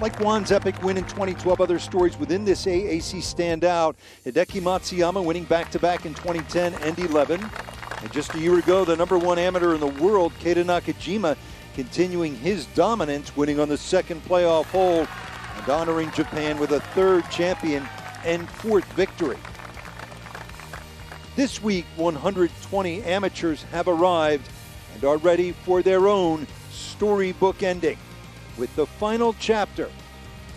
Like Juan's epic win in 2012, other stories within this AAC stand out. Hideki Matsuyama winning back-to-back in 2010 and 11. And just a year ago, the #1 amateur in the world, Keita Nakajima, continuing his dominance, winning on the second playoff hole and honoring Japan with a third champion and fourth victory. This week, 120 amateurs have arrived and are ready for their own storybook ending, with the final chapter,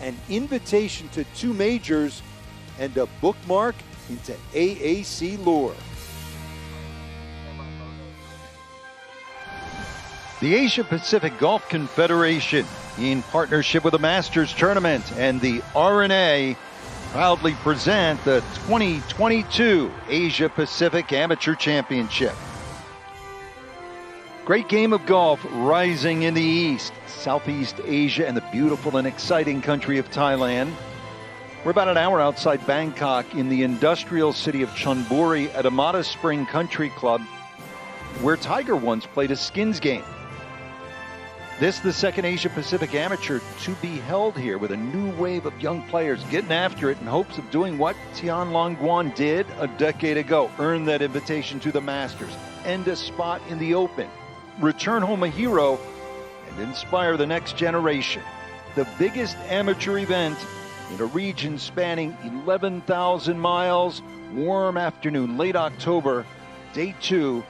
an invitation to 2 majors, and a bookmark into AAC lore. The Asia Pacific Golf Confederation, in partnership with the Masters Tournament and the R&A, proudly present the 2022 Asia Pacific Amateur Championship. Great game of golf rising in the east, Southeast Asia, and the beautiful and exciting country of Thailand. We're about an hour outside Bangkok in the industrial city of Chonburi at Amata Spring Country Club, where Tiger once played a skins game. This, the second Asia Pacific Amateur to be held here, with a new wave of young players getting after it in hopes of doing what Tian Longguan did a decade ago, earn that invitation to the Masters, end a spot in the Open, return home a hero, and inspire the next generation. The biggest amateur event in a region spanning 11,000 miles, warm afternoon, late October, day 2,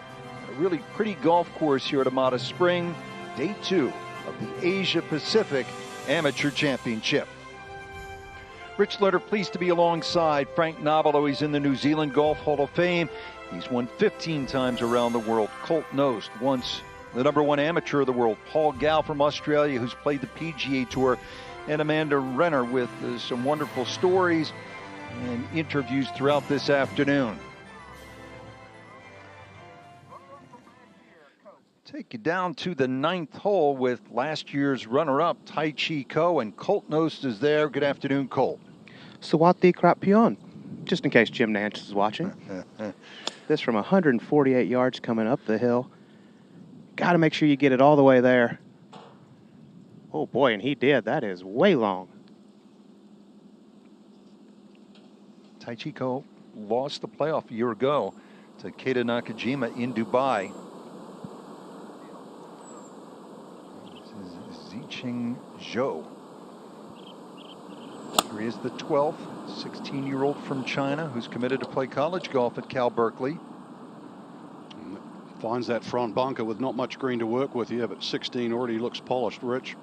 a really pretty golf course here at Amata Spring, day 2 of the Asia Pacific Amateur Championship. Rich Lerner pleased to be alongside Frank Nobilo. He's in the New Zealand Golf Hall of Fame. He's won 15 times around the world. Colt Knost, once the #1 amateur of the world. Paul Gall from Australia, who's played the PGA Tour. And Amanda Renner with some wonderful stories and interviews throughout this afternoon. Take you down to the 9th hole with last year's runner-up, Tai Chi Ko, and Colt Knost is there. Good afternoon, Colt. Sawati Krappion, just in case Jim Nance is watching. This from 148 yards coming up the hill. Got to make sure you get it all the way there. Oh boy, and he did. That is way long. Tai Chi Ko lost the playoff a year ago to Keita Nakajima in Dubai. Zicheng Zhou. Here is the 12th, 16-year-old from China who's committed to play college golf at Cal Berkeley. Finds that front bunker with not much green to work with. Yeah, but 16 already looks polished, Rich.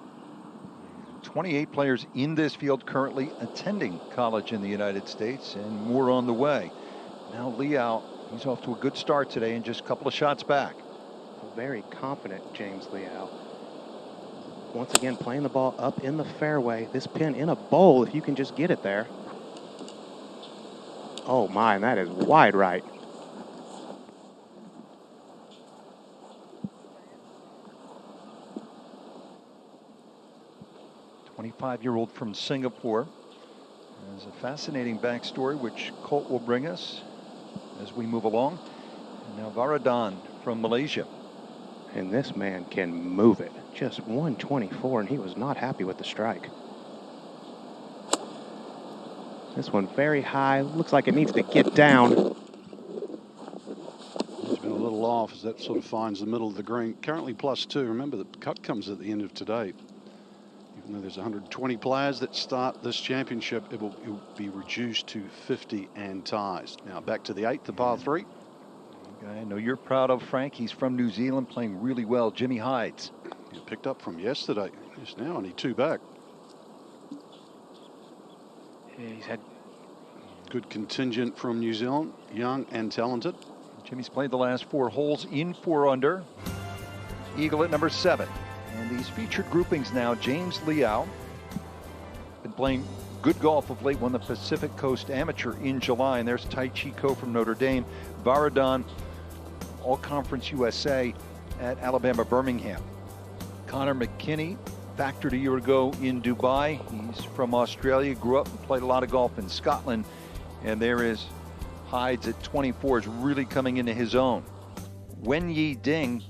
28 players in this field currently attending college in the United States, and more on the way. Now Liao, he's off to a good start today and just a couple of shots back. Very confident James Liao. Once again, playing the ball up in the fairway. This pin in a bowl, if you can just get it there. Oh my, and that is wide right. A 25-year-old from Singapore. There's a fascinating backstory, which Colt will bring us as we move along. And now Varadan from Malaysia. And this man can move it. Just 124, and he was not happy with the strike. This one very high. Looks like it needs to get down. He's been a little off as that sort of finds the middle of the green. Currently +2. Remember, the cut comes at the end of today. Even though there's 120 players that start this championship, it will be reduced to 50 and ties. Now back to the 8th, the par 3. I know you're proud of Frank. He's from New Zealand, playing really well. Jimmy Hides. He picked up from yesterday. Just now only 2 back. Yeah, he's had good contingent from New Zealand, young and talented. Jimmy's played the last 4 holes in 4 under. Eagle at number 7. And these featured groupings now, James Liao, been playing good golf of late, won the Pacific Coast Amateur in July. And there's Tai Chi Ko from Notre Dame. Varadan, All-Conference USA at Alabama Birmingham. Connor McKinney, factored a year ago in Dubai. He's from Australia, grew up and played a lot of golf in Scotland. And there is Hides at 24, is really coming into his own. Wen Yi Ding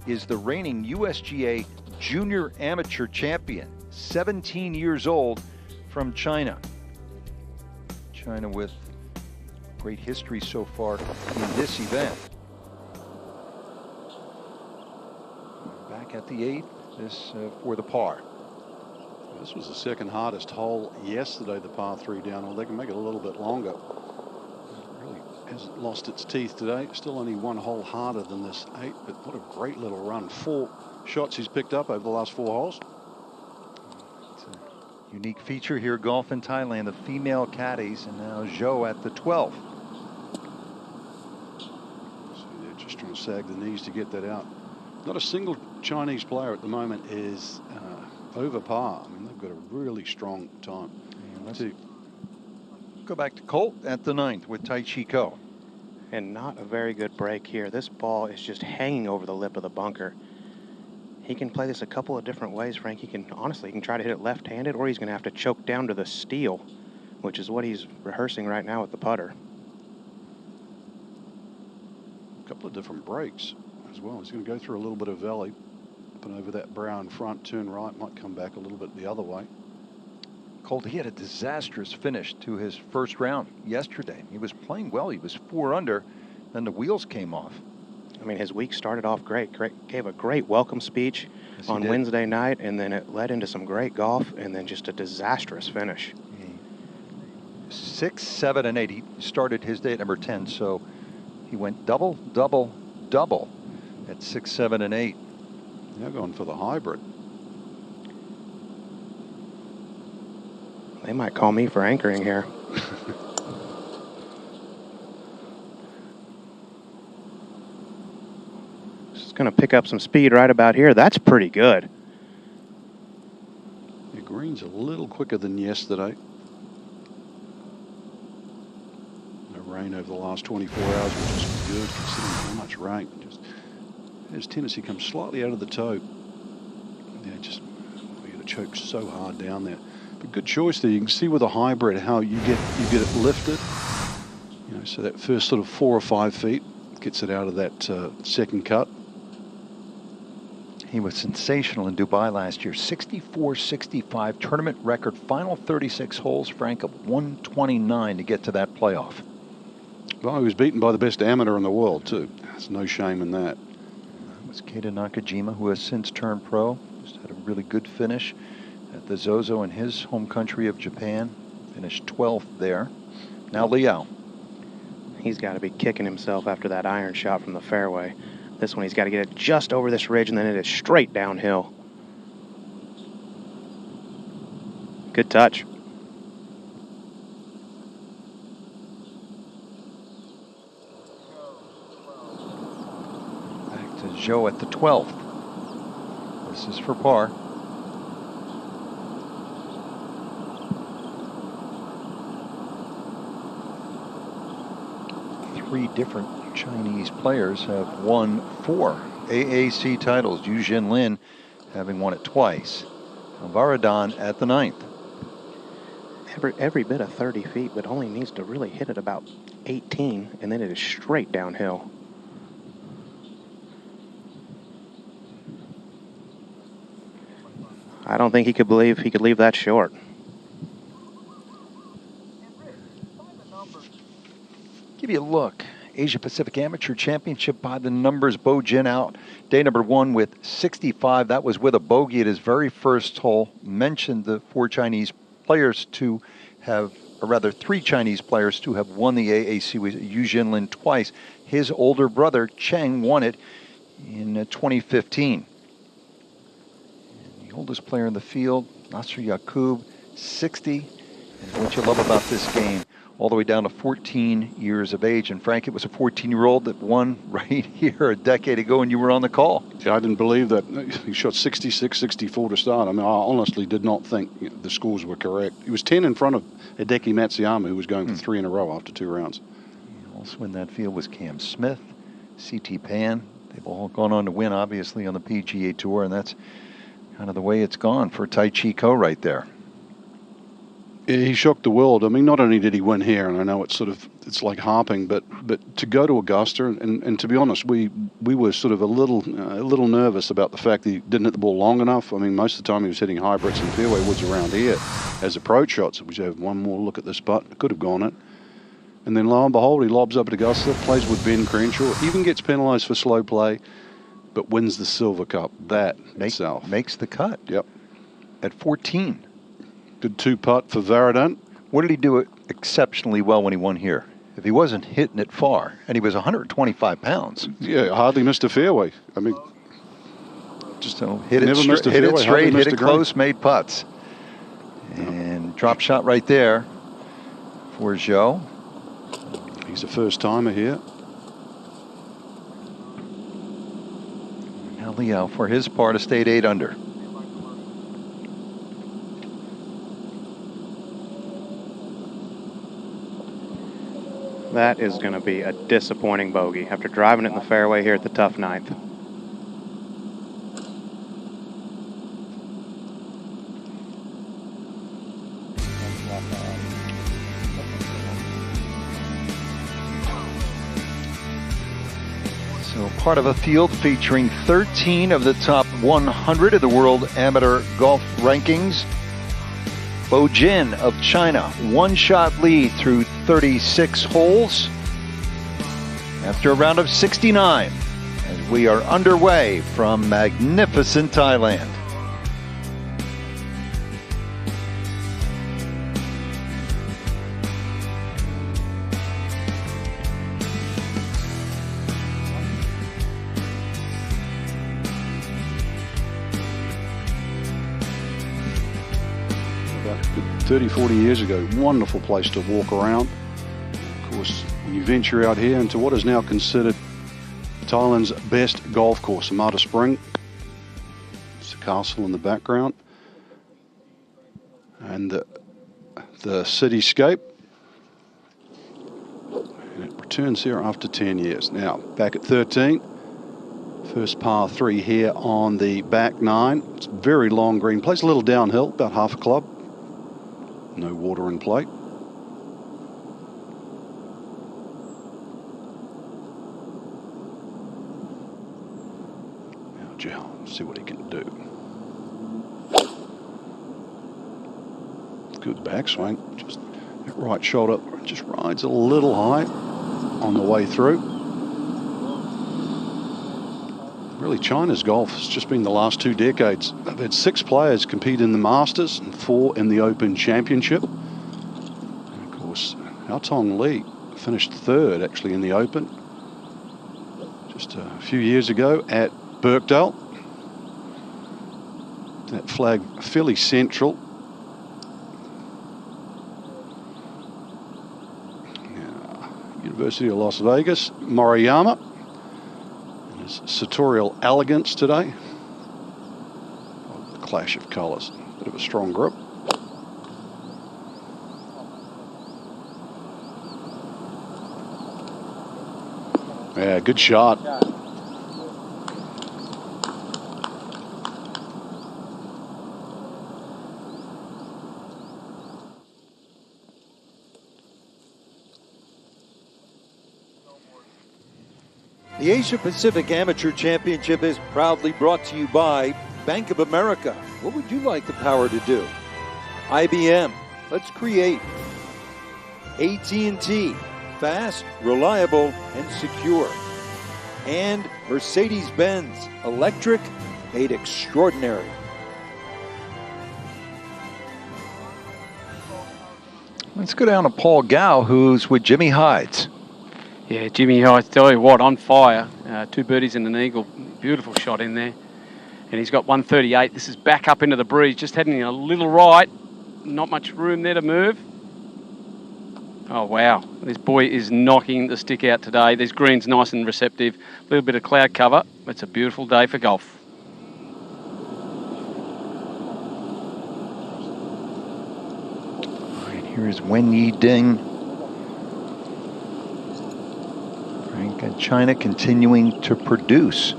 is the reigning USGA Junior Amateur Champion. 17 years old, from China. China with great history so far in this event. Back at the 8th, this for the par. This was the second hardest hole yesterday, the par 3 downhill. They can make it a little bit longer. It really hasn't lost its teeth today. Still only one hole harder than this 8, but what a great little run. 4 shots he's picked up over the last 4 holes. It's a unique feature here, golf in Thailand, the female caddies, and now Zhou at the 12th. So they're just trying to sag the knees to get that out. Not a single Chinese player at the moment is over par. I mean, they've got a really strong time. Let's go back to Colt at the 9th with Tai Chi Ko. And not a very good break here. This ball is just hanging over the lip of the bunker. He can play this a couple of different ways, Frank. He can try to hit it left-handed, or he's going to have to choke down to the steel, which is what he's rehearsing right now with the putter. A couple of different breaks as well. He's going to go through a little bit of valley, up and over that brow in front, turn right, might come back a little bit the other way. Colt, he had a disastrous finish to his first round yesterday. He was playing well. He was 4 under, then the wheels came off. I mean, his week started off great. Gave a great welcome speech on Wednesday night, and then it led into some great golf, and then just a disastrous finish. 6, 7, and 8. He started his day at number 10, so he went double, double, double at 6, 7, and 8. Now going for the hybrid. They might call me for anchoring here. Just going to pick up some speed right about here. That's pretty good. The green's a little quicker than yesterday. No rain over the last 24 hours, which is good considering how much rain. His tendency comes slightly out of the toe. Yeah, just you got to choke so hard down there. But good choice there. You can see with a hybrid how you get it lifted. You know, so that first sort of 4 or 5 feet gets it out of that second cut. He was sensational in Dubai last year. 64-65 tournament record. Final 36 holes, Frank, of 129 to get to that playoff. Well, he was beaten by the best amateur in the world too. There's no shame in that. That was Keita Nakajima, who has since turned pro. Just had a really good finish at the Zozo in his home country of Japan. Finished 12th there. Now Liao. He's got to be kicking himself after that iron shot from the fairway. This one, he's got to get it just over this ridge, and then it is straight downhill. Good touch. Back to Zhou at the 12th. This is for par. Three different Chinese players have won 4 AAC titles. Yu Jinlin having won it twice. Varadan at the 9th. Every bit of 30 feet, but only needs to really hit it about 18, and then it is straight downhill. I don't think he could believe he could leave that short. Give you a look. Asia Pacific Amateur Championship by the numbers. Bo Jin out day number 1 with 65. That was with a bogey at his very first hole. Mentioned the 4 Chinese players to have, or rather 3 Chinese players to have won the AAC with Yu Jinlin twice. His older brother Cheng won it in 2015. And the oldest player in the field, Nasser Yaqub, 60. And what you love about this game, all the way down to 14 years of age. And Frank, it was a 14-year-old that won right here a decade ago, and you were on the call. Yeah, I didn't believe that. He shot 66, 64 to start. I mean, I honestly did not think the scores were correct. He was 10 in front of Hideki Matsuyama, who was going for 3 in a row after 2 rounds. Also in that field was Cam Smith, C.T. Pan. They've all gone on to win, obviously, on the PGA Tour, and that's kind of the way it's gone for Tai Chi Ko right there. He shocked the world. I mean, not only did he win here, and I know it's it's like harping, but to go to Augusta, and to be honest, we were sort of a little nervous about the fact that he didn't hit the ball long enough. I mean, most of the time he was hitting hybrids and fairway woods around here as approach shots. We have one more look at this putt. Could have gone it. And then lo and behold, he lobs up at Augusta, plays with Ben Crenshaw, even gets penalised for slow play, but wins the Silver Cup. That itself makes the cut. Yep. At 14. Good 2-putt for Varadin. What did he do exceptionally well when he won here? If he wasn't hitting it far, and he was 125 pounds. Yeah, hardly missed a fairway. I mean, just hit it straight, hit it close, made putts. And drop shot right there for Zhou. He's a first-timer here. Now Liao, for his part, a stayed 8 under. That is going to be a disappointing bogey after driving it in the fairway here at the tough ninth. So part of a field featuring 13 of the top 100 of the world amateur golf rankings. Bo Jin of China, 1-shot lead through 36 holes after a round of 69 as we are underway from magnificent Thailand. About 30, 40 years ago, wonderful place to walk around. Of course, when you venture out here into what is now considered Thailand's best golf course, Amata Spring. It's a castle in the background. And the cityscape. And it returns here after 10 years. Now, back at 13. First par 3 here on the back 9. It's a very long green. Plays a little downhill, about half a club. No water in play. Now Joe, see what he can do. Good backswing. Just that right shoulder just rides a little high on the way through. Really, China's golf has just been the last 2 decades. They've had 6 players compete in the Masters and 4 in the Open Championship. And of course, Hao Tong Lee finished 3rd actually in the Open just a few years ago at Birkdale. That flag fairly central. University of Las Vegas, Moriyama. Sartorial elegance today. Oh, the clash of colours. Bit of a strong grip. Yeah, good shot. The Asia Pacific Amateur Championship is proudly brought to you by Bank of America. What would you like the power to do? IBM, let's create. AT&T, fast, reliable, and secure. And Mercedes-Benz, electric, made extraordinary. Let's go down to Paul Gow, who's with Jimmy Hides. Yeah, Jimmy, I tell you what, on fire. 2 birdies and an eagle. Beautiful shot in there. And he's got 138. This is back up into the breeze, just heading a little right. Not much room there to move. Oh, wow. This boy is knocking the stick out today. This green's nice and receptive. A little bit of cloud cover. It's a beautiful day for golf. All right, here's Wen Yi Ding. China continuing to produce.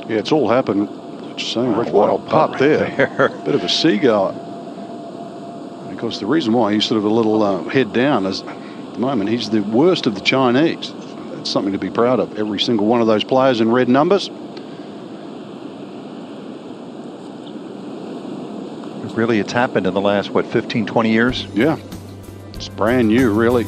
Yeah, it's all happened. Just saying, Rich Wild pop there. Bit of a seagull. course, the reason why he's sort of a little head down is at the moment he's the worst of the Chinese. That's something to be proud of. Every single one of those players in red numbers. Really, it's happened in the last, what, 15, 20 years? Yeah, it's brand new, really.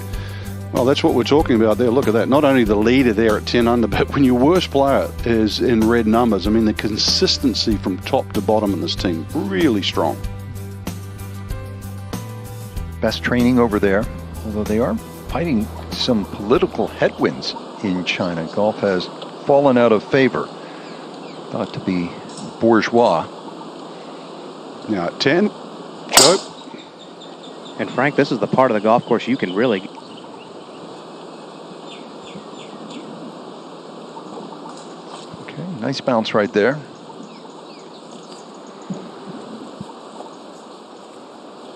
Well, that's what we're talking about there. Look at that. Not only the leader there at 10 under, but when your worst player is in red numbers, I mean, the consistency from top to bottom in this team, really strong. Best training over there, although they are fighting some political headwinds in China. Golf has fallen out of favor, thought to be bourgeois. Now at 10, Joe. And Frank, this is the part of the golf course you can really... Okay, nice bounce right there.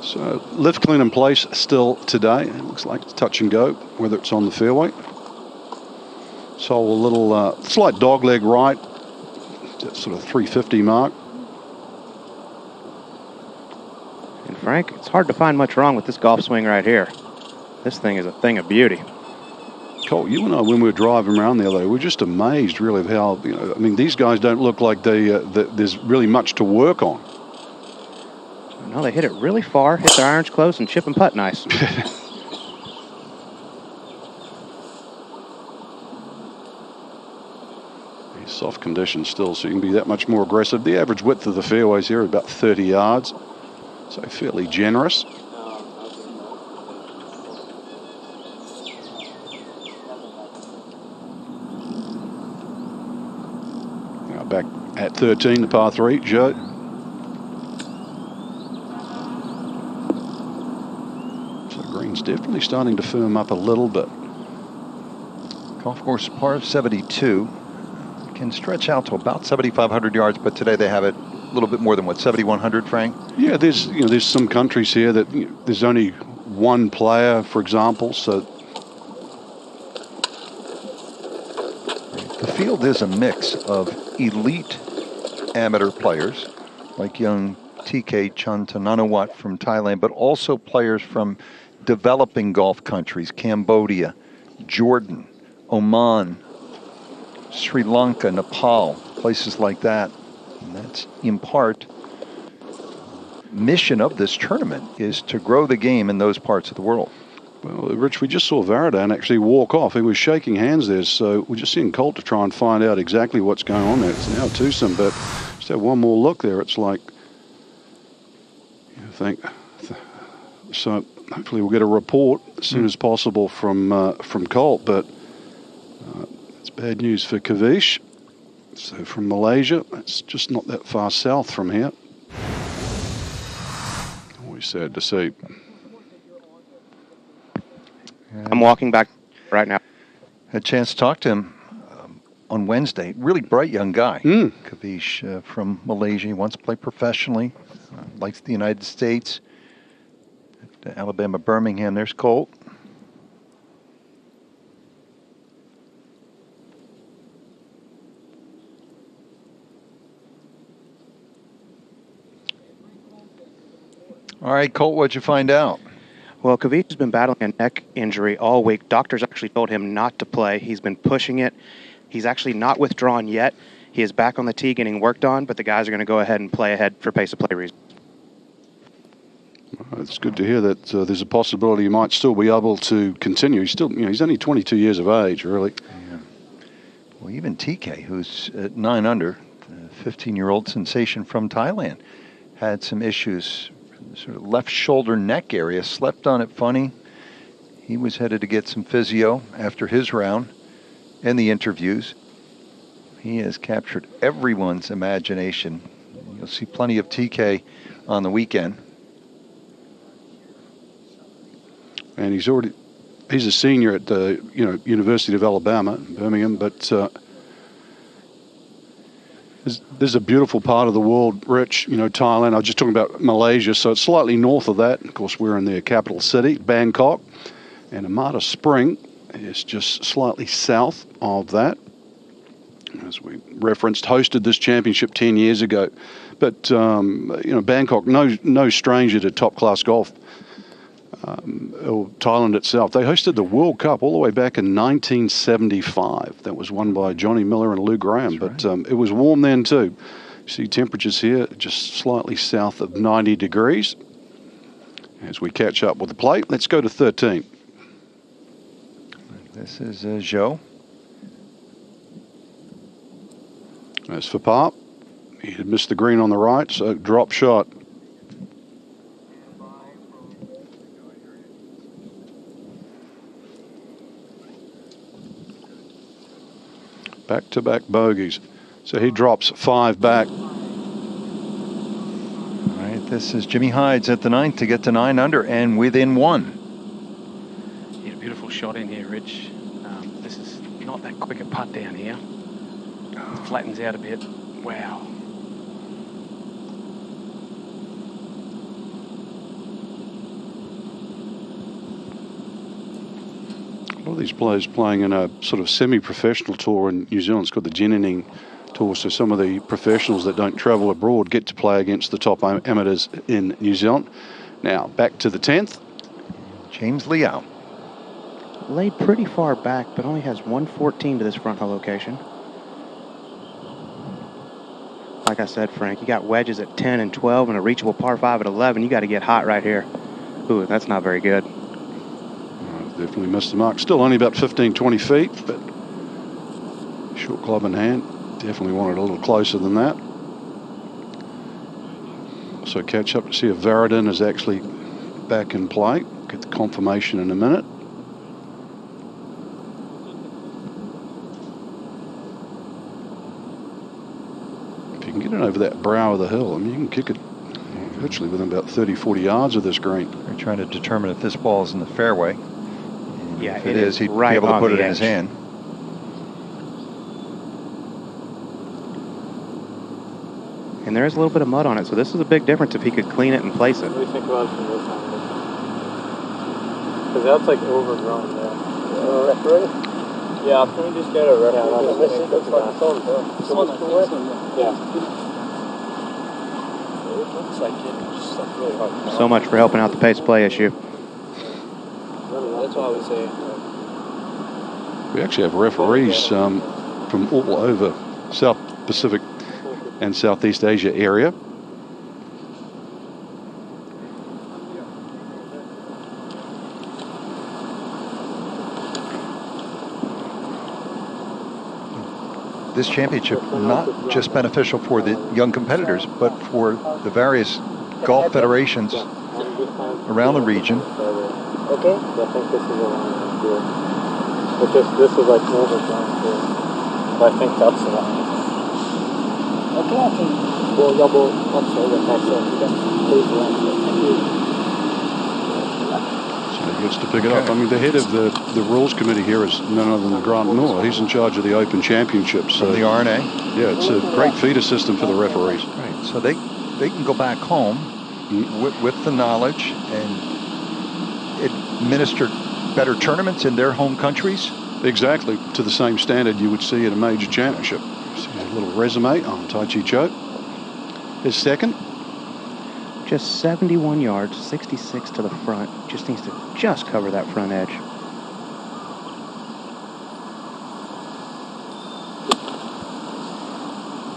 So lift, clean and place still today. It looks like it's touch and go, whether it's on the fairway. So a little slight dog leg right, sort of 350 mark. And Frank, it's hard to find much wrong with this golf swing right here. This thing is a thing of beauty. Colt, you and I, when we were driving around the other day, we were just amazed, really, of how, I mean, these guys don't look like there's really much to work on. No, they hit it really far, hit their irons close, and chip and putt nice. Soft conditions still, so you can be that much more aggressive. The average width of the fairways here is about 30 yards, so fairly generous. Now back at 13, the par 3, Joe. So green's definitely starting to firm up a little bit. Golf course par 72. Can stretch out to about 7,500 yards, but today they have it a little bit more than, what, 7,100, Frank? Yeah, there's some countries here that there's only one player, for example, so the field is a mix of elite amateur players like young TK Chantananawat from Thailand, but also players from developing Gulf countries, Cambodia, Jordan, Oman, Sri Lanka, Nepal, places like that. And that's in part mission of this tournament, is to grow the game in those parts of the world. Well, Rich, we just saw Varadan actually walk off. He was shaking hands there, so we're just seeing Colt to try and find out exactly what's going on there. It's now twosome, but just have one more look there. It's like, I think, so hopefully we'll get a report as soon as possible from Colt, but it's bad news for Kavish. So from Malaysia, it's just not that far south from here. Always sad to see. I'm walking back right now. Had a chance to talk to him on Wednesday. Really bright young guy. Kavish from Malaysia. He wants to play professionally. Likes the United States. At Alabama, Birmingham. There's Colt. All right, Colt, what'd you find out? Well, Kavish has been battling a neck injury all week. Doctors actually told him not to play. He's been pushing it. He's actually not withdrawn yet. He is back on the tee getting worked on, but the guys are going to go ahead and play ahead for pace of play reasons. It's good to hear that there's a possibility he might still be able to continue. He's still, he's only 22 years of age, really. Yeah. Well, even TK, who's at 9 under, the 15-year-old sensation from Thailand, had some issues. Sort of left shoulder neck area, slept on it funny. He was headed to get some physio after his round and the interviews. He has captured everyone's imagination. You'll see plenty of TK on the weekend. And he's a senior at the University of Alabama, Birmingham, but there's a beautiful part of the world, Rich, Thailand. I was just talking about Malaysia, so it's slightly north of that. Of course, we're in their capital city, Bangkok, and Amata Spring is just slightly south of that. As we referenced, hosted this championship 10 years ago. But, Bangkok, no stranger to top-class golf. Thailand itself. They hosted the World Cup all the way back in 1975. That was won by Johnny Miller and Lou Graham. That's But it was warm then too. See temperatures here just slightly south of 90 degrees. As we catch up with the plate, let's go to 13. This is Zhou. As for par, he had missed the green on the right, so drop shot. Back-to-back bogeys. So he drops 5 back. All right, this is Jimmy Hides at the 9th to get to 9 under and within 1. Yeah, beautiful shot in here, Rich. This is not that quick a putt down here. It flattens out a bit. Wow. A lot of these players playing in a sort of semi-professional tour in New Zealand. It's called the Jennings Tour. So some of the professionals that don't travel abroad get to play against the top amateurs in New Zealand. Now back to the 10th. James Liao. Laid pretty far back, but only has 114 to this front hole location. Like I said, Frank, you got wedges at 10 and 12 and a reachable par 5 at 11. You got to get hot right here. Ooh, that's not very good. Definitely missed the mark. Still only about 15, 20 feet, but short club in hand. Definitely wanted a little closer than that. So catch up to see if Varadin is actually back in play. Get the confirmation in a minute. If you can get it over that brow of the hill, I mean, you can kick it virtually within about 30, 40 yards of this green. They're trying to determine if this ball is in the fairway. Yeah, if it is, he'd be able to put it in his hand. And there is a little bit of mud on it, so this is a big difference if he could clean it and place it. What do you think about it from this angle? Because that's like overgrown there. Referee? Yeah, can we just get a referee? Yeah. It looks like it's just really hard. So much for helping out the pace play issue. That's what I was saying. We actually have referees from all over South Pacific and Southeast Asia area. This championship not just beneficial for the young competitors, but for the various golf federations around the region. Okay. I think this is a line here. But this is like overgrown here. But I think that's the line. Okay, I think we'll double up so that that's it. Please line. Thank you. So he gets to pick it up. I mean, the head of the rules committee here is none other than Grant Moore. He's in charge of the Open Championships. So the RNA. Yeah, it's a great feeder system for the referees. Right. So they can go back home with the knowledge and administer better tournaments in their home countries. Exactly, to the same standard you would see at a major championship. See a little resume on Tai Chi Cho. His second. Just 71 yards, 66 to the front. Just needs to just cover that front edge.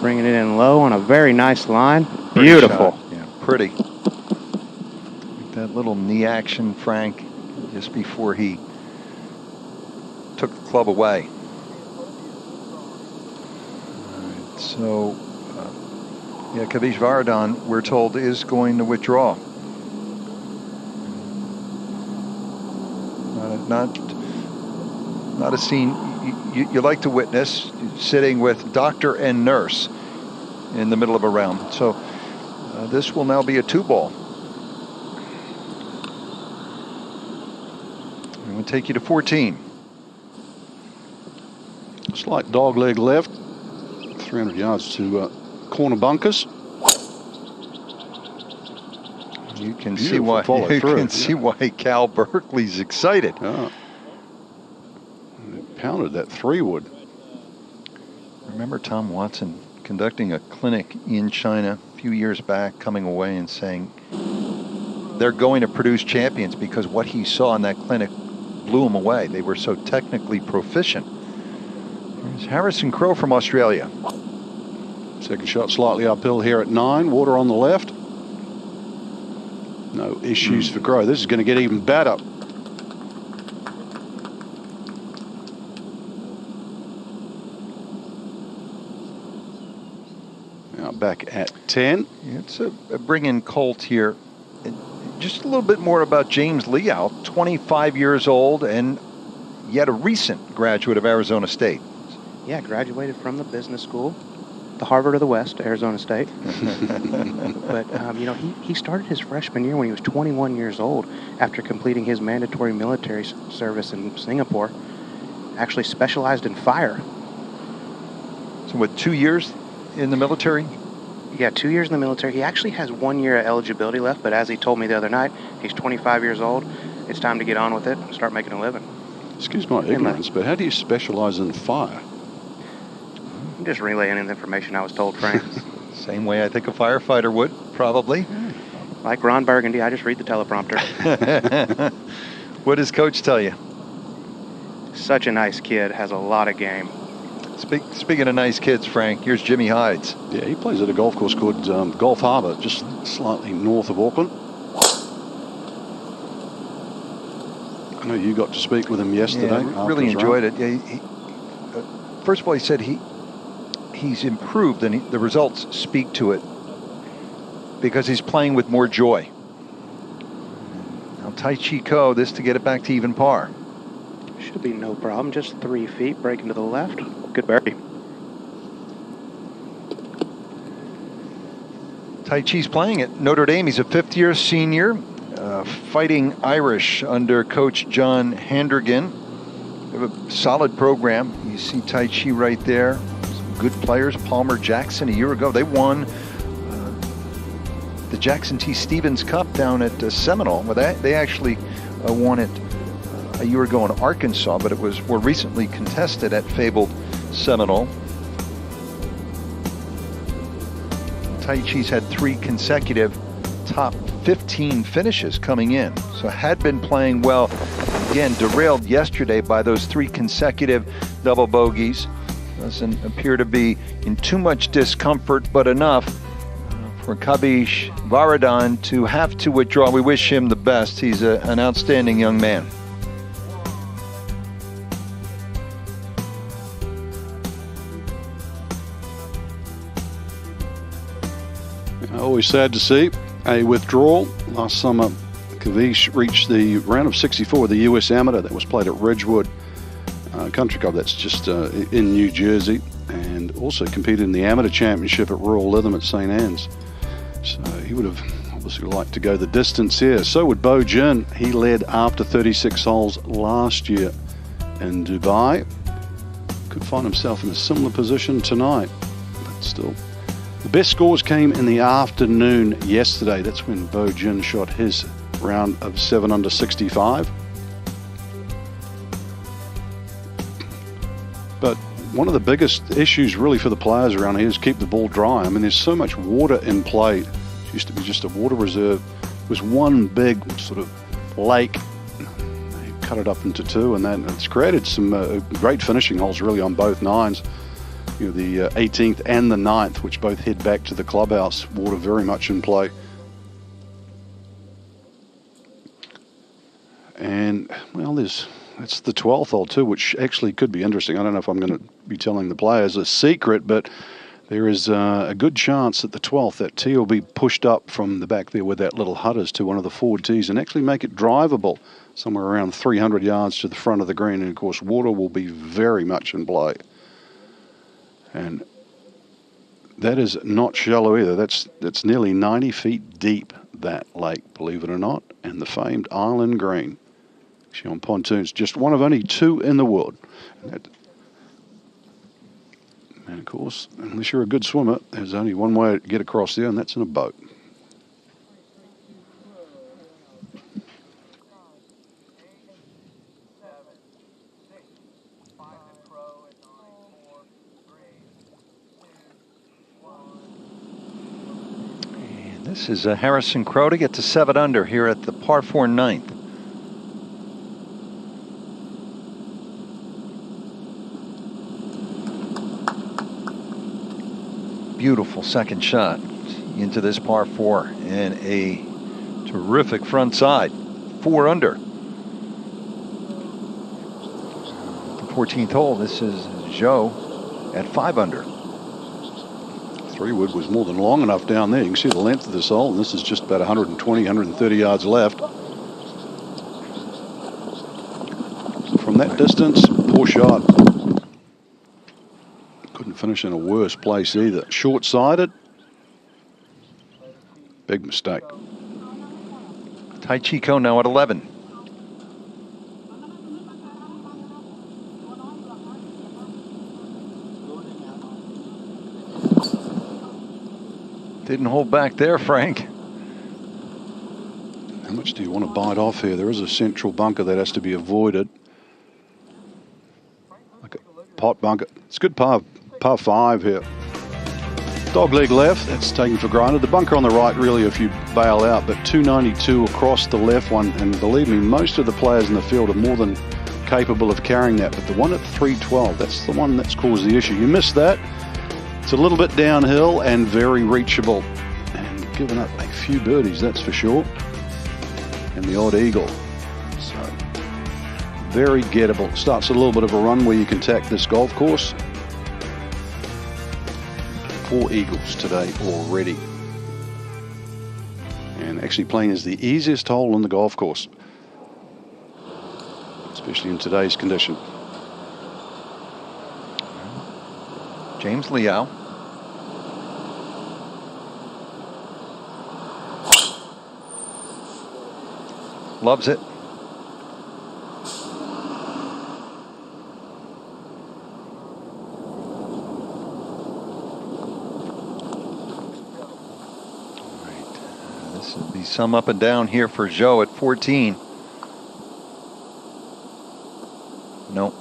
Bringing it in low on a very nice line. Beautiful. Shot. Yeah, pretty. That little knee action, Frank, just before he took the club away. All right, so, yeah, Kavish Varadhan, we're told, is going to withdraw. Not a scene you like to witness, sitting with doctor and nurse in the middle of a round. So this will now be a 2-ball. I'm going to take you to 14. Slight dog leg left. 300 yards to corner bunkers. You can see why Cal Berkeley's excited. Yeah. They pounded that 3-wood. Remember Tom Watson conducting a clinic in China a few years back, coming away and saying, they're going to produce champions because what he saw in that clinic blew him away. They were so technically proficient. There's Harrison Crowe from Australia. Second shot slightly uphill here at 9. Water on the left. No issues for Crowe. This is going to get even better. Now back at 10. Yeah, it's a bring-in Colt here. Just a little bit more about James Leal, 25 years old and yet a recent graduate of Arizona State. Yeah, graduated from the business school, the Harvard of the West, Arizona State. But, you know, he started his freshman year when he was 21 years old after completing his mandatory military service in Singapore. Actually specialized in fire. So with 2 years in the military? Yeah, 2 years in the military. He actually has 1 year of eligibility left, but as he told me the other night, he's 25 years old. It's time to get on with it and start making a living. Excuse my ignorance, but how do you specialize in fire? I'm just relaying the information I was told, Frank. Same way I think a firefighter would, probably. Like Ron Burgundy, I just read the teleprompter. What does Coach tell you? Such a nice kid, has a lot of game. Speaking of nice kids, Frank, here's Jimmy Hides. Yeah, he plays at a golf course called Gulf Harbor, just slightly north of Auckland. I know you got to speak with him yesterday. Yeah, really enjoyed it. Yeah, first of all, he said he's improved, and the results speak to it because he's playing with more joy. Now, Tai Chi Ko, this to get it back to even par. Should be no problem. Just 3 feet, breaking to the left. Good birdie. Tai Chi's playing at Notre Dame. He's a fifth-year senior, fighting Irish under Coach John Handergan. They have a solid program. You see Tai Chi right there. Some good players. Palmer Jackson a year ago. They won the Jackson T. Stevens Cup down at Seminole. Well, they actually won it a year ago in Arkansas, but it was more recently contested at fabled Seminole. Tai Chi's had 3 consecutive top 15 finishes coming in, so had been playing well. Again, derailed yesterday by those 3 consecutive double bogeys. Doesn't appear to be in too much discomfort, but enough for Kabish Varadan to have to withdraw. We wish him the best. He's an outstanding young man. Always sad to see a withdrawal. Last summer, Kavish reached the round of 64 of the U.S. Amateur that was played at Ridgewood Country Club. That's just in New Jersey, and also competed in the Amateur Championship at Royal Lytham at St. Anne's. So he would have obviously liked to go the distance here. So would Bo Jin. He led after 36 holes last year in Dubai. Could find himself in a similar position tonight, but still. The best scores came in the afternoon yesterday. That's when Bo Jin shot his round of 7 under 65. But one of the biggest issues really for the players around here is keep the ball dry. I mean, there's so much water in play. It used to be just a water reserve. It was one big sort of lake. They cut it up into 2, and then it's created some great finishing holes really on both nines. You know, the 18th and the 9th, which both head back to the clubhouse. Water very much in play. And, well, that's the 12th hole too, which actually could be interesting. I don't know if I'm going to be telling the players a secret, but there is a good chance that the 12th, that tee will be pushed up from the back there where that little hut is to one of the forward tees and actually make it drivable somewhere around 300 yards to the front of the green. And, of course, water will be very much in play. And that is not shallow either. That's nearly 90 feet deep, that lake, believe it or not. And the famed Island Green, actually on pontoons, just one of only 2 in the world. And of course, unless you're a good swimmer, there's only one way to get across there, and that's in a boat. This is Harrison Crow to get to 7 under here at the par 4 ninth. Beautiful second shot into this par 4 and a terrific front side. 4 under. The 14th hole. This is Joe at 5 under. 3-wood was more than long enough down there. You can see the length of this hole, and this is just about 120, 130 yards left. From that distance, poor shot. Couldn't finish in a worse place either. Short-sided. Big mistake. Tai Chico now at 11. Didn't hold back there, Frank. How much do you want to bite off here? There is a central bunker that has to be avoided. Like a pot bunker. It's good par 5 here. Dog leg left, that's taken for granted. The bunker on the right, really, if you bail out, but 292 across the left one, and believe me, most of the players in the field are more than capable of carrying that, but the one at 312, that's the one that's caused the issue. You miss that, it's a little bit downhill and very reachable, and giving up a few birdies, that's for sure, and the odd eagle. So, very gettable. Starts a little bit of a run where you can tack this golf course. 4 eagles today already. And actually playing is the easiest hole on the golf course, especially in today's condition. James Liao. Loves it. This will be some up and down here for Joe at 14. Nope.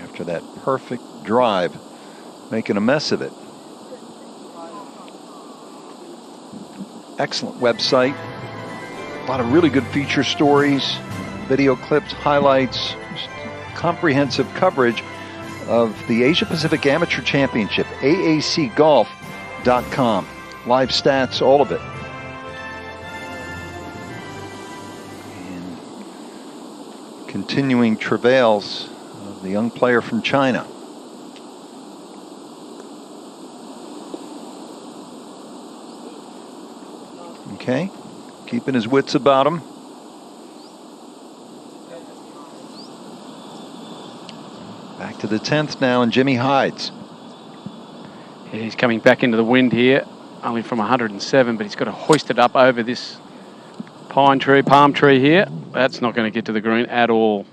After that perfect drive, making a mess of it. Excellent website. A lot of really good feature stories, video clips, highlights, comprehensive coverage of the Asia Pacific Amateur Championship, aacgolf.com. Live stats, all of it. And continuing travails of the young player from China. Okay, keeping his wits about him. Back to the 10th now, and Jimmy Hides. Yeah, he's coming back into the wind here, only from 107, but he's got to hoist it up over this palm tree here. That's not going to get to the green at all.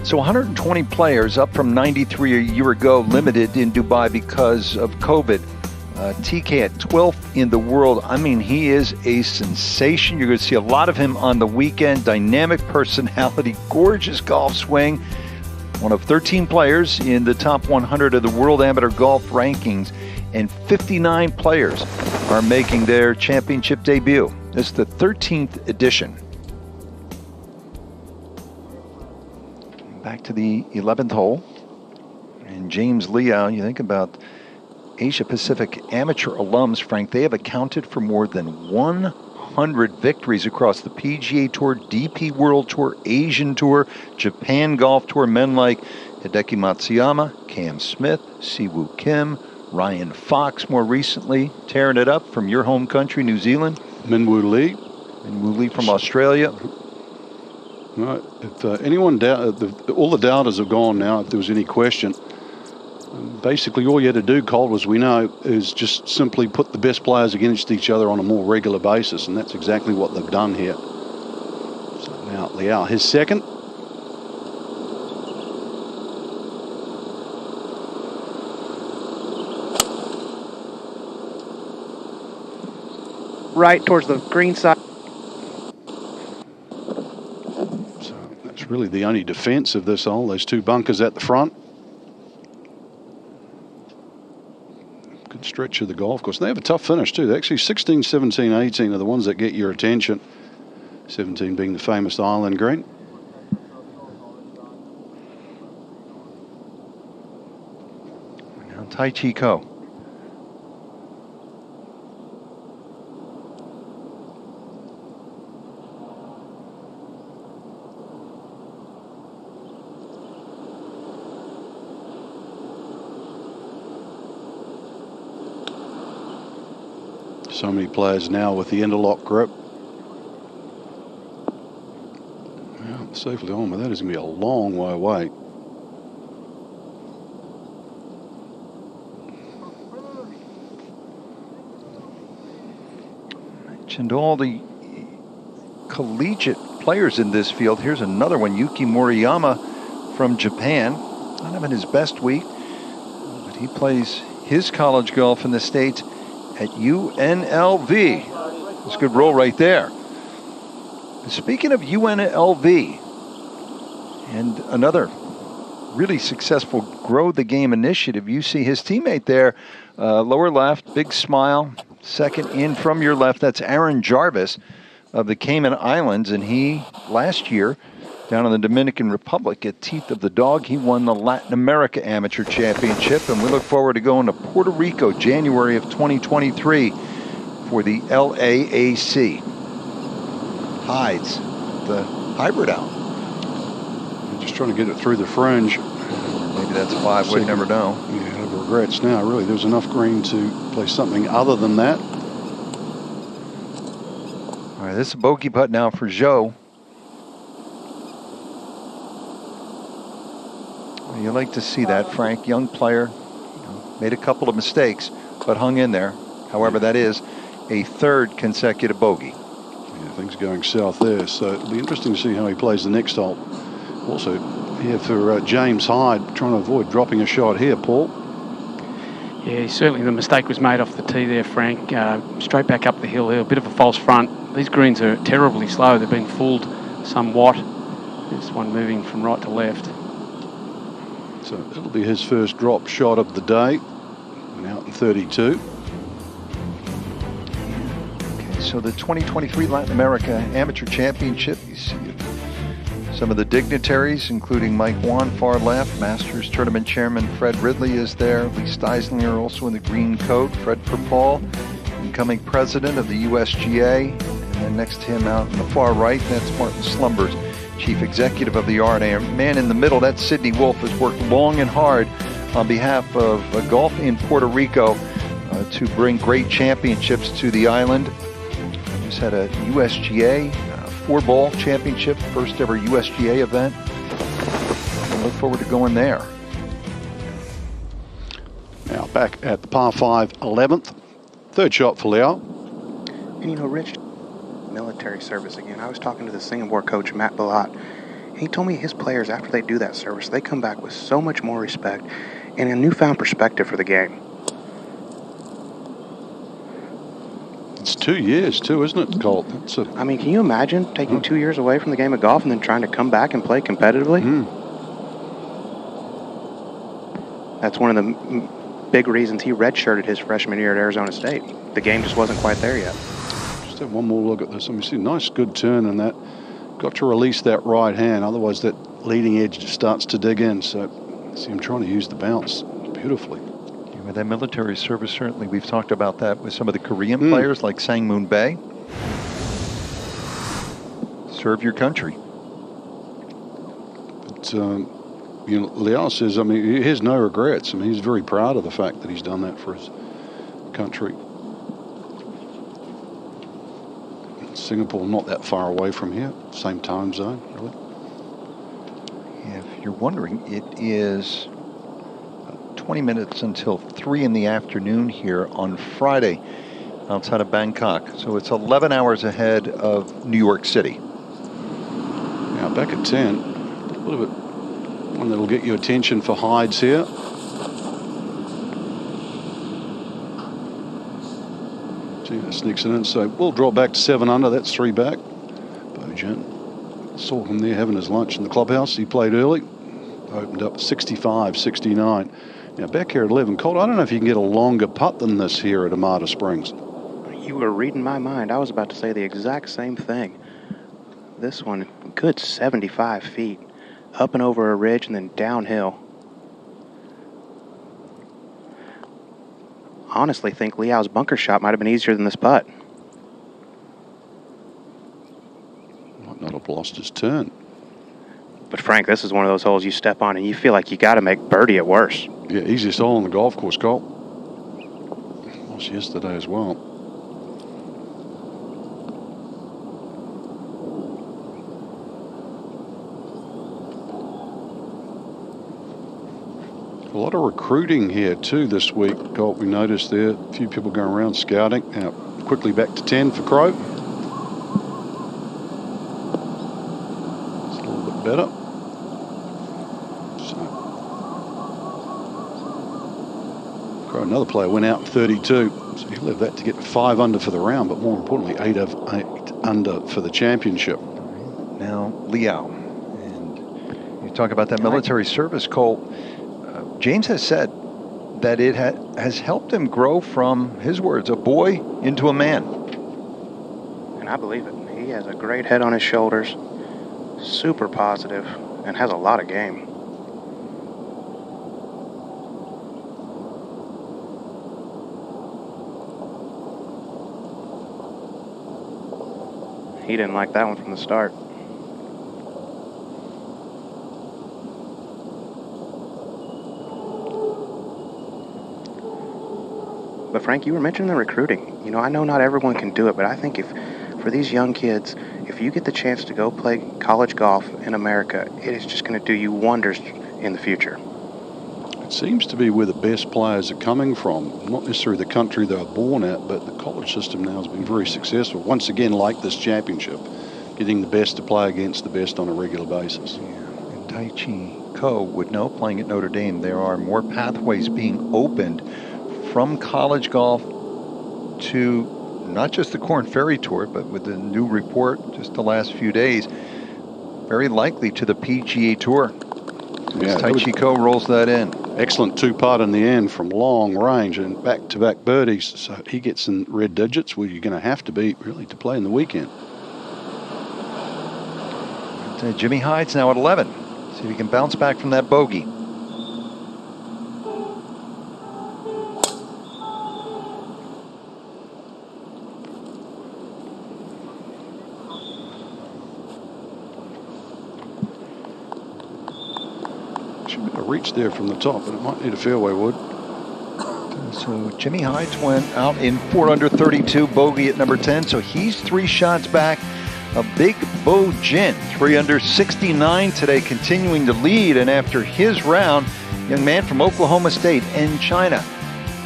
So 120 players, up from 93 a year ago, limited in Dubai because of COVID. TK at 12th in the world. I mean, he is a sensation. You're going to see a lot of him on the weekend. Dynamic personality, gorgeous golf swing. One of 13 players in the top 100 of the World Amateur Golf rankings, and 59 players are making their championship debut. This is the 13th edition. Back to the 11th hole. And James Liao, you think about Asia Pacific amateur alums, Frank, they have accounted for more than 100 victories across the PGA Tour, DP World Tour, Asian Tour, Japan Golf Tour. Men like Hideki Matsuyama, Cam Smith, Siwoo Kim, Ryan Fox more recently, tearing it up from your home country, New Zealand. Minwoo Lee. Minwoo Lee from Australia. Right. If anyone doubt, all the doubters have gone now, if there was any question. Basically, all you had to do, Colt, as we know, is just simply put the best players against each other on a more regular basis, and that's exactly what they've done here. So now Liao, his second. Right towards the green side. So that's really the only defense of this hole. Those two bunkers at the front. Good stretch of the golf course. They have a tough finish too. They're actually 16, 17, 18 are the ones that get your attention. 17 being the famous island green. Now Tai Chi Ko. So many players now with the interlock grip. Yeah, safely on, but that is going to be a long way away. Mentioned all the collegiate players in this field. Here's another one, Yuki Moriyama from Japan. Not having his best week, but he plays his college golf in the States at UNLV. It's a good roll right there. Speaking of UNLV, and another really successful Grow the Game initiative, you see his teammate there, lower left, big smile, second in from your left. That's Aaron Jarvis of the Cayman Islands, and he, last year, down in the Dominican Republic at Teeth of the Dog, he won the Latin America Amateur Championship, and we look forward to going to Puerto Rico January of 2023 for the LAAC. Hides the hybrid out. They're just trying to get it through the fringe. Maybe that's 5, we'd never know. Yeah, have regrets now, really. There's enough green to play something other than that. All right, this is a bogey putt now for Zhou. You like to see that, Frank. Young player, made a couple of mistakes, but hung in there. However, that is a third consecutive bogey. Yeah, things going south there, so it'll be interesting to see how he plays the next hole. Also, here for James Hyde, trying to avoid dropping a shot here, Paul. Yeah, certainly the mistake was made off the tee there, Frank. Straight back up the hill here, a bit of a false front. These greens are terribly slow. They've been fooled somewhat. This one moving from right to left. So it'll be his first drop shot of the day. And out in 32. Okay, so the 2023 Latin America Amateur Championship, you see some of the dignitaries, including Mike Wan, far left. Masters Tournament Chairman Fred Ridley is there. Lee Steislinger also in the green coat. Fred Perpall, incoming president of the USGA. And then next to him out in the far right, that's Martin Slumbers, Chief Executive of the R&A. Man in the middle, that's Sidney Wolf, has worked long and hard on behalf of golf in Puerto Rico to bring great championships to the island. Just had a USGA 4-ball championship, first ever USGA event. I look forward to going there. Now back at the par 5 11th. Third shot for Liao. And you know, Rich, military service again. I was talking to the Singapore coach, Matt Balat, and he told me his players, after they do that service, they come back with so much more respect and a newfound perspective for the game. It's 2 years too, isn't it, Colt? I mean, can you imagine taking 2 years away from the game of golf and then trying to come back and play competitively? That's one of the big reasons he redshirted his freshman year at Arizona State. The game just wasn't quite there yet. Just have one more look at this. I mean, see, nice, good turn in that. Got to release that right hand, otherwise that leading edge just starts to dig in. So, see him trying to use the bounce beautifully. Yeah, with that military service, certainly we've talked about that with some of the Korean players like Sang Moon Bae. Serve your country. But, you know, Liao says, I mean, he has no regrets. I mean, he's very proud of the fact that he's done that for his country. Singapore not that far away from here, same time zone, really. Yeah, if you're wondering, it is 20 minutes until 3 in the afternoon here on Friday outside of Bangkok. So it's 11 hours ahead of New York City. Now back at 10, a little bit one that'll get your attention for Hides here. See, that sneaks it in. So we'll draw back to 7 under. That's 3 back. Bojan. Saw him there having his lunch in the clubhouse. He played early, opened up 65, 69. Now back here at 11. Colt, I don't know if you can get a longer putt than this here at Amata Springs. You were reading my mind. I was about to say the exact same thing. This one, good 75 feet, up and over a ridge and then downhill. Honestly think Liao's bunker shot might have been easier than this putt. Might not have lost his turn. But Frank, this is one of those holes you step on and you feel like you got to make birdie at worst. Yeah, easiest hole on the golf course, Colt. Was yesterday as well. A lot of recruiting here too this week, Colt. We noticed there a few people going around scouting. Now quickly back to 10 for Crow. It's a little bit better. So Crow, another player, went out 32. So he'll have that to get 5 under for the round, but more importantly, 8 under for the championship. Now, Liao, and you talk about that military service, Colt. James has said that it has helped him grow from, his words, a boy into a man. And I believe it. He has a great head on his shoulders, super positive, and has a lot of game. He didn't like that one from the start. But Frank, you were mentioning the recruiting. You know, I know not everyone can do it, but I think if, for these young kids, if you get the chance to go play college golf in America, it is just going to do you wonders in the future. It seems to be where the best players are coming from, not necessarily the country they were born at, but the college system now has been very successful. Once again, like this championship, getting the best to play against the best on a regular basis. Yeah. And Tai Chi Ko would know, playing at Notre Dame, there are more pathways being opened from college golf to not just the Korn Ferry Tour, but with the new report just the last few days, very likely to the PGA Tour. Yeah, Tai Chi Ko rolls that in. Excellent 2-putt in the end from long range and back-to-back birdies. So he gets in red digits where you're going to have to be really to play in the weekend. Jimmy Hyde's now at 11. See if he can bounce back from that bogey. A reach there from the top, but it might need a fairway wood. So Jimmy Hyde went out in 4 under 32, bogey at number 10. So he's 3 shots back. A big Bo Jin, 3 under 69 today, continuing to lead. And after his round, young man from Oklahoma State in China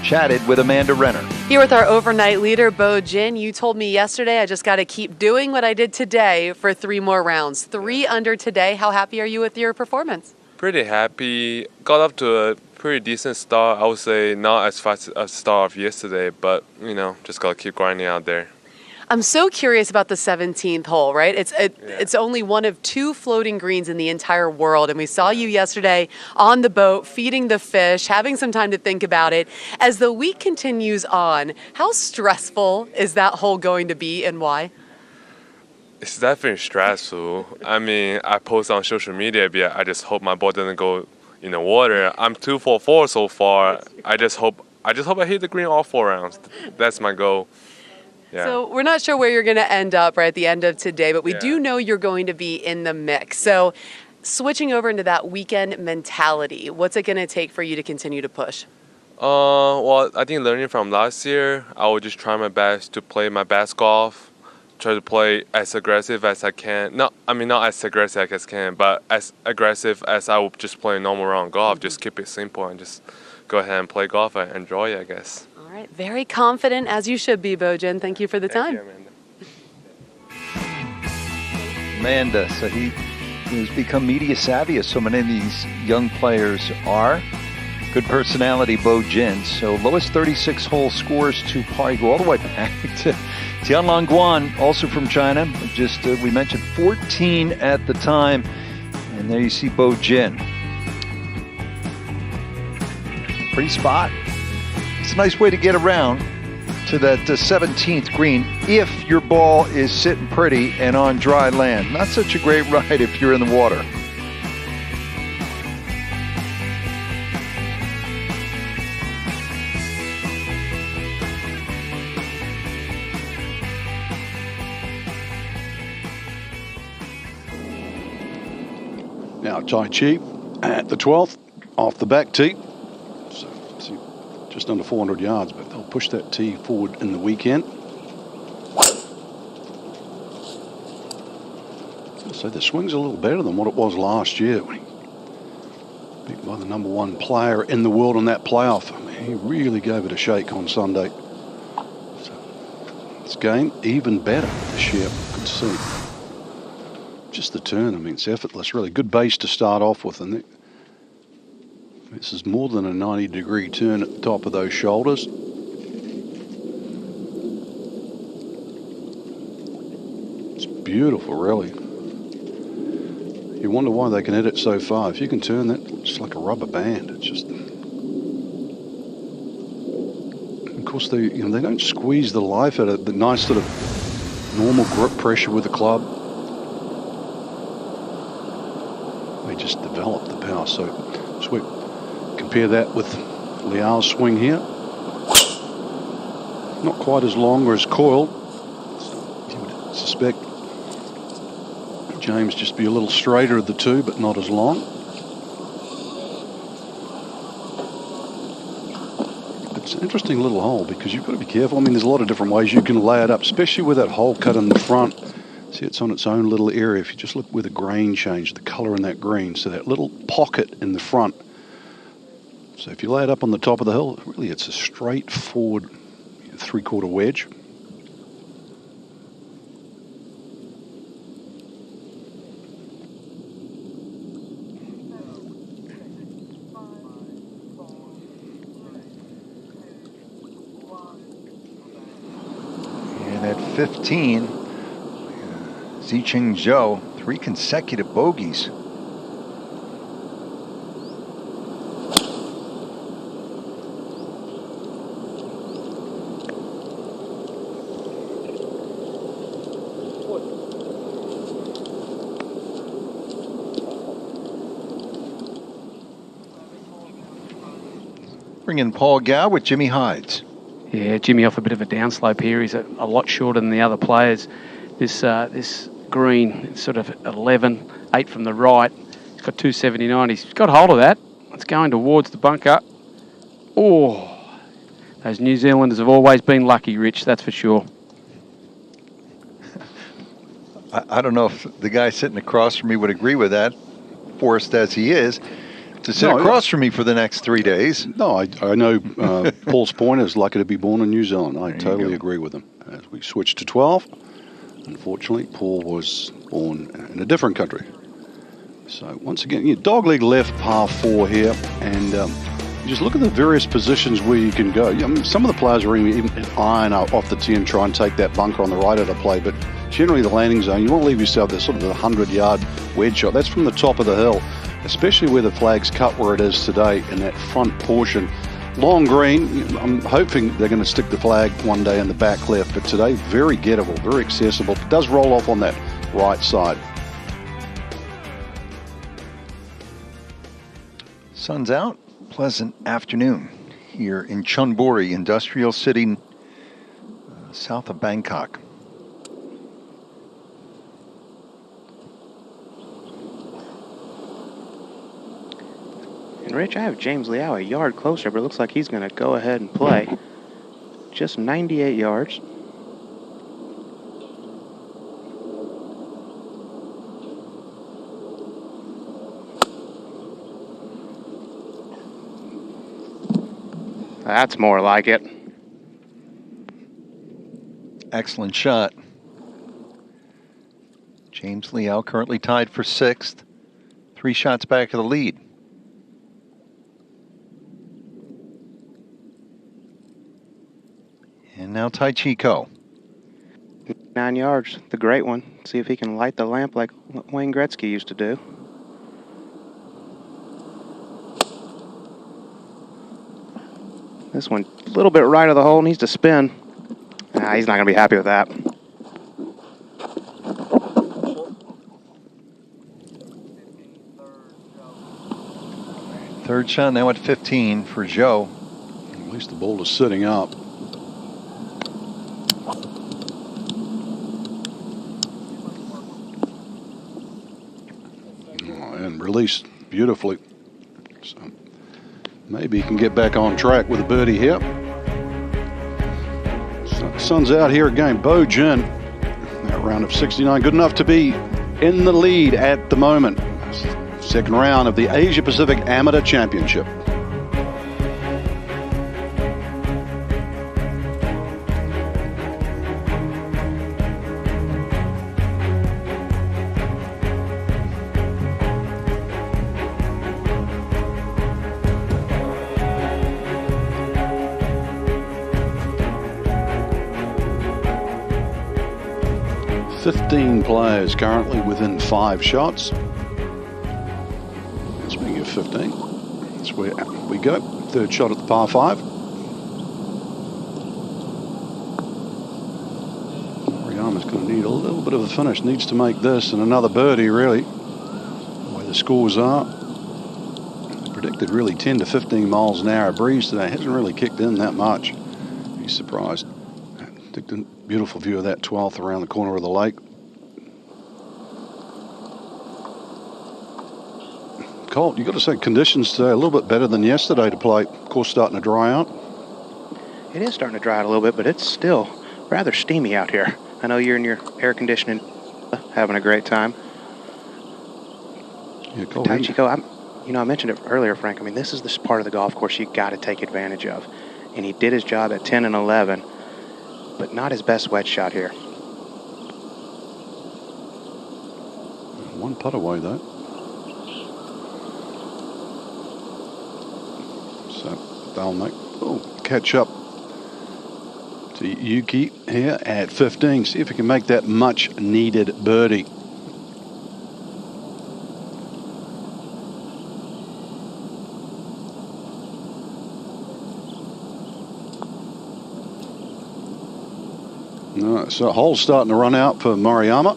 chatted with Amanda Renner. Here with our overnight leader, Bo Jin. You told me yesterday I just got to keep doing what I did today for 3 more rounds. 3 under today. How happy are you with your performance? Pretty happy. Got up to a pretty decent start. I would say not as fast as a start of yesterday, but, you know, just got to keep grinding out there. I'm so curious about the 17th hole, right? It's only one of 2 floating greens in the entire world, and we saw you yesterday on the boat, feeding the fish, having some time to think about it. As the week continues on, how stressful is that hole going to be, and why? It's definitely stressful. I mean, I post on social media, but I just hope my ball doesn't go in the water. I'm 2 for 4 so far. I just hope I hit the green all 4 rounds. That's my goal. Yeah. So we're not sure where you're going to end up right at the end of today, but we do know you're going to be in the mix. So switching over into that weekend mentality, what's it going to take for you to continue to push? Well, I think learning from last year, I will just try my best to play my best golf, try to play as aggressive as I can. Not as aggressive as I can, but as aggressive as I would just play normal round golf. Just keep it simple and just go ahead and play golf and enjoy it, I guess. All right, very confident as you should be, Bo Jin. Thank you for the time. Thank you, Amanda, so he has become media savvy, as so many of these young players are. Good personality, Bo Jin. So lowest 36-hole scores to par. You go all the way back to Tianlong Guan, also from China. Just, we mentioned 14 at the time. And there you see Bo Jin. Pretty spot. It's a nice way to get around to that 17th green if your ball is sitting pretty and on dry land. Not such a great ride if you're in the water. Now Tai Chi at the 12th off the back tee. So just under 400 yards, but they'll push that tee forward in the weekend. So the swing's a little better than what it was last year when he beat by the #1 player in the world in that playoff. I mean, he really gave it a shake on Sunday. So this game even better this year. Good to see. Just the turn, I mean, it's effortless, really. Good base to start off with. And this is more than a 90-degree turn at the top of those shoulders. It's beautiful, really. You wonder why they can hit it so far. If you can turn that, it's just like a rubber band. It's just... Of course, they don't squeeze the life out of the nice sort of normal grip pressure with the club. Just develop the power. So we compare that with Liao's swing here. Not quite as long or as coiled. You would suspect James just be a little straighter of the two, but not as long. It's an interesting little hole because you've got to be careful. I mean, there's a lot of different ways you can lay it up, especially with that hole cut in the front. See, it's on its own little area. If you just look where the grain changed, the color in that green, so that little pocket in the front. So if you lay it up on the top of the hill, really it's a straightforward 3/4 wedge. And at 15, Zicheng Zhou, 3 consecutive bogeys. Bring in Paul Gao with Jimmy Hides. Yeah, Jimmy off a bit of a downslope here. He's a lot shorter than the other players. This green, sort of 11, 8 from the right. He's got 279. He's got hold of that. It's going towards the bunker. Oh, those New Zealanders have always been lucky, Rich, that's for sure. I don't know if the guy sitting across from me would agree with that, forced as he is, to sit across from me for the next 3 days. No, I know Paul's point is lucky to be born in New Zealand. I totally agree with him. As we switch to 12, unfortunately, Paul was born in a different country. So once again, dogleg left par 4 here, and just look at the various positions where you can go. I mean, some of the players are even iron off the tee and try and take that bunker on the right of the play, but generally the landing zone, you want to leave yourself this sort of 100-yard wedge shot. That's from the top of the hill, especially where the flag's cut where it is today in that front portion. Long green, I'm hoping they're going to stick the flag one day in the back left, but today very gettable, very accessible. It does roll off on that right side. Sun's out. Pleasant afternoon here in Chonburi, industrial city south of Bangkok. And Rich, I have James Liao a yard closer, but it looks like he's going to go ahead and play. Just 98 yards. That's more like it. Excellent shot. James Liao currently tied for 6th. 3 shots back of the lead. And now Tai Chi Ko. 9 yards, the great one. See if he can light the lamp like Wayne Gretzky used to do. This one a little bit right of the hole, needs to spin. Nah, he's not going to be happy with that. Third shot now at 15 for Joe. At least the ball is sitting up. And released beautifully. So maybe he can get back on track with a birdie here. Sun's out here again. Bo Jin, that round of 69, good enough to be in the lead at the moment. Second round of the Asia Pacific Amateur Championship. Players currently within 5 shots. Speaking of 15, that's where we go. Third shot at the par 5. Moriyama's going to need a little bit of a finish. Needs to make this and another birdie, really. The way the scores are. They predicted really 10 to 15 miles an hour breeze today. Hasn't really kicked in that much. He's surprised. Took a beautiful view of that 12th around the corner of the lake. Colt, you've got to say conditions today a little bit better than yesterday to play. Of course, starting to dry out. It is starting to dry out a little bit, but it's still rather steamy out here. I know you're in your air conditioning, having a great time. Yeah, Colt. Tai Chico, I mentioned it earlier, Frank. I mean, this is the part of the golf course you got to take advantage of. And he did his job at 10 and 11, but not his best wedge shot here. One putt away, though. So they'll make catch up to Yuki here at 15. See if he can make that much needed birdie. No, so hole's starting to run out for Moriyama.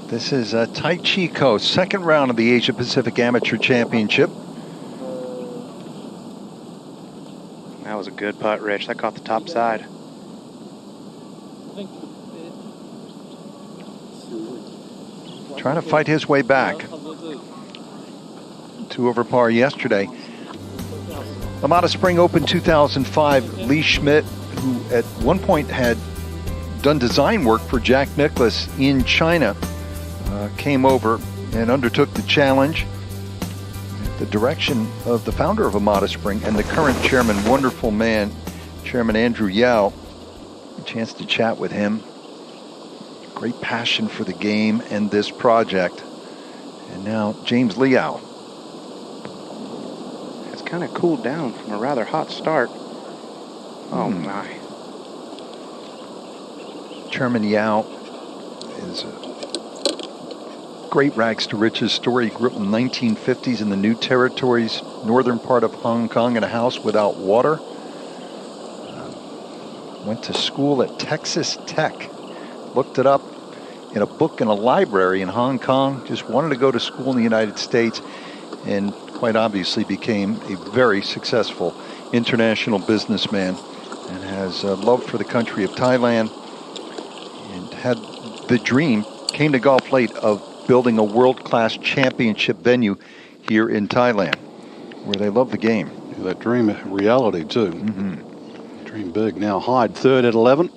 This is Tai Chico, second round of the Asia Pacific Amateur Championship. That was a good putt, Rich. That caught the top side. Trying to fight his way back. 2 over par yesterday. Amata Spring Open 2005, Lee Schmidt, who at one point had done design work for Jack Nicklaus in China, came over and undertook the challenge at the direction of the founder of Amata Spring and the current chairman, wonderful man, Chairman Andrew Yao. A chance to chat with him. Great passion for the game and this project. And now James Liao. It's kind of cooled down from a rather hot start. Oh my. Chairman Yao is a great rags to riches story. He grew up in the 1950s in the New Territories, northern part of Hong Kong, in a house without water. Went to school at Texas Tech. Looked it up in a book in a library in Hong Kong. Just wanted to go to school in the United States, and quite obviously became a very successful international businessman and has a love for the country of Thailand and had the dream, came to golf late, of building a world-class championship venue here in Thailand, where they love the game. Yeah, that dream reality too. Dream big. Now Hyde third at 11.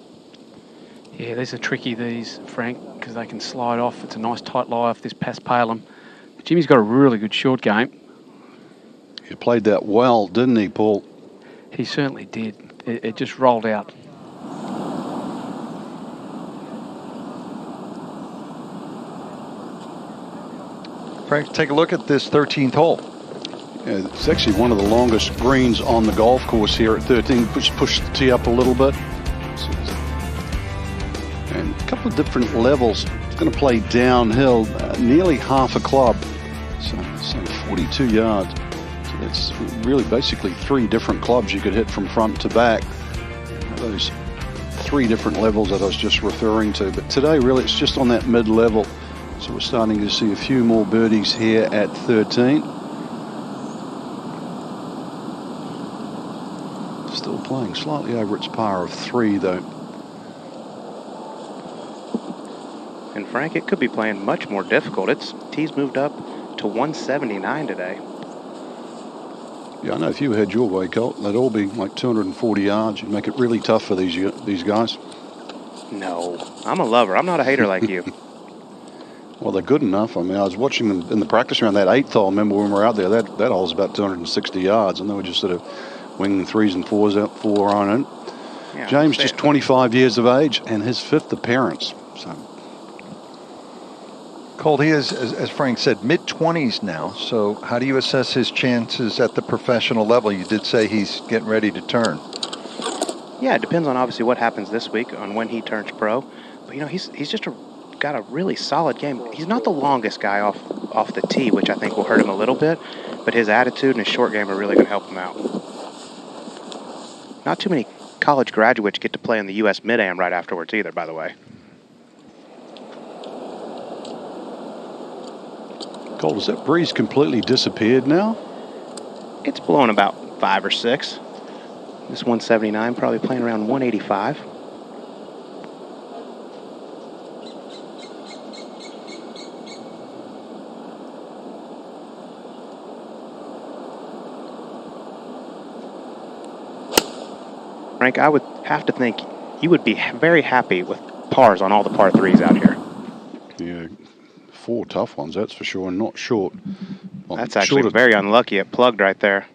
Yeah, these are tricky, these, Frank, because they can slide off. It's a nice tight lie off this Paspalum. Jimmy's got a really good short game. He played that well, didn't he, Paul? He certainly did. It just rolled out. Frank, take a look at this 13th hole. Yeah, it's actually one of the longest greens on the golf course here at 13. Push the tee up a little bit. And a couple of different levels. It's going to play downhill, nearly half a club, so 42 yards. So that's really basically 3 different clubs you could hit from front to back. Those 3 different levels that I was just referring to. But today, really, it's just on that mid-level. So we're starting to see a few more birdies here at 13. Still playing slightly over its par of 3, though. And Frank, it could be playing much more difficult. Its tee's moved up to 179 today. Yeah, I know if you had your way, Colt, they'd all be like 240 yards. You'd make it really tough for these guys. No, I'm a lover. I'm not a hater like you. Well, they're good enough. I mean, I was watching them in the practice round, that 8th hole. Remember when we were out there, that hole's about 260 yards, and they were just sort of winging 3s and 4s out, 4 on it. Yeah, James, just 25 years of age, and his 5th appearance. So, Colt, he is, as Frank said, mid-20s now. So how do you assess his chances at the professional level? You did say he's getting ready to turn. Yeah, it depends on obviously what happens this week on when he turns pro. But, you know, he's just got a really solid game. He's not the longest guy off the tee, which I think will hurt him a little bit. But his attitude and his short game are really going to help him out. Not too many college graduates get to play in the U.S. Mid-Am right afterwards either, by the way. Colt, has that breeze completely disappeared now? It's blowing about 5 or 6. This 179 probably playing around 185. Frank, I would have to think you would be very happy with pars on all the par 3s out here. Yeah, 4 tough ones, that's for sure, and not short. Well, that's actually very unlucky. It plugged right there.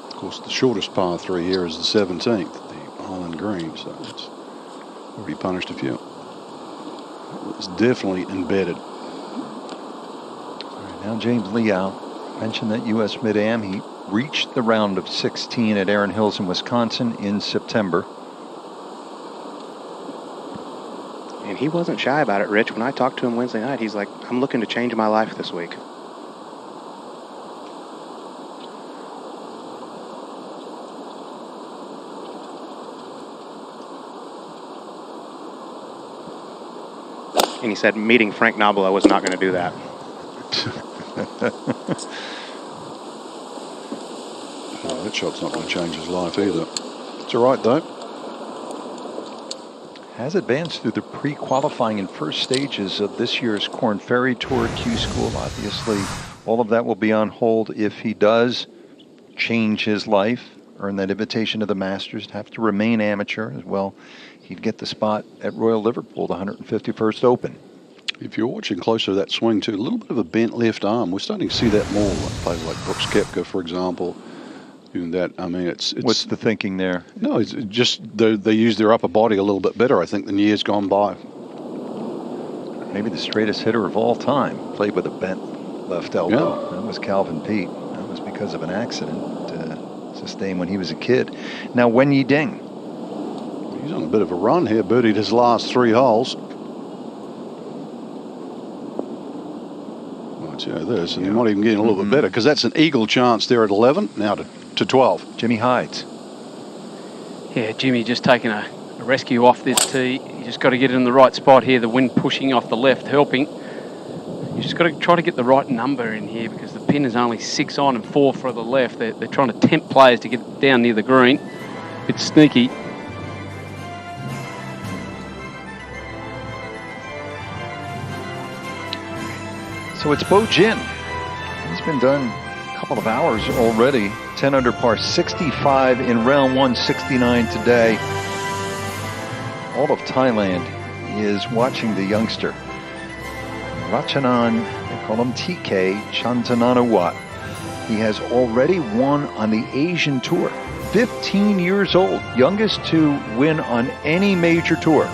Of course, the shortest par 3 here is the 17th, the Island Green, so it's already punished a few. It's definitely embedded. All right, now James Liao mentioned that U.S. Mid-Am. He reached the round of 16 at Erin Hills in Wisconsin in September. And he wasn't shy about it, Rich. When I talked to him Wednesday night, he's like, I'm looking to change my life this week. And he said meeting Frank Nobilo was not going to do that. Oh, that shot's not going to change his life either. It's all right, though. Has advanced through the pre-qualifying and first stages of this year's Korn Ferry Tour Q School. Obviously, all of that will be on hold if he does change his life, earn that invitation to the Masters, have to remain amateur as well. He'd get the spot at Royal Liverpool, the 151st Open. If you're watching closer to that swing, too, a little bit of a bent left arm. We're starting to see that more. Like players like Brooks Koepka, for example. Doing that, I mean, it's what's the thinking there? No, it's just they use their upper body a little bit better, I think, than years gone by. Maybe the straightest hitter of all time played with a bent left elbow. Yeah. That was Calvin Peete. That was because of an accident sustained when he was a kid. Now, Wen Yiding. He's on a bit of a run here. Birdied his last 3 holes. Right, yeah, this, and he might even get a little bit better because that's an eagle chance there at 11. Now to 12. Jimmy Hides. Yeah, Jimmy just taking a rescue off this tee. You just got to get it in the right spot here. The wind pushing off the left, helping. You just got to try to get the right number in here because the pin is only 6 on and 4 for the left. They're trying to tempt players to get down near the green. It's sneaky. So it's Bo Jin. He's been done a couple of hours already. 10 under par, 65 in round 1, 69 today. All of Thailand is watching the youngster. Ratchanan, they call him TK, Chantananawat. He has already won on the Asian Tour. 15 years old, youngest to win on any major tour.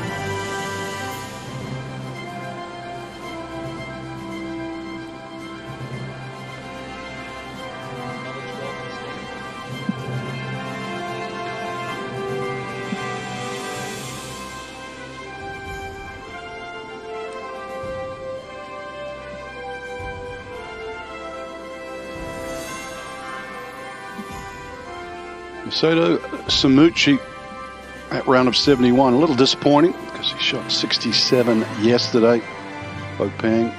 Masato Samuchi at round of 71. A little disappointing because he shot 67 yesterday. Bopang,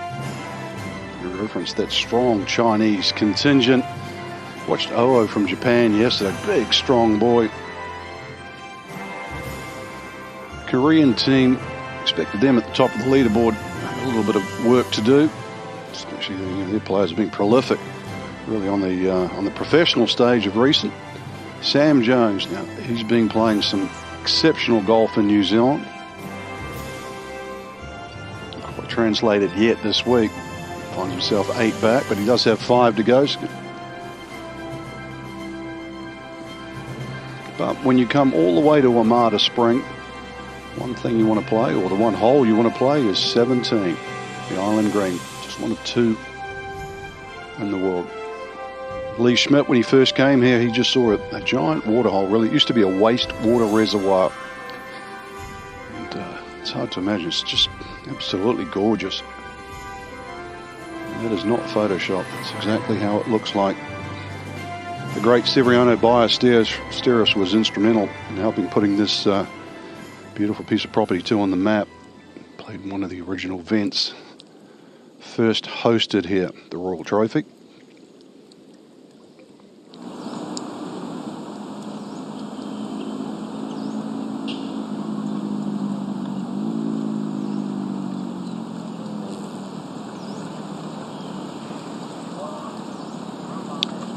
you referenced that strong Chinese contingent. Watched Oo from Japan yesterday. Big, strong boy. Korean team, expected them at the top of the leaderboard. A little bit of work to do, especially their players have been prolific, really on the professional stage of recent. Sam Jones, now he's been playing some exceptional golf in New Zealand. Not quite translated yet this week. Finds himself 8 back, but he does have 5 to go. But when you come all the way to Amata Spring, one thing you want to play, or the one hole you want to play, is 17, the island green. Just one of 2 in the world. Lee Schmidt, when he first came here, he just saw a giant water hole. Really, it used to be a wastewater reservoir. And it's hard to imagine. It's just absolutely gorgeous. And that is not Photoshop. That's exactly how it looks like. The great Severiano Ballesteros was instrumental in helping putting this beautiful piece of property too on the map. Played in one of the original events. First hosted here, the Royal Trophy.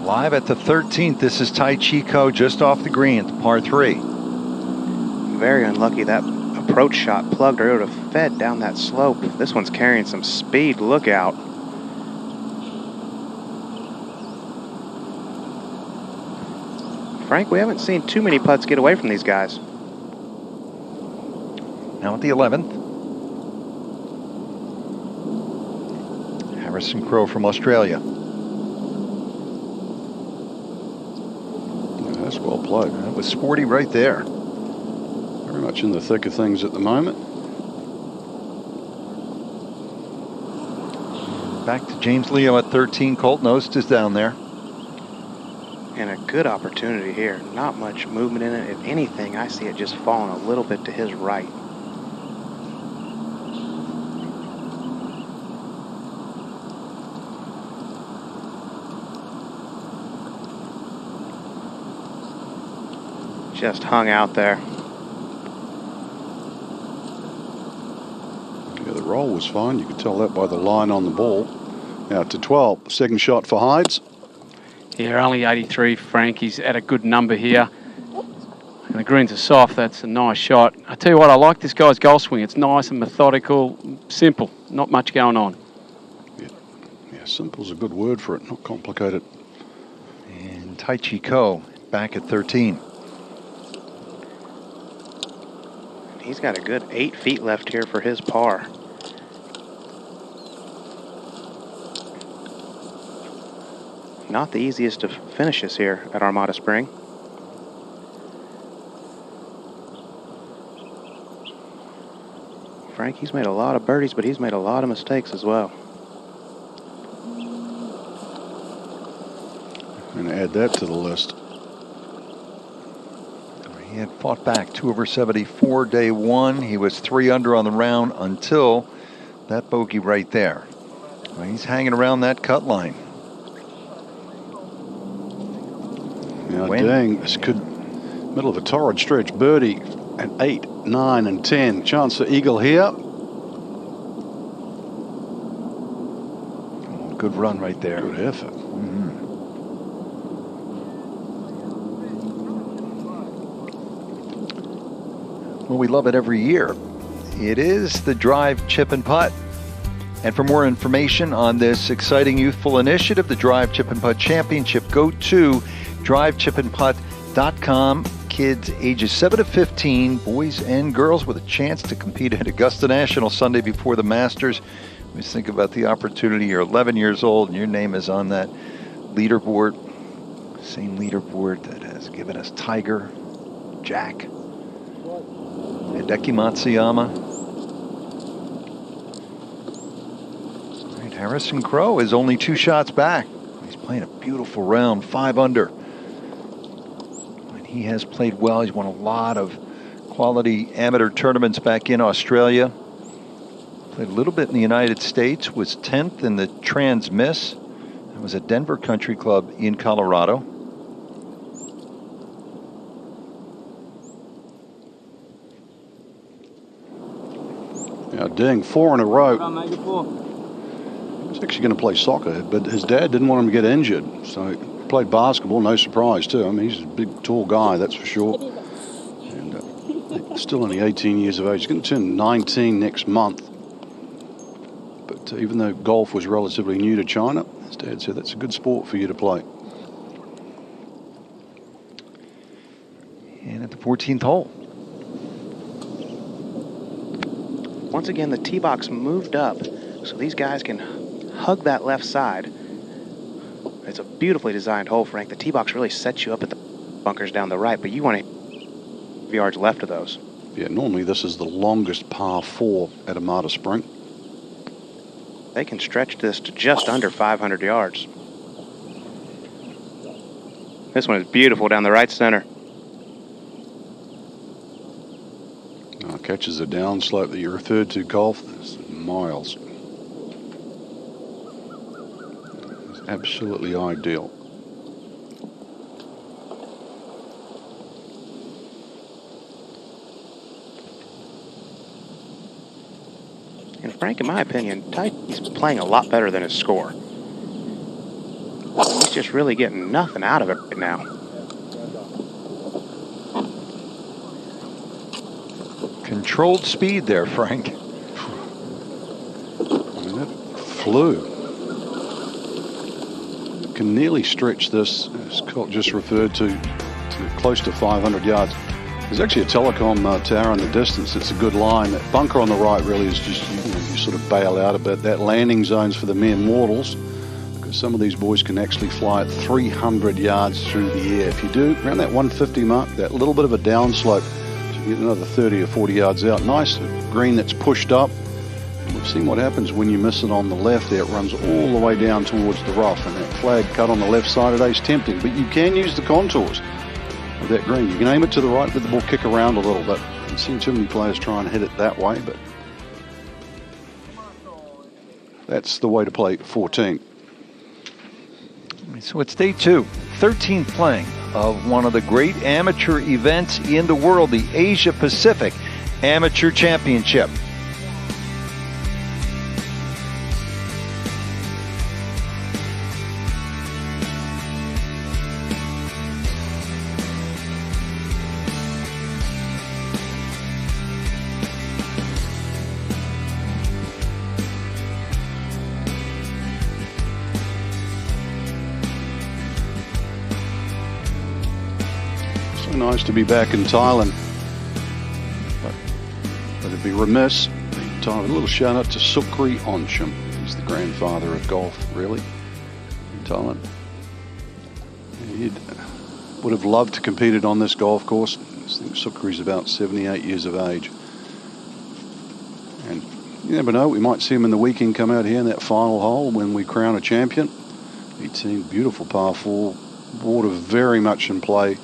Live at the 13th, this is Tai Chi Ko just off the green, par 3. Very unlucky. That approach shot plugged her. It would have fed down that slope. This one's carrying some speed. Look out. Frank, we haven't seen too many putts get away from these guys. Now at the 11th. Harrison Crow from Australia. Yeah, that's well played. That was sporty right there. Very much in the thick of things at the moment. Back to James Leo at 13. Colt Knost is down there. And a good opportunity here. Not much movement in it. If anything, I see it just falling a little bit to his right. Just hung out there. Yeah, the roll was fine. You could tell that by the line on the ball. Now to 12. Second shot for Hides. Yeah, only 83, Frank. He's at a good number here. And the greens are soft. That's a nice shot. I tell you what, I like this guy's golf swing. It's nice and methodical, simple. Not much going on. Yeah, simple's a good word for it. Not complicated. And Tai Chi Ko back at 13. He's got a good 8 feet left here for his par. Not the easiest of finishes here at Amata Spring. Frank, he's made a lot of birdies, but he's made a lot of mistakes as well. And add that to the list. He had fought back 2 over 74 day 1. He was 3 under on the round until that bogey right there. Well, he's hanging around that cut line. Now, dang, this could, middle of a torrid stretch, birdie at 8, 9, and 10. Chance for eagle here. Oh, good run right there. Good effort. Well, we love it every year. It is the Drive, Chip, and Putt. And for more information on this exciting youthful initiative, the Drive, Chip, and Putt Championship, go to drivechipandputt.com. Kids ages 7 to 15, boys and girls, with a chance to compete at Augusta National Sunday before the Masters. Just think about the opportunity. You're 11 years old and your name is on that leaderboard. Same leaderboard that has given us Tiger, Jack, Hideki Matsuyama. Right, Harrison Crow is only 2 shots back. He's playing a beautiful round, 5 under. And He has played well. He's won a lot of quality amateur tournaments back in Australia. Played a little bit in the United States, was 10th in the Trans-Miss. That was at Denver Country Club in Colorado. Now, Ding, 4 in a row. He was actually going to play soccer, but his dad didn't want him to get injured. So he played basketball, no surprise, too. I mean, he's a big, tall guy, that's for sure. And still only 18 years of age. He's going to turn 19 next month. But even though golf was relatively new to China, his dad said that's a good sport for you to play. And at the 14th hole. Once again, the tee box moved up so these guys can hug that left side. It's a beautifully designed hole, Frank. The tee box really sets you up at the bunkers down the right, but you want 8 yards left of those. Yeah, normally this is the longest par 4 at Amata Spring. They can stretch this to just under 500 yards. This one is beautiful down the right center. Catches the downslope that you referred to, golf. It's miles. It's absolutely ideal. And Frank, in my opinion, he's playing a lot better than his score. He's just really getting nothing out of it right now. Controlled speed there, Frank. I mean, that flew. Can nearly stretch this, as Scott just referred to close to 500 yards. There's actually a telecom tower in the distance. It's a good line. That bunker on the right really is just, you sort of bail out a bit. That landing zone's for the mere mortals, because some of these boys can actually fly at 300 yards through the air. If you do, around that 150 mark, that little bit of a downslope, get another 30 or 40 yards out. Nice green that's pushed up. And we've seen what happens when you miss it on the left there. It runs all the way down towards the rough, and that flag cut on the left side today is tempting. But you can use the contours of that green. You can aim it to the right, let the ball kick around a little bit. I've seen too many players try and hit it that way, but that's the way to play 14. So it's day 2, 13th playing of one of the great amateur events in the world, the Asia Pacific Amateur Championship. Nice to be back in Thailand, but it'd be remiss. A little shout out to Sukri Oncham. He's the grandfather of golf, really, in Thailand. He would have loved to compete on this golf course. I think Sukri's about 78 years of age, and you never know, we might see him in the weekend come out here in that final hole when we crown a champion. 18, beautiful par 4, water very much in play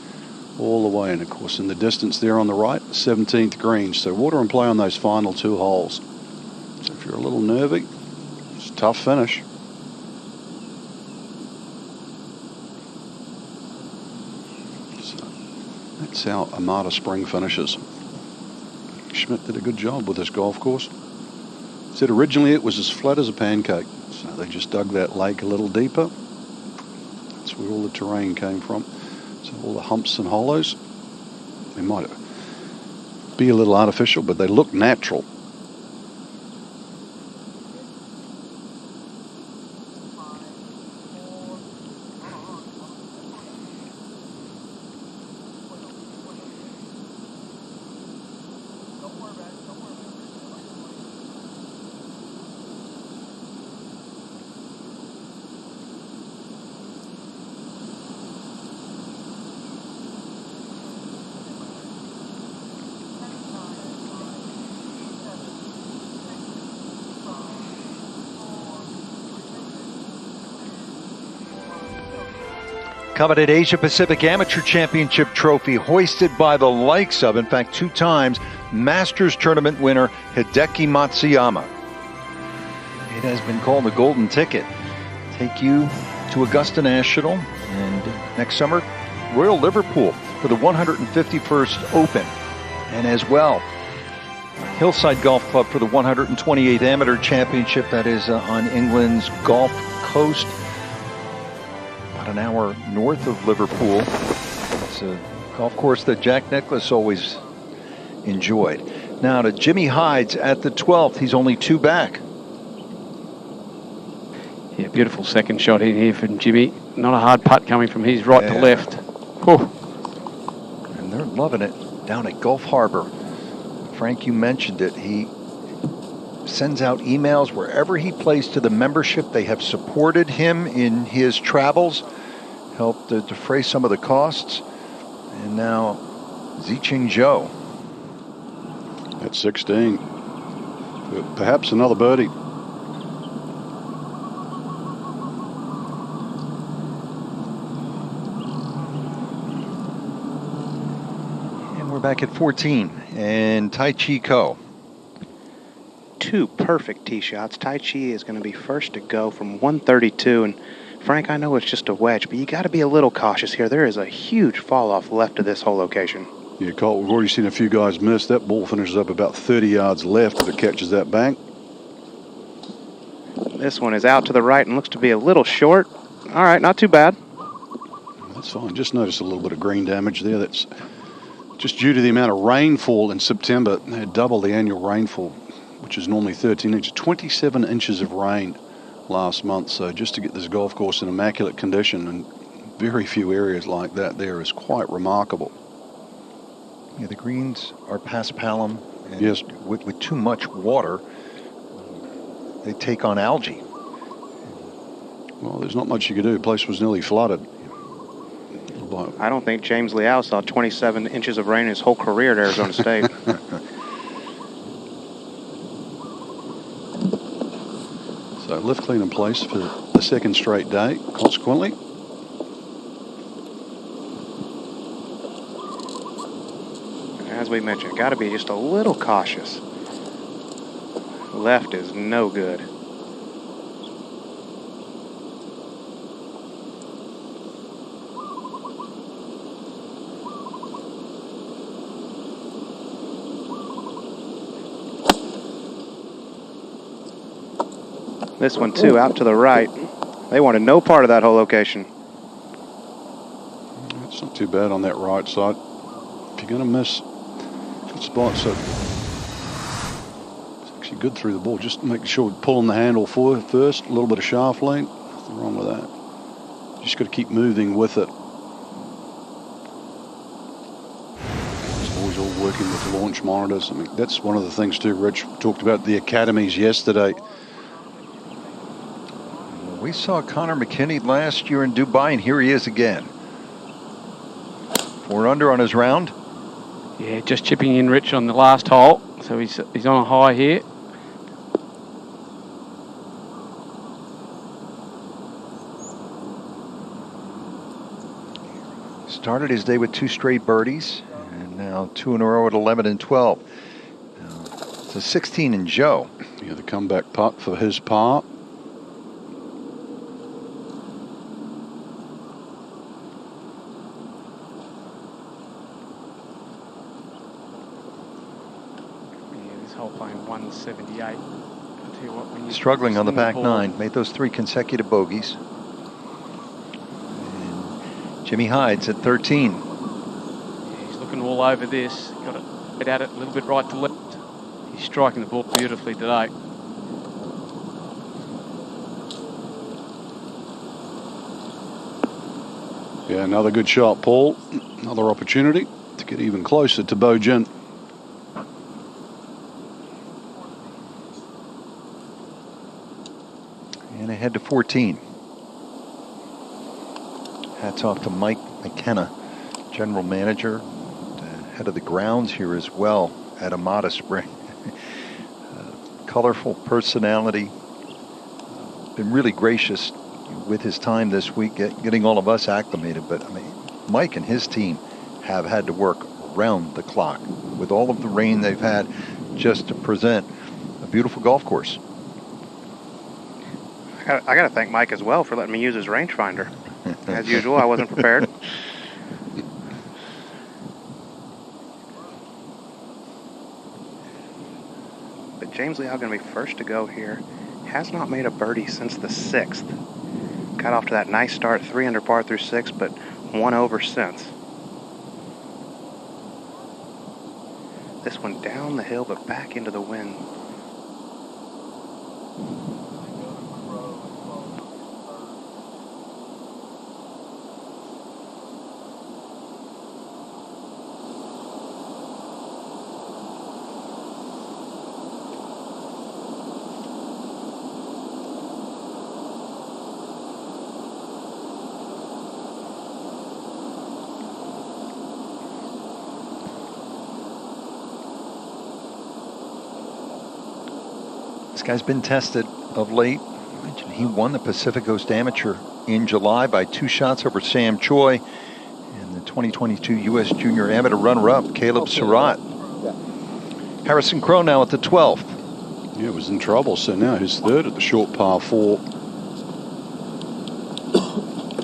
all the way, and of course in the distance there on the right, 17th green, so water in play on those final 2 holes. So if you're a little nervy, it's a tough finish. So that's how Amata Spring finishes. Schmidt did a good job with this golf course. Said originally it was as flat as a pancake, so they just dug that lake a little deeper. That's where all the terrain came from. So all the humps and hollows, they might be a little artificial, but they look natural. coveted Asia Pacific Amateur Championship trophy hoisted by the likes of, in fact, 2 times, Masters Tournament winner Hideki Matsuyama. It has been called the golden ticket. Take you to Augusta National and next summer, Royal Liverpool for the 151st Open. And as well, Hillside Golf Club for the 128th Amateur Championship. That is on England's Gulf Coast, about an hour north of Liverpool. It's a golf course that Jack Nicklaus always enjoyed. Now to Jimmy Hydes at the 12th. He's only 2 back. Yeah, beautiful second shot in here from Jimmy. Not a hard putt coming from his right to left. Whew. And they're loving it down at Gulf Harbor. Frank, you mentioned it. He sends out emails wherever he plays to the membership. They have supported him in his travels, helped defray some of the costs. And now Zicheng Zhou. At 16. Perhaps another birdie. And we're back at 14. And Tai Chi Ko. 2 perfect tee shots. Tai Chi is going to be first to go from 132. And Frank, I know it's just a wedge, but you got to be a little cautious here. There is a huge fall off left of this whole location. Yeah, Colt, we've already seen a few guys miss. That ball finishes up about 30 yards left if it catches that bank. This one is out to the right and looks to be a little short. All right, not too bad. That's fine. Just notice a little bit of green damage there. That's just due to the amount of rainfall in September. They had double the annual rainfall, which is normally 13 inches. 27 inches of rain last month. So just to get this golf course in immaculate condition, and very few areas like that there, is quite remarkable. Yeah, the greens are paspalum. And yes. With too much water, they take on algae. Well, there's not much you could do. The place was nearly flooded. I don't think James Liao saw 27 inches of rain in his whole career at Arizona State. So lift clean in place for the second straight day, consequently. As we mentioned, got to be just a little cautious. Left is no good. This one, too, out to the right. They wanted no part of that whole location. It's not too bad on that right side. If you're going to miss, good spot. So it's actually good through the ball. Just make sure we're pulling the handle forward first. A little bit of shaft length. Nothing wrong with that. Just got to keep moving with it. It's always all working with launch monitors. I mean, that's one of the things, too. Rich talked about the academies yesterday. We saw Connor McKinney last year in Dubai, and here he is again. 4 under on his round. Yeah, just chipping in Rich on the last hole. So he's on a high here. Started his day with 2 straight birdies, and now 2 in a row at 11 and 12. It's a 16 in Joe. Yeah, the comeback putt for his par. Playing 178. I'll tell you what, when you're struggling on the back ball, 9, made those 3 consecutive bogeys. And Jimmy Hydes at 13. Yeah, he's looking all over this. Got it right at it, a little bit right to left. He's striking the ball beautifully today. Yeah, another good shot, Paul. Another opportunity to get even closer to Bo Jin. And ahead to 14. Hats off to Mike McKenna, general manager, head of the grounds here as well at Amata Spring. Colorful personality. Been really gracious with his time this week, getting all of us acclimated. But, I mean, Mike and his team have had to work round the clock with all of the rain they've had just to present a beautiful golf course. I got to thank Mike as well for letting me use his rangefinder. As usual, I wasn't prepared. But James Leal going to be first to go here. Has not made a birdie since the 6th. Got off to that nice start, 3 under par through 6, but 1 over since. This one down the hill, but back into the wind. This guy's been tested of late. I mentioned he won the Pacific Coast Amateur in July by 2 shots over Sam Choi, and the 2022 U.S. Junior Amateur runner-up, Caleb Surratt. Harrison Crow now at the 12th. Yeah, was in trouble, so now his 3rd at the short par 4.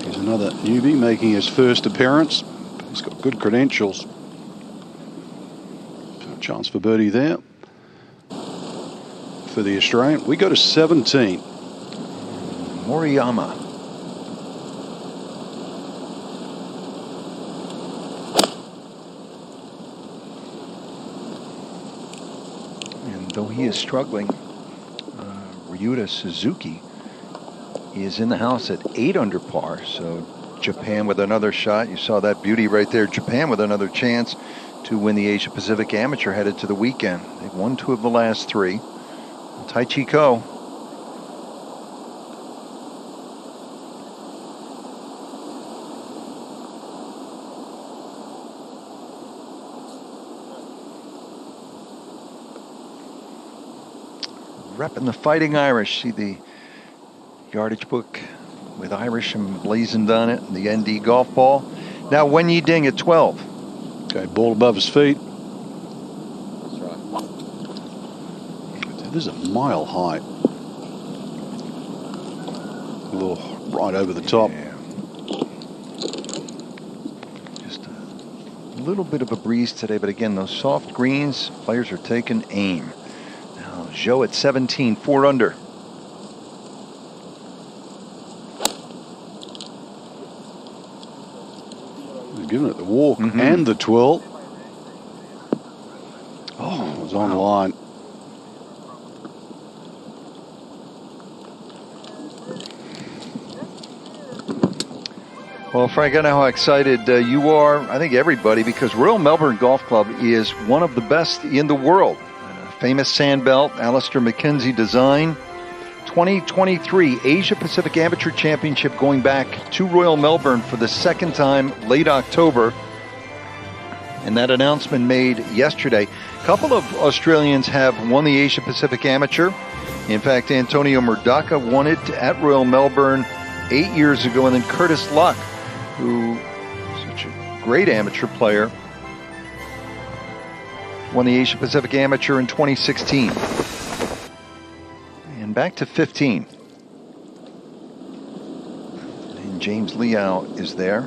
Here's another newbie making his first appearance. He's got good credentials. Chance for birdie there for the Australian. We go to 17. Moriyama. And though he is struggling, Ryuta Suzuki is in the house at 8 under par. So Japan with another shot. You saw that beauty right there. Japan with another chance to win the Asia Pacific Amateur headed to the weekend. They've won 2 of the last 3. Tai Chi Ko. Repping the Fighting Irish. See the yardage book with Irish emblazoned on it, and the ND golf ball. Now Wen Yi Ding at 12. Okay, ball above his feet. That's right. This is a mile high. A little right over the top. Yeah. Just a little bit of a breeze today, but again, those soft greens, players are taking aim. Now, Zhou at 17, 4 under. He's giving it the walk and the twirl. Oh, it was on the line. Well, Frank, I know how excited you are. I think everybody, because Royal Melbourne Golf Club is one of the best in the world. Famous sandbelt, Alistair McKenzie design. 2023 Asia Pacific Amateur Championship going back to Royal Melbourne for the 2nd time, late October. And that announcement made yesterday. A couple of Australians have won the Asia Pacific Amateur. In fact, Antonio Murdaka won it at Royal Melbourne 8 years ago, and then Curtis Luck, who is such a great amateur player, won the Asia Pacific Amateur in 2016. And back to 15. And James Leal is there.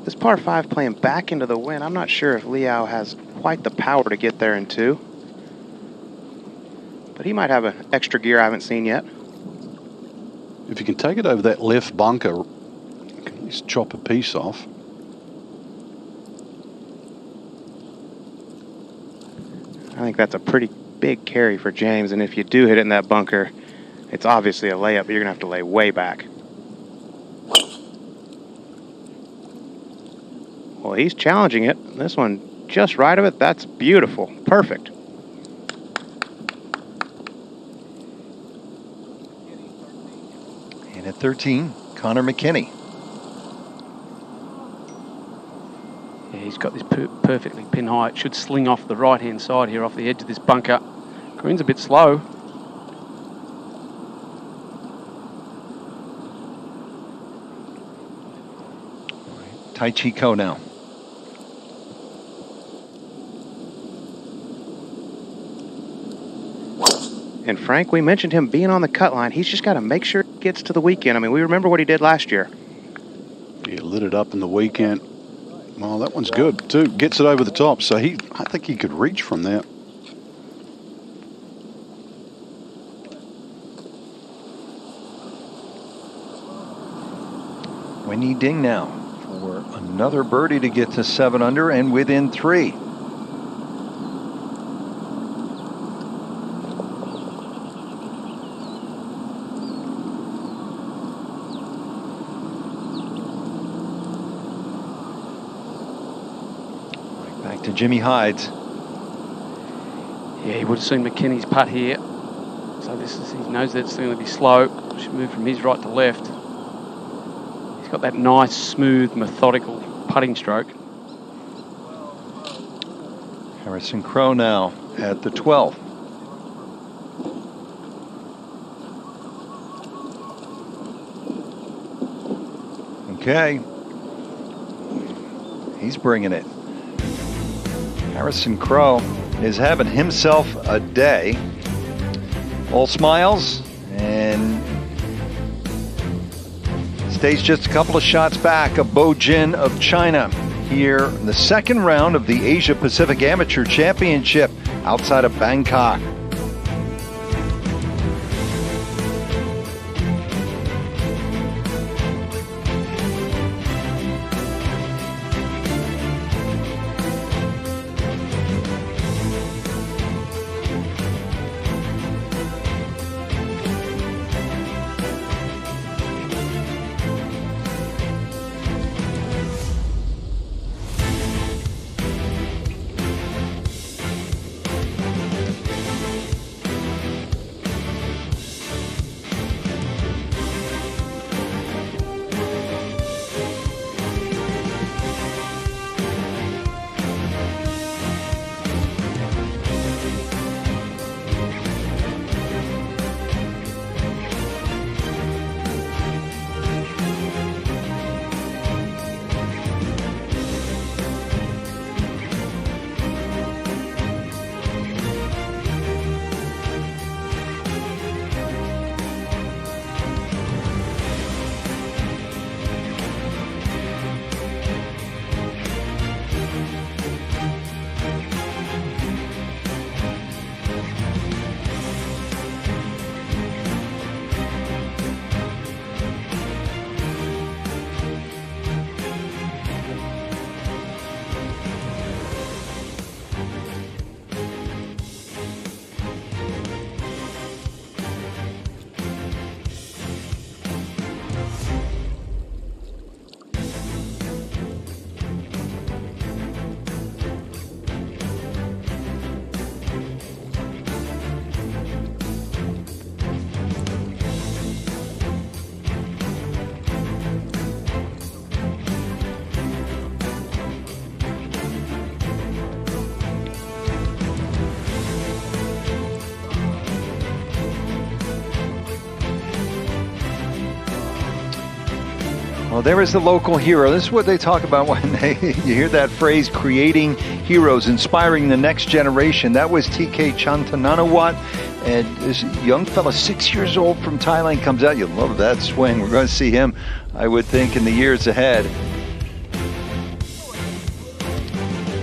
This par 5 playing back into the wind. I'm not sure if Leal has quite the power to get there in 2. But he might have an extra gear I haven't seen yet. If you can take it over that left bunker, you can at least chop a piece off. I think that's a pretty big carry for James, and if you do hit it in that bunker, it's obviously a layup, but you're going to have to lay way back. Well, he's challenging it. This one just right of it. That's beautiful. Perfect. And at 13, Connor McKinney. Yeah, he's got this perfectly pin high. It should sling off the right-hand side here, off the edge of this bunker. Green's a bit slow. Tai Chi Ko now. And Frank, we mentioned him being on the cut line. He's just got to make sure he gets to the weekend. I mean, we remember what he did last year. He lit it up in the weekend. Well, that one's good, too. Gets it over the top, so I think he could reach from there. Winnie Ding now for another birdie to get to 7 under and within 3. Back to Jimmy Hides. Yeah, he would have seen McKinney's putt here. So he knows that it's going to be slow. Should move from his right to left. He's got that nice, smooth, methodical putting stroke. Harrison Crow now at the 12th. Okay. He's bringing it. Harrison Crow is having himself a day. All smiles and stays just a couple of shots back of Bo Jin of China here in the second round of the Asia Pacific Amateur Championship outside of Bangkok. Well, there is the local hero. This is what they talk about when you hear that phrase, creating heroes, inspiring the next generation. That was TK Chantananawat. And this young fella, 6 years old from Thailand, comes out. You'll love that swing. We're going to see him, I would think, in the years ahead.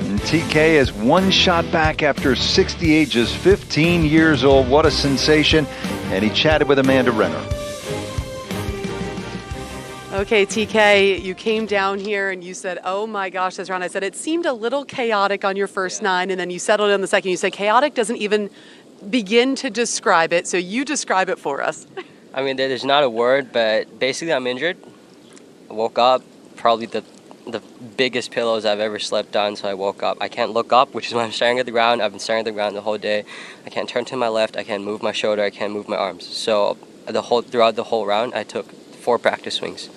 And TK is one shot back after 68, just 15 years old. What a sensation. And he chatted with Amanda Renner. Okay, TK, you came down here and you said, oh my gosh, this round. I said, it seemed a little chaotic on your first 9, and then you settled in the second. You said chaotic doesn't even begin to describe it, so you describe it for us. I mean, there's not a word, but basically I'm injured. I woke up, probably the biggest pillows I've ever slept on, so I woke up. I can't look up, which is why I'm staring at the ground. I've been staring at the ground the whole day. I can't turn to my left, I can't move my shoulder, I can't move my arms. So throughout the whole round, I took 4 practice swings.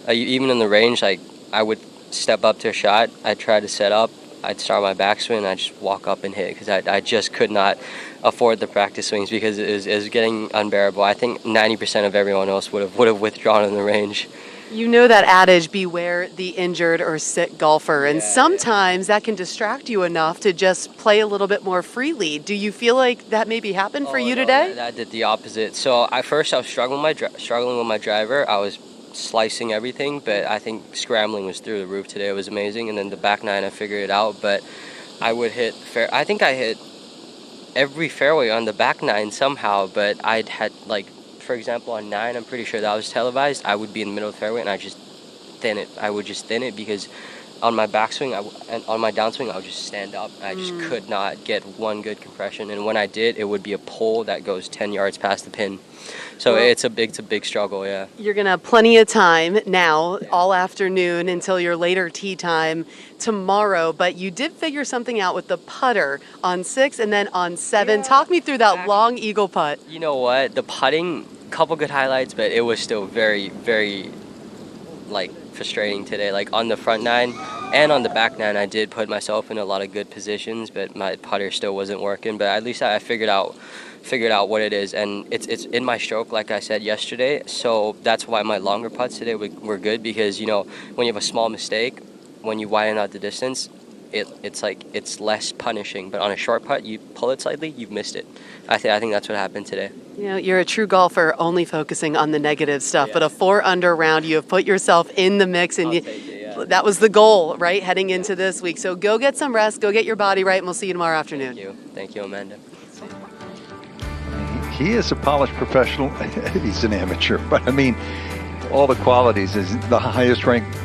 Even in the range, I would step up to a shot, I'd try to set up, I'd start my backswing, and I'd just walk up and hit, because I just could not afford the practice swings because it was getting unbearable. I think 90% of everyone else would have withdrawn in the range. You know that adage, beware the injured or sick golfer, and sometimes that can distract you enough to just play a little bit more freely. Do you feel like that maybe happened for you today? That did the opposite. So at first I was struggling with my driver. I was slicing everything, but I think scrambling was through the roof today. It was amazing, and then the back nine I figured it out. But I would hit I think I hit every fairway on the back nine somehow, but I'd had, like, for example, on 9, I'm pretty sure that was televised, I would be in the middle of the fairway and I just thin it. I would just thin it because on my backswing and on my downswing, I would just stand up. I just could not get one good compression, and when I did, it would be a pull that goes 10 yards past the pin. So it's a big struggle, yeah. You're going to have plenty of time now, all afternoon until your later tee time tomorrow, but you did figure something out with the putter on 6 and then on 7. Talk me through that long eagle putt. You know what? The putting, couple good highlights, but it was still very, very, like, frustrating today. Like, on the front nine and on the back nine, I did put myself in a lot of good positions, but my putter still wasn't working. But at least I figured out what it is, and it's in my stroke, like I said yesterday. So that's why my longer putts today were good, because, you know, when you have a small mistake, when you widen out the distance, it's like it's less punishing. But on a short putt, you pull it slightly, you've missed it. I think that's what happened today. You know, you're a true golfer, only focusing on the negative stuff, but a 4-under round, you have put yourself in the mix, and that was the goal, right, heading into this week. So go get some rest, go get your body right, and we'll see you tomorrow afternoon. Thank you, Amanda. He is a polished professional. He's an amateur, but I mean, all the qualities. Is the highest ranked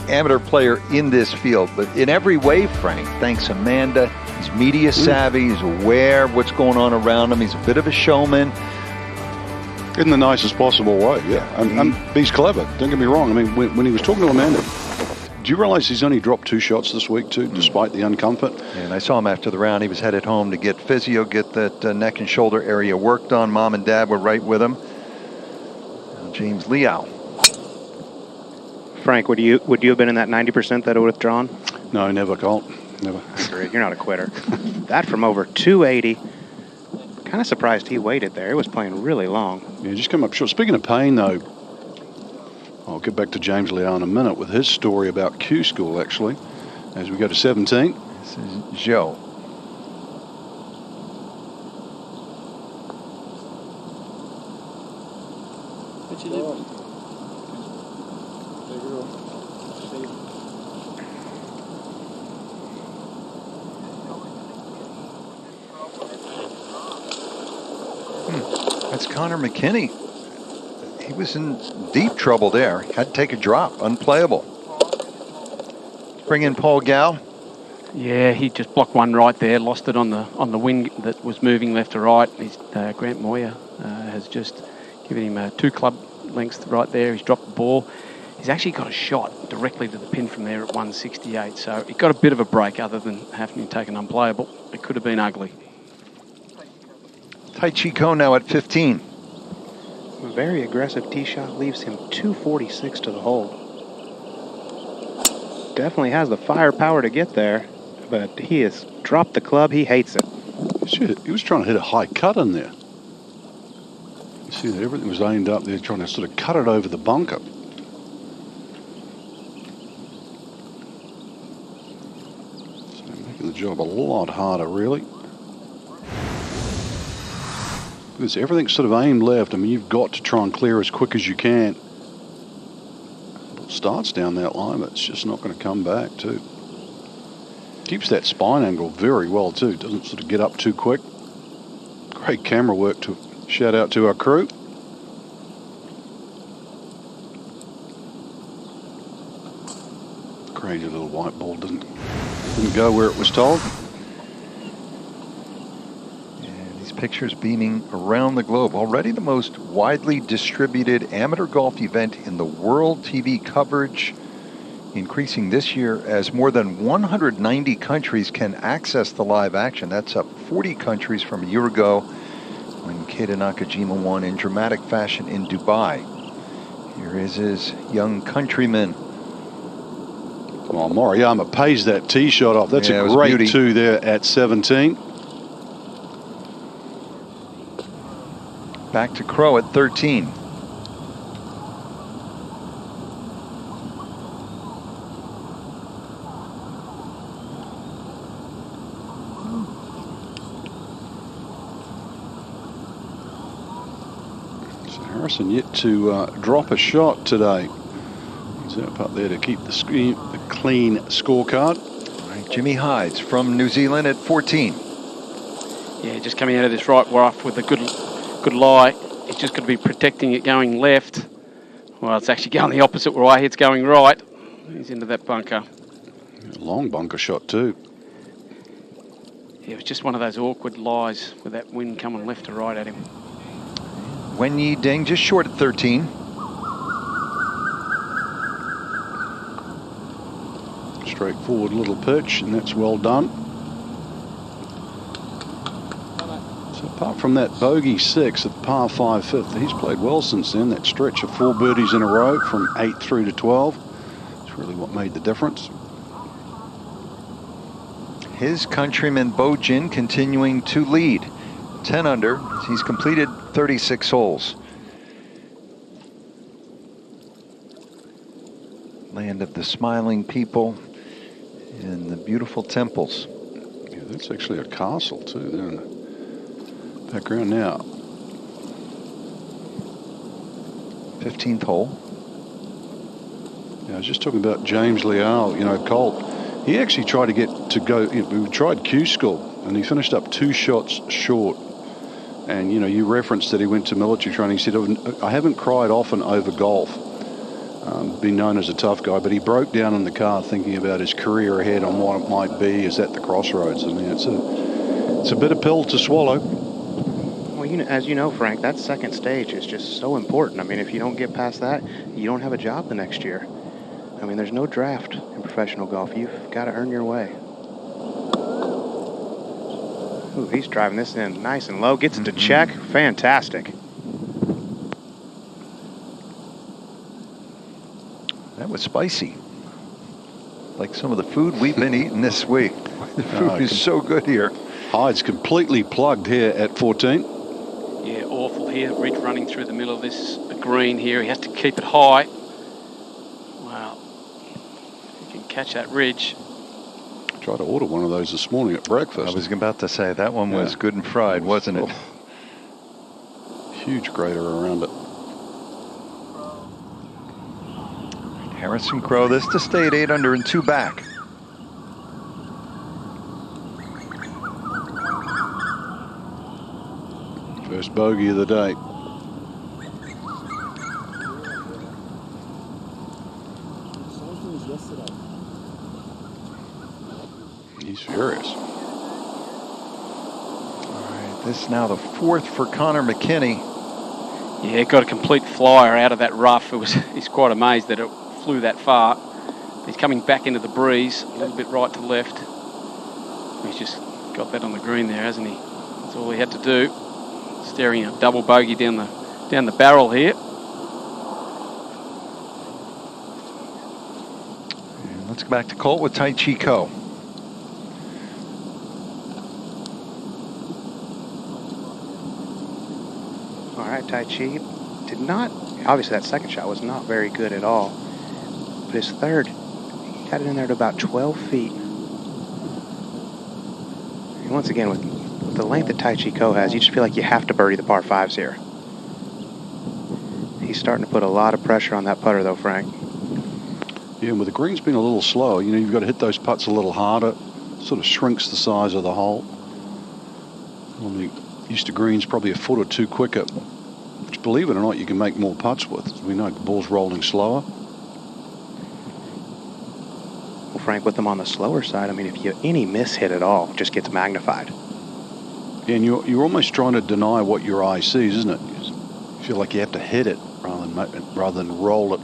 amateur player in this field. But in every way, Frank, thanks Amanda. He's media savvy. He's aware of what's going on around him. He's a bit of a showman. In the nicest possible way, yeah. And he's clever. Don't get me wrong. I mean, when he was talking to Amanda, do you realize he's only dropped 2 shots this week too, despite the uncomfort? Yeah, and I saw him after the round. He was headed home to get physio, get that neck and shoulder area worked on. Mom and Dad were right with him. James Liao. Frank, would you have been in that 90% that would have withdrawn? No, never, Colt. Never. Great. You're not a quitter. That from over 280. Kind of surprised he waited there. It was playing really long. Yeah, just come up short. Speaking of pain, though, I'll get back to James Liao in a minute with his story about Q School, actually, as we go to 17. This is Joe. What you do? That's Connor McKinney. He was in deep trouble there. Had to take a drop, unplayable. Bring in Paul Gow. Yeah, he just blocked one right there, lost it on the wing that was moving left to right. Grant Moyer has just given him 2 club lengths right there. He's dropped the ball. He's actually got a shot directly to the pin from there at 168. So he got a bit of a break other than having to take an unplayable. It could have been ugly. Tai Chi Ko now at 15. A very aggressive tee shot leaves him 246 to the hole. Definitely has the firepower to get there, but he has dropped the club. He hates it. He was trying to hit a high cut in there. You see that everything was aimed up there, trying to sort of cut it over the bunker. So making the job a lot harder, really. Because everything's sort of aimed left. I mean, you've got to try and clear as quick as you can. It starts down that line, but it's just not going to come back, too. Keeps that spine angle very well, too. Doesn't sort of get up too quick. Great camera work. To shout out to our crew. Crazy little white ball didn't go where it was told. Pictures beaming around the globe. Already the most widely distributed amateur golf event in the world. TV coverage increasing this year as more than 190 countries can access the live action. That's up 40 countries from a year ago when Keita Nakajima won in dramatic fashion in Dubai. Here is his young countryman. Well, Moriyama pays that tee shot off. That's a great 2 there at 17. Back to Crow at 13. So Harrison yet to drop a shot today. He's up there to keep the clean scorecard. All right, Jimmy Hides from New Zealand at 14. Yeah, just coming out of this right rough with a good lie. He's just got to be protecting it going left. Well, it's actually going the opposite way. It's going right. He's into that bunker. Long bunker shot too. Yeah, it was just one of those awkward lies with that wind coming left to right at him. Wen Yi Ding just short at 13. Straightforward little pitch, and that's well done. So apart from that bogey 6 at par 5 fifth, he's played well since then. That stretch of 4 birdies in a row from 8 through to 12. It's really what made the difference. His countryman Bo Jin continuing to lead. 10 under. He's completed 36 holes. Land of the smiling people and the beautiful temples. Yeah, that's actually a castle too there in the background now. 15th hole. Yeah, I was just talking about James Leal, you know, Colt. He actually tried to get to go, we tried Q school, and he finished up 2 shots short. And, you know, you referenced that he went to military training. He said, I haven't cried often over golf, been known as a tough guy, but he broke down in the car thinking about his career ahead and what it might be is at the crossroads. I mean, it's a bitter pill to swallow. Well, you know, as you know, Frank, that second stage is just so important. I mean, if you don't get past that, you don't have a job the next year. I mean, there's no draft in professional golf. You've got to earn your way. Ooh, he's driving this in nice and low. Gets it to check. Fantastic. That was spicy. Like some of the food we've been eating this week. The food is so good here. Hyde's completely plugged here at 14. Yeah, awful here. Ridge running through the middle of this green here. He has to keep it high. Wow. If you can catch that ridge. Tried to order one of those this morning at breakfast. I was about to say that one was good and fried, wasn't it? Huge crater around it. Harrison Crow, this to stay at 8 under and 2 back. First bogey of the day. He's furious. All right, this is now the 4th for Connor McKinney. Yeah, got a complete flyer out of that rough. He's quite amazed that it flew that far. He's coming back into the breeze, a little bit right to left. He's just got that on the green there, hasn't he? That's all he had to do. Staring a double bogey down the barrel here. And let's go back to Colt with Tai Chi Ko. All right, Tai Chi did not, obviously that second shot was not very good at all. But his third, he got it in there to about 12 feet. And once again, with the length that Tai Chi Ko has, you just feel like you have to birdie the par 5s here. He's starting to put a lot of pressure on that putter, though, Frank. Yeah, and with the greens being a little slow, you know, you've got to hit those putts a little harder. Sort of shrinks the size of the hole. Normally, used to greens probably a foot or 2 quicker, which, believe it or not, you can make more putts with. As we know, the ball's rolling slower. Well, Frank, with them on the slower side, I mean, if you any miss hit at all, just gets magnified. Yeah, and you're almost trying to deny what your eye sees, isn't it? You feel like you have to hit it rather than roll it.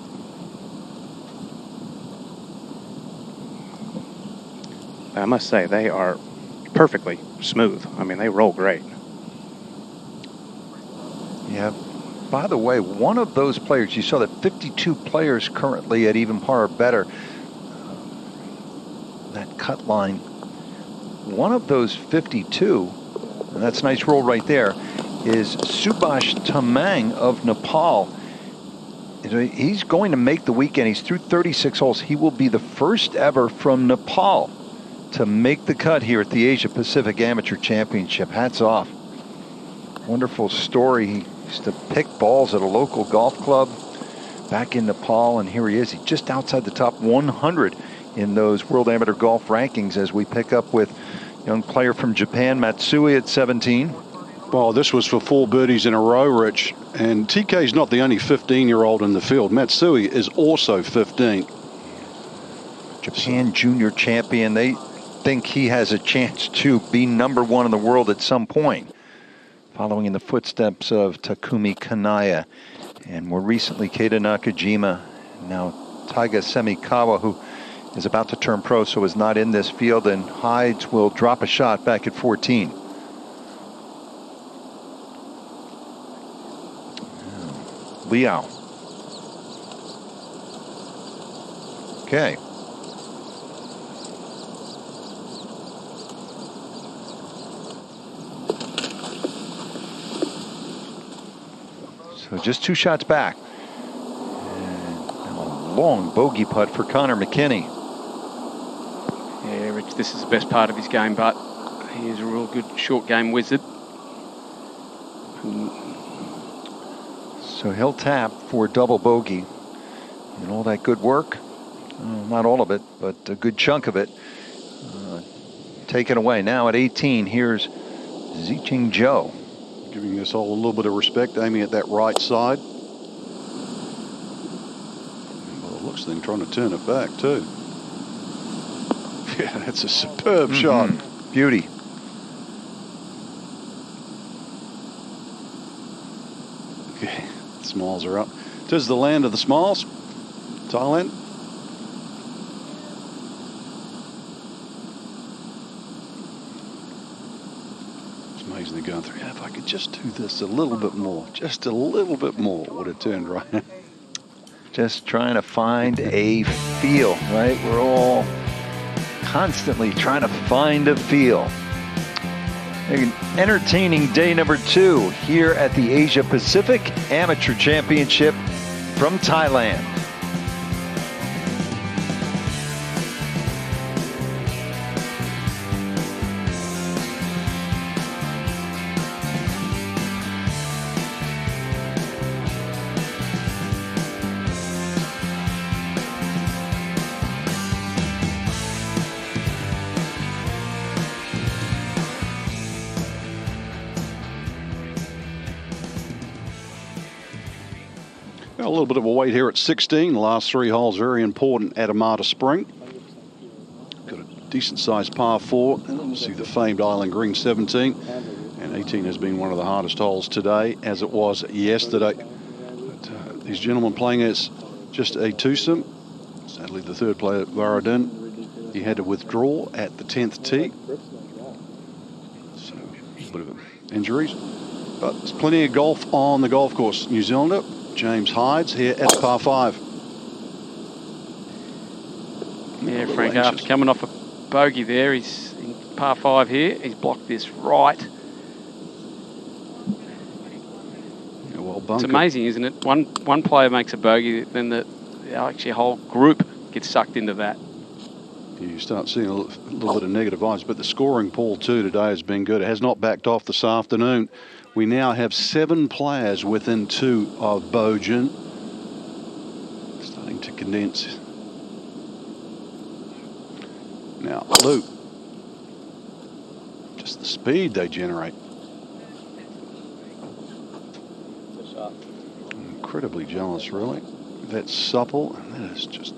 But I must say, they are perfectly smooth. I mean, they roll great. Yeah. By the way, one of those players, you saw that 52 players currently at even par or better. That cut line. One of those 52, and that's a nice roll right there, is Subhash Tamang of Nepal. He's going to make the weekend. He's through 36 holes. He will be the first ever from Nepal to make the cut here at the Asia Pacific Amateur Championship. Hats off. Wonderful story. He Used to pick balls at a local golf club back in Nepal, and here he is. He's just outside the top 100 in those World Amateur Golf rankings as we pick up with young player from Japan, Matsui, at 17. Well, this was for 4 birdies in a row, Rich. And TK's not the only 15-year-old in the field. Matsui is also 15. Japan junior champion. They think he has a chance to be #1 in the world at some point, following in the footsteps of Takumi Kanaya and more recently Keita Nakajima. Now Taiga Semikawa, who is about to turn pro, so is not in this field, and Hides will drop a shot back at 14. Liao. Okay. So just 2 shots back. And a long bogey putt for Connor McKinney. Yeah, Rich, this is the best part of his game, but he is a real good short game wizard. So he'll tap for double bogey. And all that good work, not all of it, but a good chunk of it, taken away. Now at 18, here's Zicheng Zhou. Giving this hole a little bit of respect, aiming at that right side. Well, it looks like trying to turn it back too. Yeah, that's a superb shot. Beauty. Okay, smiles are up. Tis the land of the smiles, Thailand. Amazing they're going through. Yeah, if I could just do this a little bit more, just a little bit more, would have turned right. Just trying to find a feel, right? We're all constantly trying to find a feel. An entertaining day #2 here at the Asia Pacific Amateur Championship from Thailand. A little bit of a wait here at 16. The last 3 holes very important at Amata Spring. Got a decent sized par 4. See the famed Island Green 17. And 18 has been one of the hardest holes today, as it was yesterday. But, these gentlemen playing as just a twosome. Sadly, the third player, Varadin, he had to withdraw at the 10th tee. So a little bit of injuries. But there's plenty of golf on the golf course. New Zealander James Hides here at the par 5. Yeah, Frank, after coming off a bogey there, he's in par 5 here. He's blocked this right. Yeah, well, it's amazing, isn't it? One player makes a bogey, then the actually whole group gets sucked into that. You start seeing a little bit of negative vibes, but the scoring pool too today has been good. It has not backed off this afternoon. We now have 7 players within 2 of Bojan. Starting to condense. Now, Luke. Just the speed they generate. Incredibly jealous, really. That's supple, and that is just...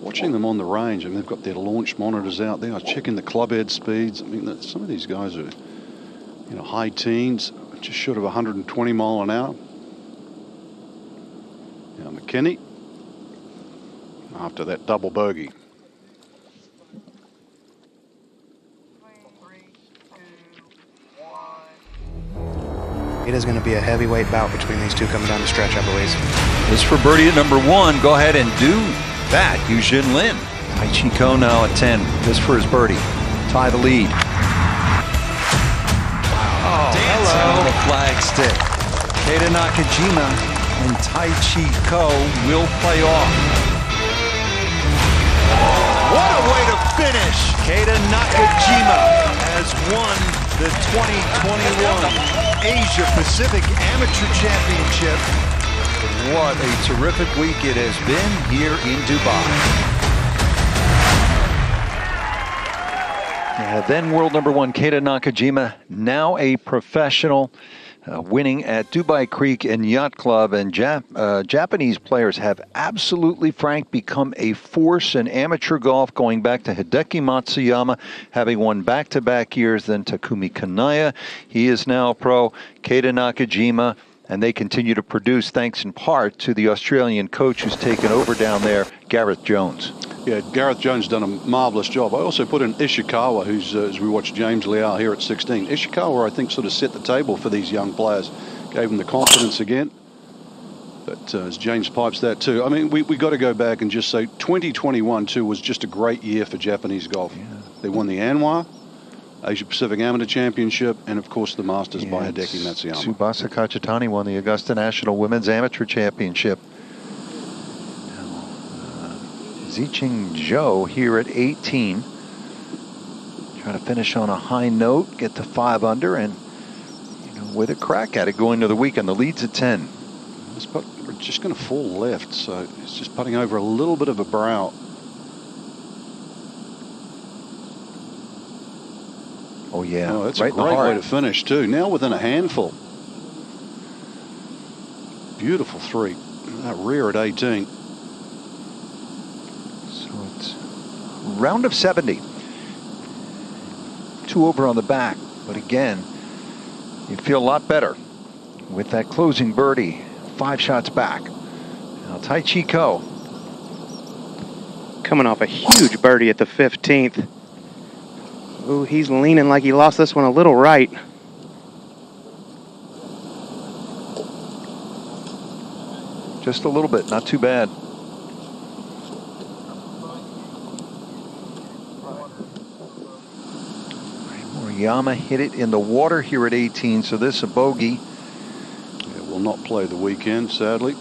Watching them on the range, I mean, they've got their launch monitors out there. I was checking the club head speeds. I mean, some of these guys are... You know, high teens, just short of 120 mile an hour. Now McKinney, after that double bogey. It is going to be a heavyweight bout between these two coming down the stretch, I believe. This for birdie at #1. Go ahead and do that, Yujin Lin. Tai Chi Ko now at 10. This for his birdie. Tie the lead. On the flag stick. Keita Nakajima and Tai Chi Ko will play off. What a way to finish! Keita Nakajima has won the 2021 Asia Pacific Amateur Championship. What a terrific week it has been here in Dubai. Then world number 1 Keita Nakajima, now a professional, winning at Dubai Creek and Yacht Club. And Japanese players have absolutely, Frank, become a force in amateur golf, going back to Hideki Matsuyama, having won back-to-back years, then Takumi Kanaya. He is now a pro, Keita Nakajima, and they continue to produce thanks in part to the Australian coach who's taken over down there, Gareth Jones. Yeah, Gareth Jones done a marvellous job. I also put in Ishikawa, who's, as we watched James Liao here at 16. Ishikawa, I think, sort of set the table for these young players, gave them the confidence again. But as James pipes that too, I mean, we got to go back and just say 2021 too was just a great year for Japanese golf. Yeah. They won the Anwar, Asia Pacific Amateur Championship, and of course the Masters by Hideki Matsuyama. Tsubasa Kachitani won the Augusta National Women's Amateur Championship. Zicheng Zhou here at 18. Trying to finish on a high note, get to 5 under, and with a crack at it going to the weekend. The lead's at 10. This putt, we're just going to fall left, so it's just putting over a little bit of a brow. Oh yeah, that's right a great way to finish too. Now within a handful. Beautiful 3. That rear at 18. Round of 70. 2 over on the back, but again, you feel a lot better with that closing birdie. 5 shots back. Now Tai Chi Ko coming off a huge birdie at the 15th. Ooh, he's leaning like he lost this one a little right. Just a little bit, not too bad. Yama hit it in the water here at 18, so this is a bogey. Yeah, will not play the weekend, sadly,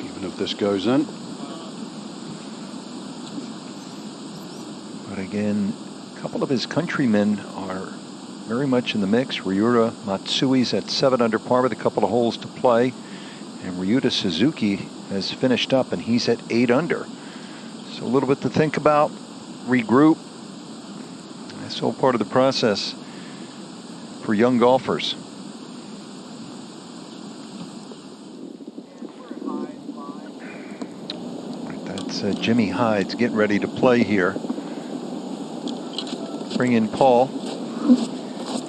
even if this goes in. But again, a couple of his countrymen are very much in the mix. Ryuta Matsui's at 7 under par with a couple of holes to play. And Ryuta Suzuki has finished up, and he's at 8 under. So a little bit to think about, regroup. That's all part of the process for young golfers. Right, that's Jimmy Hydes getting ready to play here. Bring in Paul.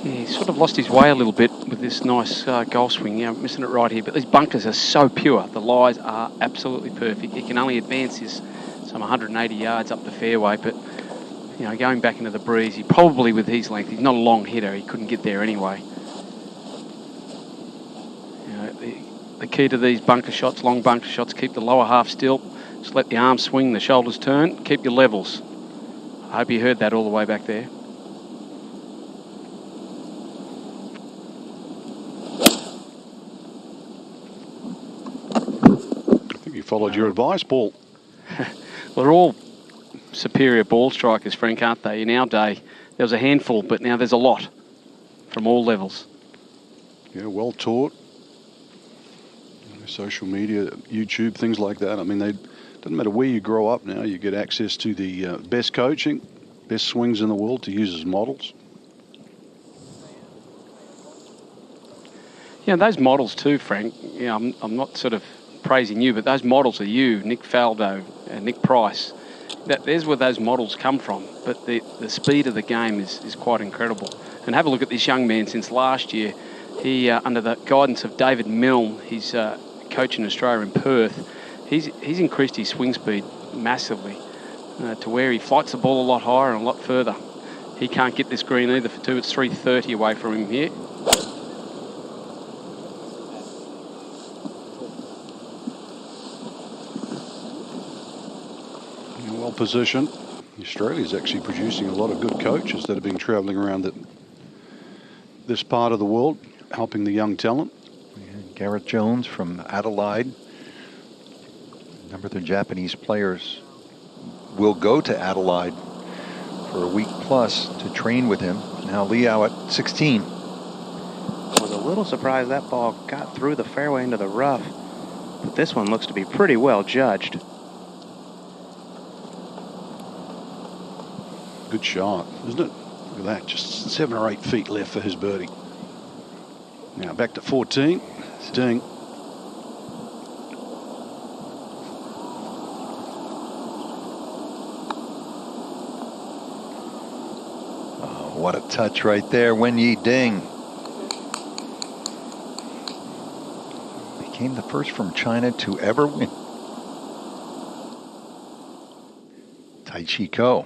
Yeah, he sort of lost his way a little bit with this nice golf swing. Missing it right here. But these bunkers are so pure. The lies are absolutely perfect. He can only advance this some 180 yards up the fairway, but going back into the breeze, he probably, with his length, he's not a long hitter. He couldn't get there anyway. The key to these bunker shots, long bunker shots, keep the lower half still. Just let the arms swing, the shoulders turn. Keep your levels. I hope you heard that all the way back there. I think you followed your advice, Paul. Well, they're all superior ball strikers, Frank, aren't they? In our day, there was a handful, but now there's a lot from all levels. Yeah, well taught. Social media, YouTube, things like that. I mean, doesn't matter where you grow up now, you get access to the best coaching, best swings in the world to use as models. Yeah, those models too, Frank. I'm not sort of praising you, but those models are you, Nick Faldo, Nick Price. There's where those models come from, but the speed of the game is quite incredible. And have a look at this young man since last year. He, under the guidance of David Milne, he's coach in Australia in Perth, he's increased his swing speed massively to where he flights the ball a lot higher and a lot further. He can't get this green either for 2. It's 330 away from him here. Well positioned. Australia's actually producing a lot of good coaches that have been travelling around this part of the world, helping the young talent. Gareth Jones from Adelaide. A number of the Japanese players will go to Adelaide for a week plus to train with him. Now Liao at 16. Was a little surprised that ball got through the fairway into the rough, but this one looks to be pretty well judged. Good shot, isn't it? Look at that, just 7 or 8 feet left for his birdie. Now back to 14. Ding. Oh, what a touch right there, Wen Yi Ding. Became the first from China to ever win. Tai Chi Ko.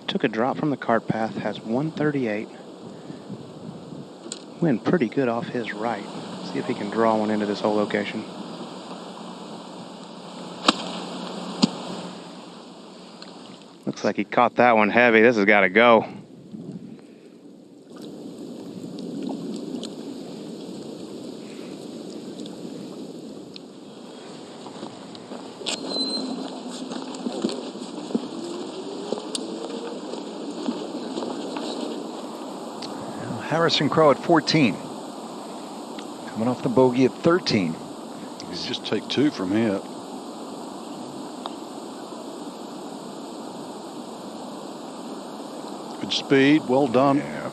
Took a drop from the cart path, has 138. Went pretty good off his right. See if he can draw one into this whole location. Looks like he caught that one heavy. This has got to go. Harrison Crow at 14. Coming off the bogey at 13. He's just take 2 from here. Good speed, well done. Yeah.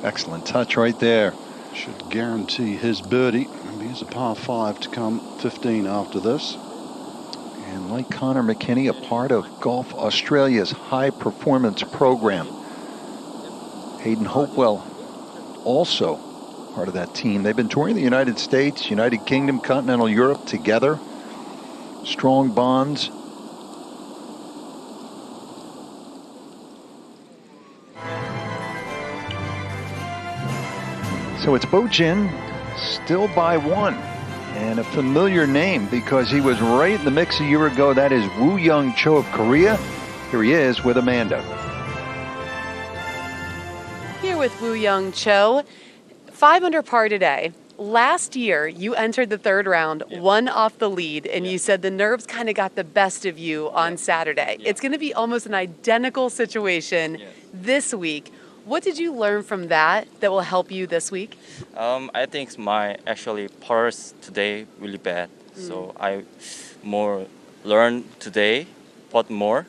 Excellent touch right there. Should guarantee his birdie. Remember, he's a par 5 to come 15 after this. And like Connor McKinney, a part of Golf Australia's high performance program. Hayden Hopewell also part of that team. They've been touring the United States, United Kingdom, continental Europe together. Strong bonds. So it's Bo Jin, still by 1. And a familiar name because he was right in the mix a year ago. That is Woo Young Cho of Korea. Here he is with Amanda. Here with Woo Young Cho. 5 under par today. Last year, you entered the 3rd round, 1 off the lead, and you said the nerves kind of got the best of you on Saturday. It's going to be almost an identical situation this week. What did you learn from that will help you this week? I think my actually pars today really bad. So I more learn today, putt more,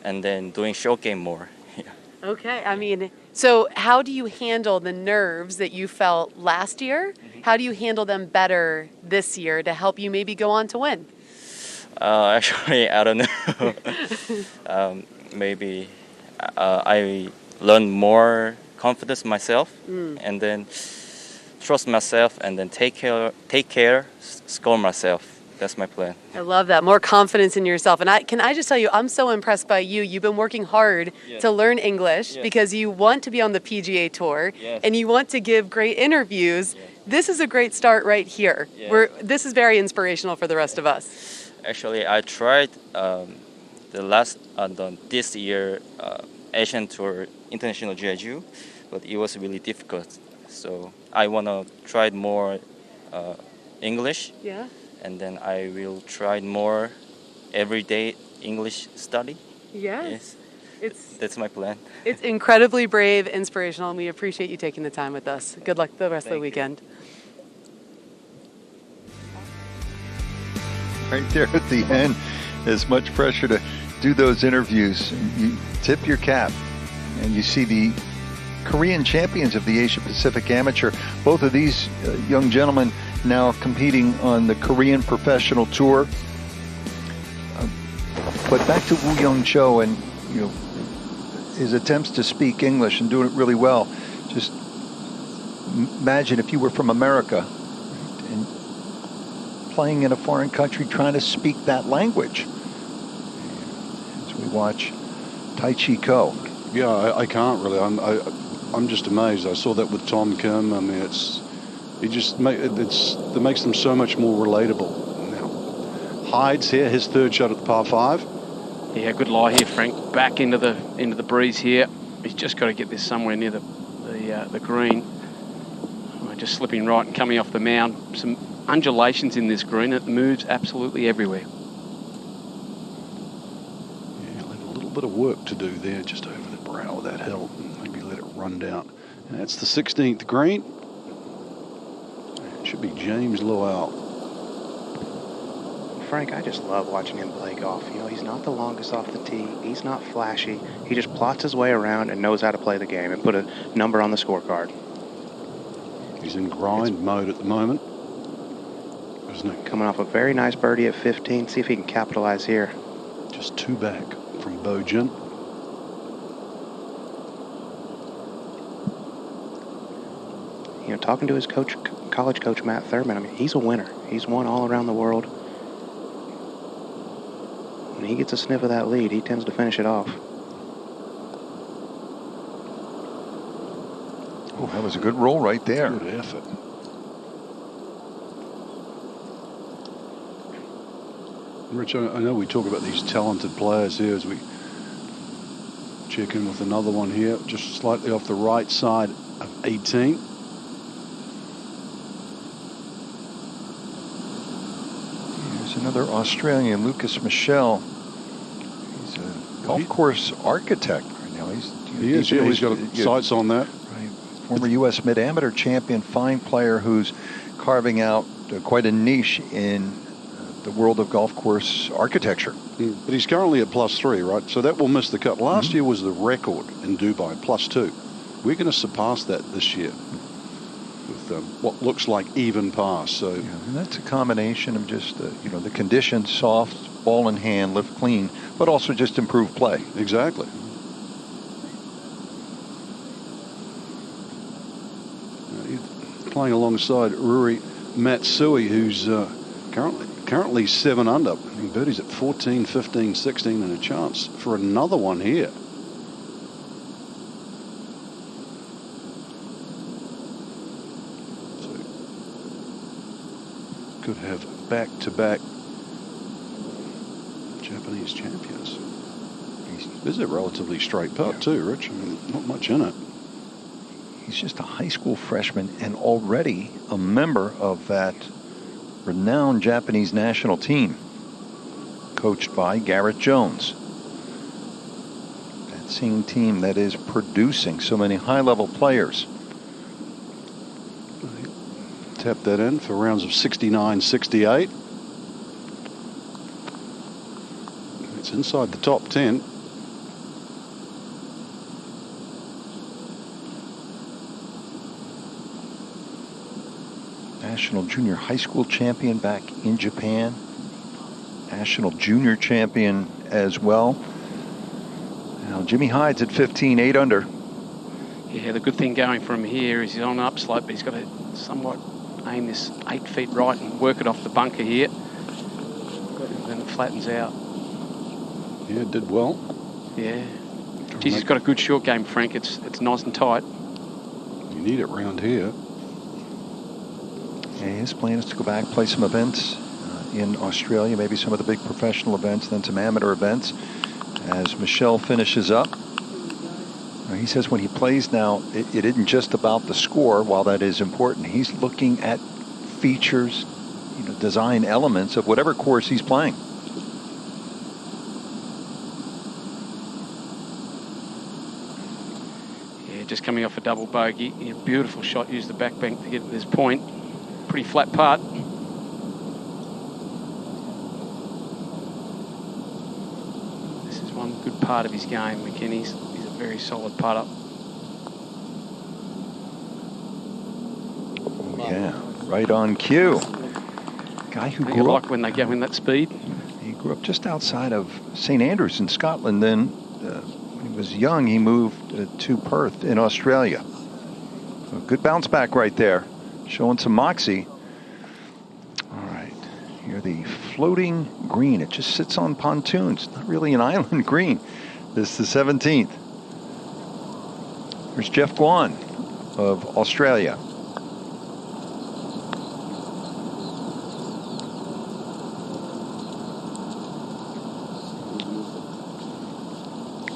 and then doing short game more. Okay, I mean, so how do you handle the nerves that you felt last year? How do you handle them better this year to help you maybe go on to win? Actually, I don't know. Maybe I learn more confidence myself, and then trust myself, and then take care, score myself. That's my plan. I love that. More confidence in yourself. And can I just tell you, I'm so impressed by you. You've been working hard to learn English because you want to be on the PGA Tour and you want to give great interviews. This is a great start right here. This is very inspirational for the rest of us. Actually, I tried this year Asian Tour International Jeju, but it was really difficult. So I want to try more English. And then I will try more everyday English study. Yes. That's my plan. It's incredibly brave, inspirational, and we appreciate you taking the time with us. Good luck the rest of the weekend. Right there at the end, as much pressure to do those interviews. You tip your cap, and you see the Korean champions of the Asia Pacific Amateur. Both of these young gentlemen now competing on the Korean Professional Tour. But back to Woo Young Cho and his attempts to speak English and doing it really well. Just imagine if you were from America and playing in a foreign country trying to speak that language. As we watch Tai Chi Ko. Yeah, I can't really. I'm just amazed. I saw that with Tom Kim. I mean, that makes them so much more relatable. Now, Hyde's here, his 3rd shot at the par 5. Yeah, good lie here, Frank. Back into the breeze here. He's just got to get this somewhere near the green. Just slipping right and coming off the mound. Some undulations in this green. It moves absolutely everywhere. Yeah, a little bit of work to do there, just over the brow of that hill. run down. And that's the 16th green. It should be James Lowell. Frank, I just love watching him play golf. You know, he's not the longest off the tee. He's not flashy. He just plots his way around and knows how to play the game and put a number on the scorecard. He's in grind mode at the moment. Coming off a very nice birdie at 15. See if he can capitalize here. Just 2 back from Bojin. You know, talking to his coach, college coach Matt Thurman, I mean, he's a winner. He's won all around the world. When he gets a sniff of that lead, he tends to finish it off. Oh, that was a good roll right there. Good effort. Rich, I know we talk about these talented players here as we check in with another one here, just slightly off the right side of 18. Here's another Australian, Lucas Michel. He's a golf course architect right now. He's got sights on that. Right. Former U.S. mid-amateur champion, fine player who's carving out quite a niche in the world of golf course architecture. But he's currently at +3, right? So that will miss the cut. Last year was the record in Dubai, +2. We're going to surpass that this year with what looks like even par. So and that's a combination of just the conditions, soft, ball in hand, lift clean, but also just improved play. Exactly. He's playing alongside Ruri Matsui, who's currently 7 under. I mean, birdie's at 14, 15, 16, and a chance for another one here. So could have back-to-back Japanese champions. This is a relatively straight putt too, Rich. I mean, not much in it. He's just a high school freshman and already a member of that renowned Japanese national team, coached by Garrett Jones. That same team that is producing so many high-level players. Tap that in for rounds of 69, 68. It's inside the top 10. National junior high school champion back in Japan. National junior champion as well. Now Jimmy Hyde's at 15, 8 under. Yeah, the good thing going from here is he's on an upslope, but he's got to somewhat aim this 8 feet right and work it off the bunker here. And then it flattens out. Yeah, it did well. Yeah. Geez, he's got a good short game, Frank. It's nice and tight. You need it round here. Yeah, his plan is to go back, play some events in Australia, maybe some of the big professional events, then some amateur events as Michel finishes up. He says when he plays now, it isn't just about the score, while that is important. He's looking at features, design elements of whatever course he's playing. Yeah, just coming off a double bogey. Yeah, beautiful shot. Use the back bank to get to this point. Pretty flat putt. This is one good part of his game, McKinney's. He's a very solid putter. Yeah, right on cue. Guy who grew up when they go in that speed. He grew up just outside of St. Andrews in Scotland. Then when he was young, he moved to Perth in Australia. So good bounce back right there. Showing some moxie. All right, here the floating green. It just sits on pontoons. Not really an island green. This is the 17th. Here's Jeff Guan of Australia.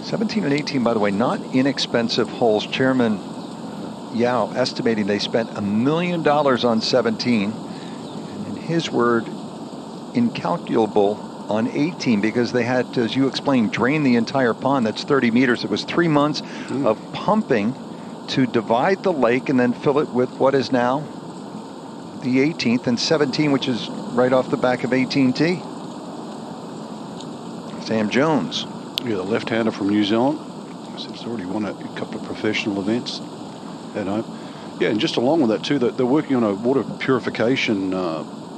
'17 and 18, by the way, not inexpensive holes. Chairman Yao estimating they spent $1 million on 17, and in his word, incalculable on 18 because they had to, as you explained, drain the entire pond. That's 30 meters. It was 3 months of pumping to divide the lake and then fill it with what is now the 18th and 17, which is right off the back of 18T. Sam Jones. Yeah, the left-hander from New Zealand. He's already won a couple of professional events at home. Yeah, and just along with that too, they're working on a water purification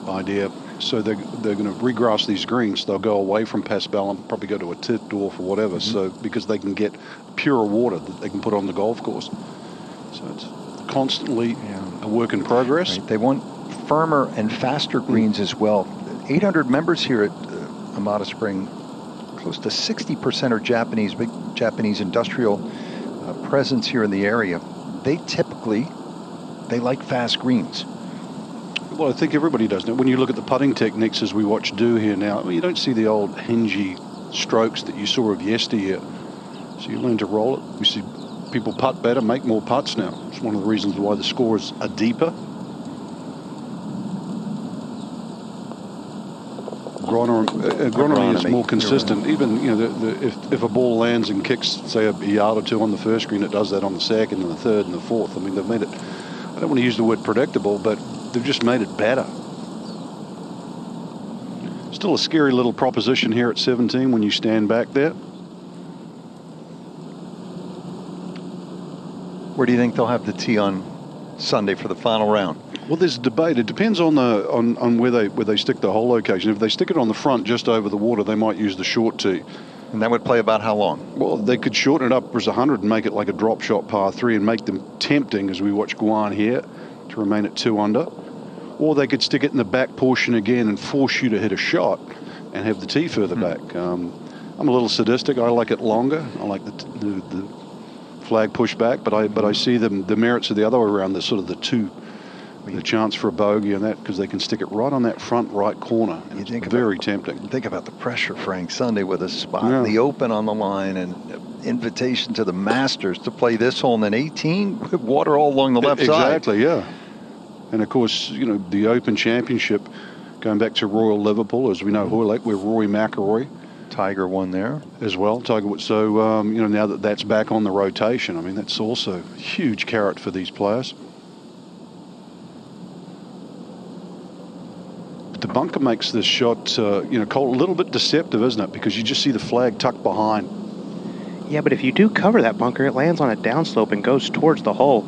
idea. So they're going to regrass these greens. They'll go away from Paspalum, probably go to a Titdorf or whatever. So because they can get pure water that they can put on the golf course. So it's constantly a work in progress. Right. They want firmer and faster greens as well. 800 members here at Amata Spring. Close to 60% are Japanese, big Japanese industrial presence here in the area. They like fast greens. Well, I think everybody does now. When you look at the putting techniques as we watch do here now, you don't see the old hingy strokes that you saw of yesteryear. So you learn to roll it. We see people putt better, make more putts now. It's one of the reasons why the scores are deeper. Agronomy is more consistent. Even if a ball lands and kicks, say, a yard or two on the first green, it does that on the second and the third and the fourth. I mean, they've made it, I don't want to use the word predictable, but they've just made it better. Still a scary little proposition here at 17 when you stand back there. Where do you think they'll have the tee on Sunday for the final round? Well, there's a debate. It depends on where they stick the hole location. If they stick it on the front just over the water, they might use the short tee. And that would play about how long? Well, they could shorten it up as 100 and make it like a drop shot par 3 and make them tempting, as we watch Guan here, to remain at 2 under. Or they could stick it in the back portion again and force you to hit a shot and have the tee further back. I'm a little sadistic. I like it longer. I like the flag push back, but I see the merits of the other way around. The sort of the chance for a bogey and that, because they can stick it right on that front right corner. And it's very tempting. Think about the pressure, Frank, Sunday with a spot in the Open on the line and invitation to the Masters to play this hole, and then 18 with water all along the left side. Exactly, yeah. And of course, the Open Championship, going back to Royal Liverpool, as we know, Hoylake, where Rory McIlroy. Tiger won there as well. Tiger Woods. So now that that's back on the rotation, I mean, that's also a huge carrot for these players. But the bunker makes this shot, Cole, a little bit deceptive, isn't it? Because you just see the flag tucked behind. Yeah, but if you do cover that bunker, it lands on a downslope and goes towards the hole.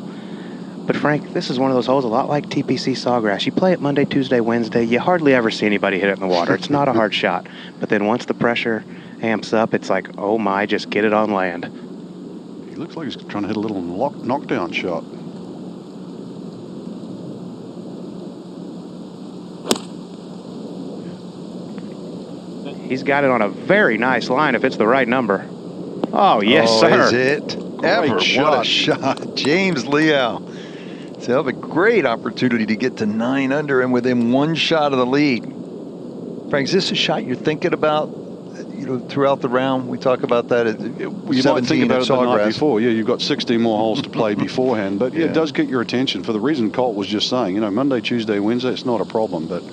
But Frank, this is one of those holes a lot like TPC Sawgrass. You play it Monday, Tuesday, Wednesday. You hardly ever see anybody hit it in the water. It's not a hard shot. But then once the pressure amps up, it's like, oh my, just get it on land. He looks like he's trying to hit a little knockdown shot. He's got it on a very nice line if it's the right number. Oh, yes, sir. Is it ever? What a shot. James Leo. So have a great opportunity to get to 9 under and within 1 shot of the lead. Frank, is this a shot you're thinking about, throughout the round? We talk about that at you might think about it the night before. Yeah, you've got 16 more holes to play beforehand. But it does get your attention for the reason Colt was just saying. Monday, Tuesday, Wednesday, it's not a problem. But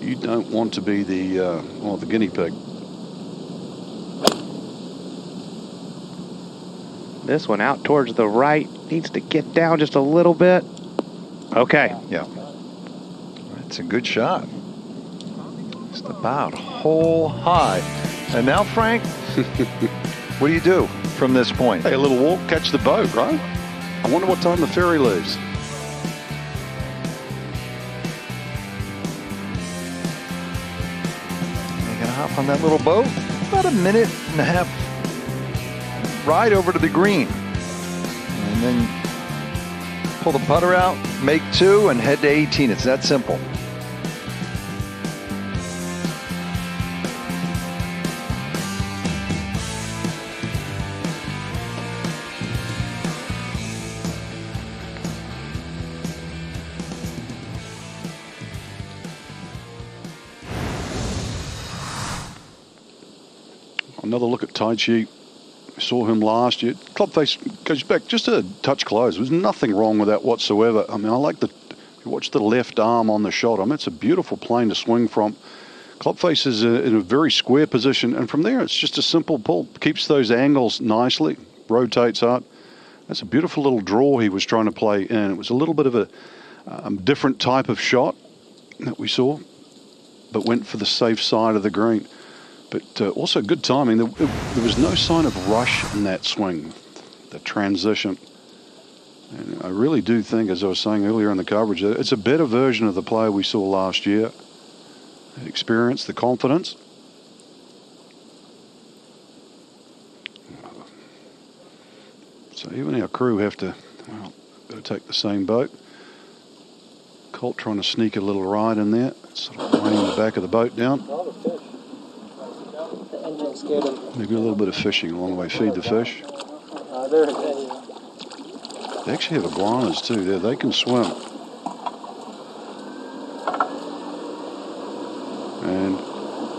you don't want to be the guinea pig. This one out towards the right. Needs to get down just a little bit. Okay. Yeah. It's a good shot. Just about hole high. And now, Frank, what do you do from this point? Hey, a little walk, catch the boat, right? I wonder what time the ferry leaves. You're going to hop on that little boat. About a minute and a half ride over to the green. And then pull the putter out, make 2, and head to 18. It's that simple. Another look at Tai Chi. Saw him last year. Club face goes back just a touch close. There was nothing wrong with that whatsoever. I mean, I like you watch the left arm on the shot. I mean, it's a beautiful plane to swing from. Club face is in a very square position, and from there it's just a simple pull. Keeps those angles nicely, rotates out, That's a beautiful little draw he was trying to play in. It was a little bit of a different type of shot that we saw, but went for the safe side of the green. But also good timing. There was no sign of rush in that swing, the transition. And I really do think, as I was saying earlier in the coverage, it's a better version of the player we saw last year. The experience, the confidence. So even our crew have to, well, got to take the same boat. Colt trying to sneak a little right in there, sort of weighing the back of the boat down. Maybe a little bit of fishing along the way, feed the fish. They actually have iguanas too there. They can swim. And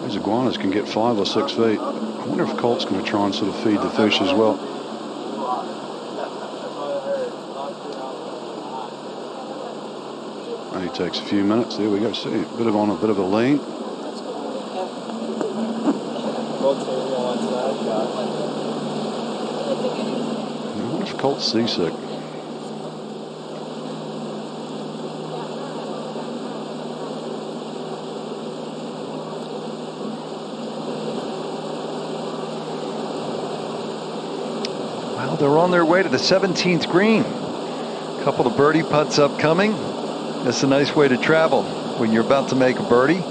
those iguanas can get 5 or 6 feet. I wonder if Colt's going to try and sort of feed the fish as well. Only takes a few minutes. There we go. See, a bit of a lean. I wonder if Colt's seasick. Well, they're on their way to the 17th green. A couple of birdie putts upcoming. That's a nice way to travel when you're about to make a birdie.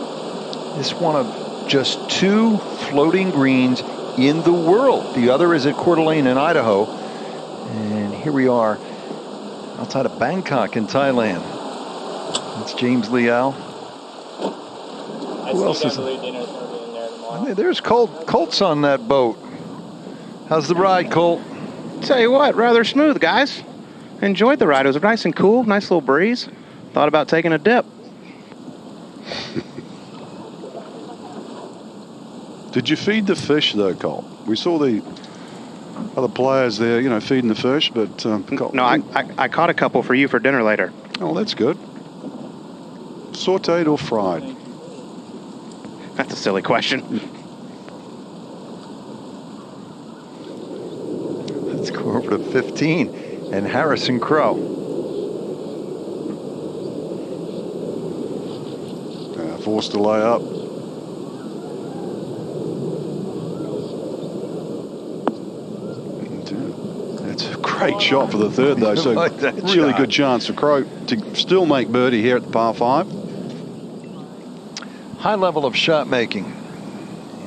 It's one of just 2 floating greens in the world. The other is at Coeur d'Alene in Idaho. And here we are outside of Bangkok in Thailand. That's James Liao. Who else is there? There's Colt. Colt's on that boat. How's the ride, Colt? Tell you what, rather smooth, guys. Enjoyed the ride. It was nice and cool, nice little breeze. Thought about taking a dip. Did you feed the fish though, Colt? We saw the other players there, you know, feeding the fish, but Colt, no, I caught a couple for you for dinner later. Oh, that's good. Sauteed or fried? That's a silly question. Let's go over to 15 and Harrison Crow. Forced to lay up. That's a great shot for the third, though. So like really good chance for Crow to still make birdie here at the par 5. High level of shot making,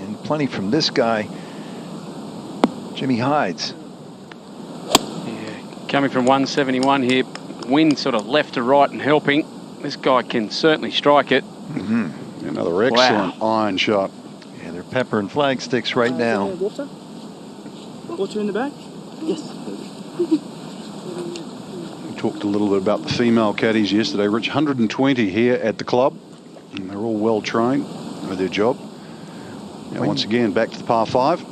and plenty from this guy, Jimmy Hides. Yeah, coming from 171 here, wind sort of left to right and helping. This guy can certainly strike it. Mm-hmm. Another excellent iron shot. Yeah, they're peppering flag sticks right now. Water? Water in the bag? Yes. We talked a little bit about the female caddies yesterday. Rich, 120 here at the club. And they're all well trained with their job. Now, once again, back to the par 5.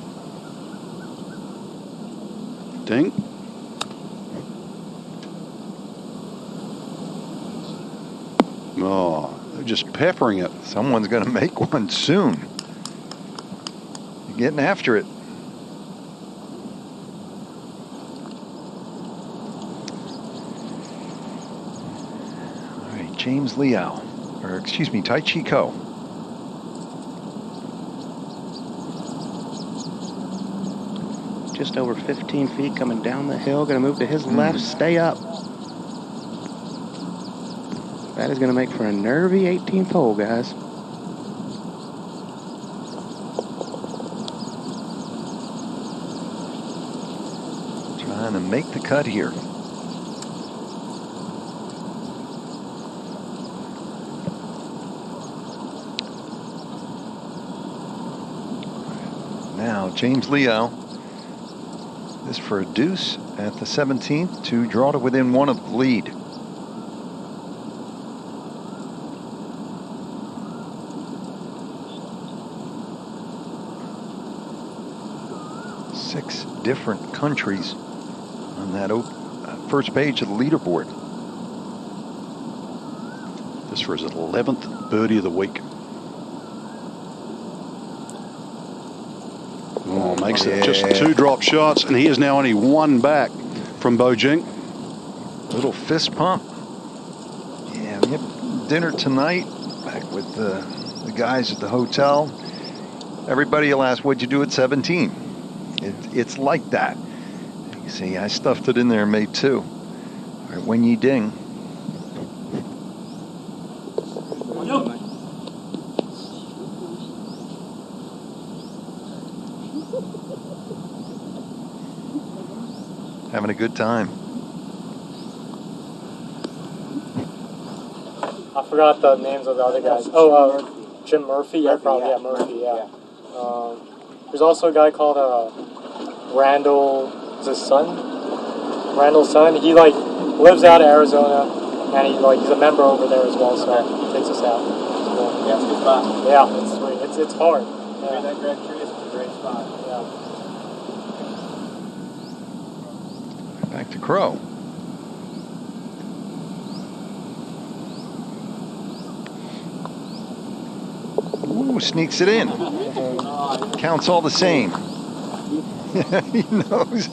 Ding. Oh, they're just peppering it. Someone's going to make one soon. You're getting after it. All right, James Liao, or excuse me, Tai Chi Ko. Just over 15 feet coming down the hill. Going to move to his left, stay up. That is going to make for a nervy 18th hole, guys. Trying to make the cut here. Now, James Liao. This for a deuce at the 17th to draw to within 1 of the lead. Six different countries on that first page of the leaderboard. This for his 11th birdie of the week. Oh, makes it just 2 drop shots, and he is now only 1 back from Beijing. Little fist pump. Yeah, we have dinner tonight back with the guys at the hotel. Everybody will ask, what'd you do at 17? It's like that. You see, I stuffed it in there and made 2. All right, Wen Yi Ding. Having a good time. I forgot the names of the other guys. Oh, Jim Murphy. Yeah, probably. Yeah, Murphy. Yeah. There's also a guy called Randall. Is his son? Randall's son. He like lives out of Arizona, and he's a member over there as well. So he takes us out. It's cool. Yeah, it's a good spot. Yeah, it's sweet. It's hard. Yeah. That Grand Tree is a great spot. Yeah. Back to Crow. Ooh, sneaks it in. Counts all the same. He knows.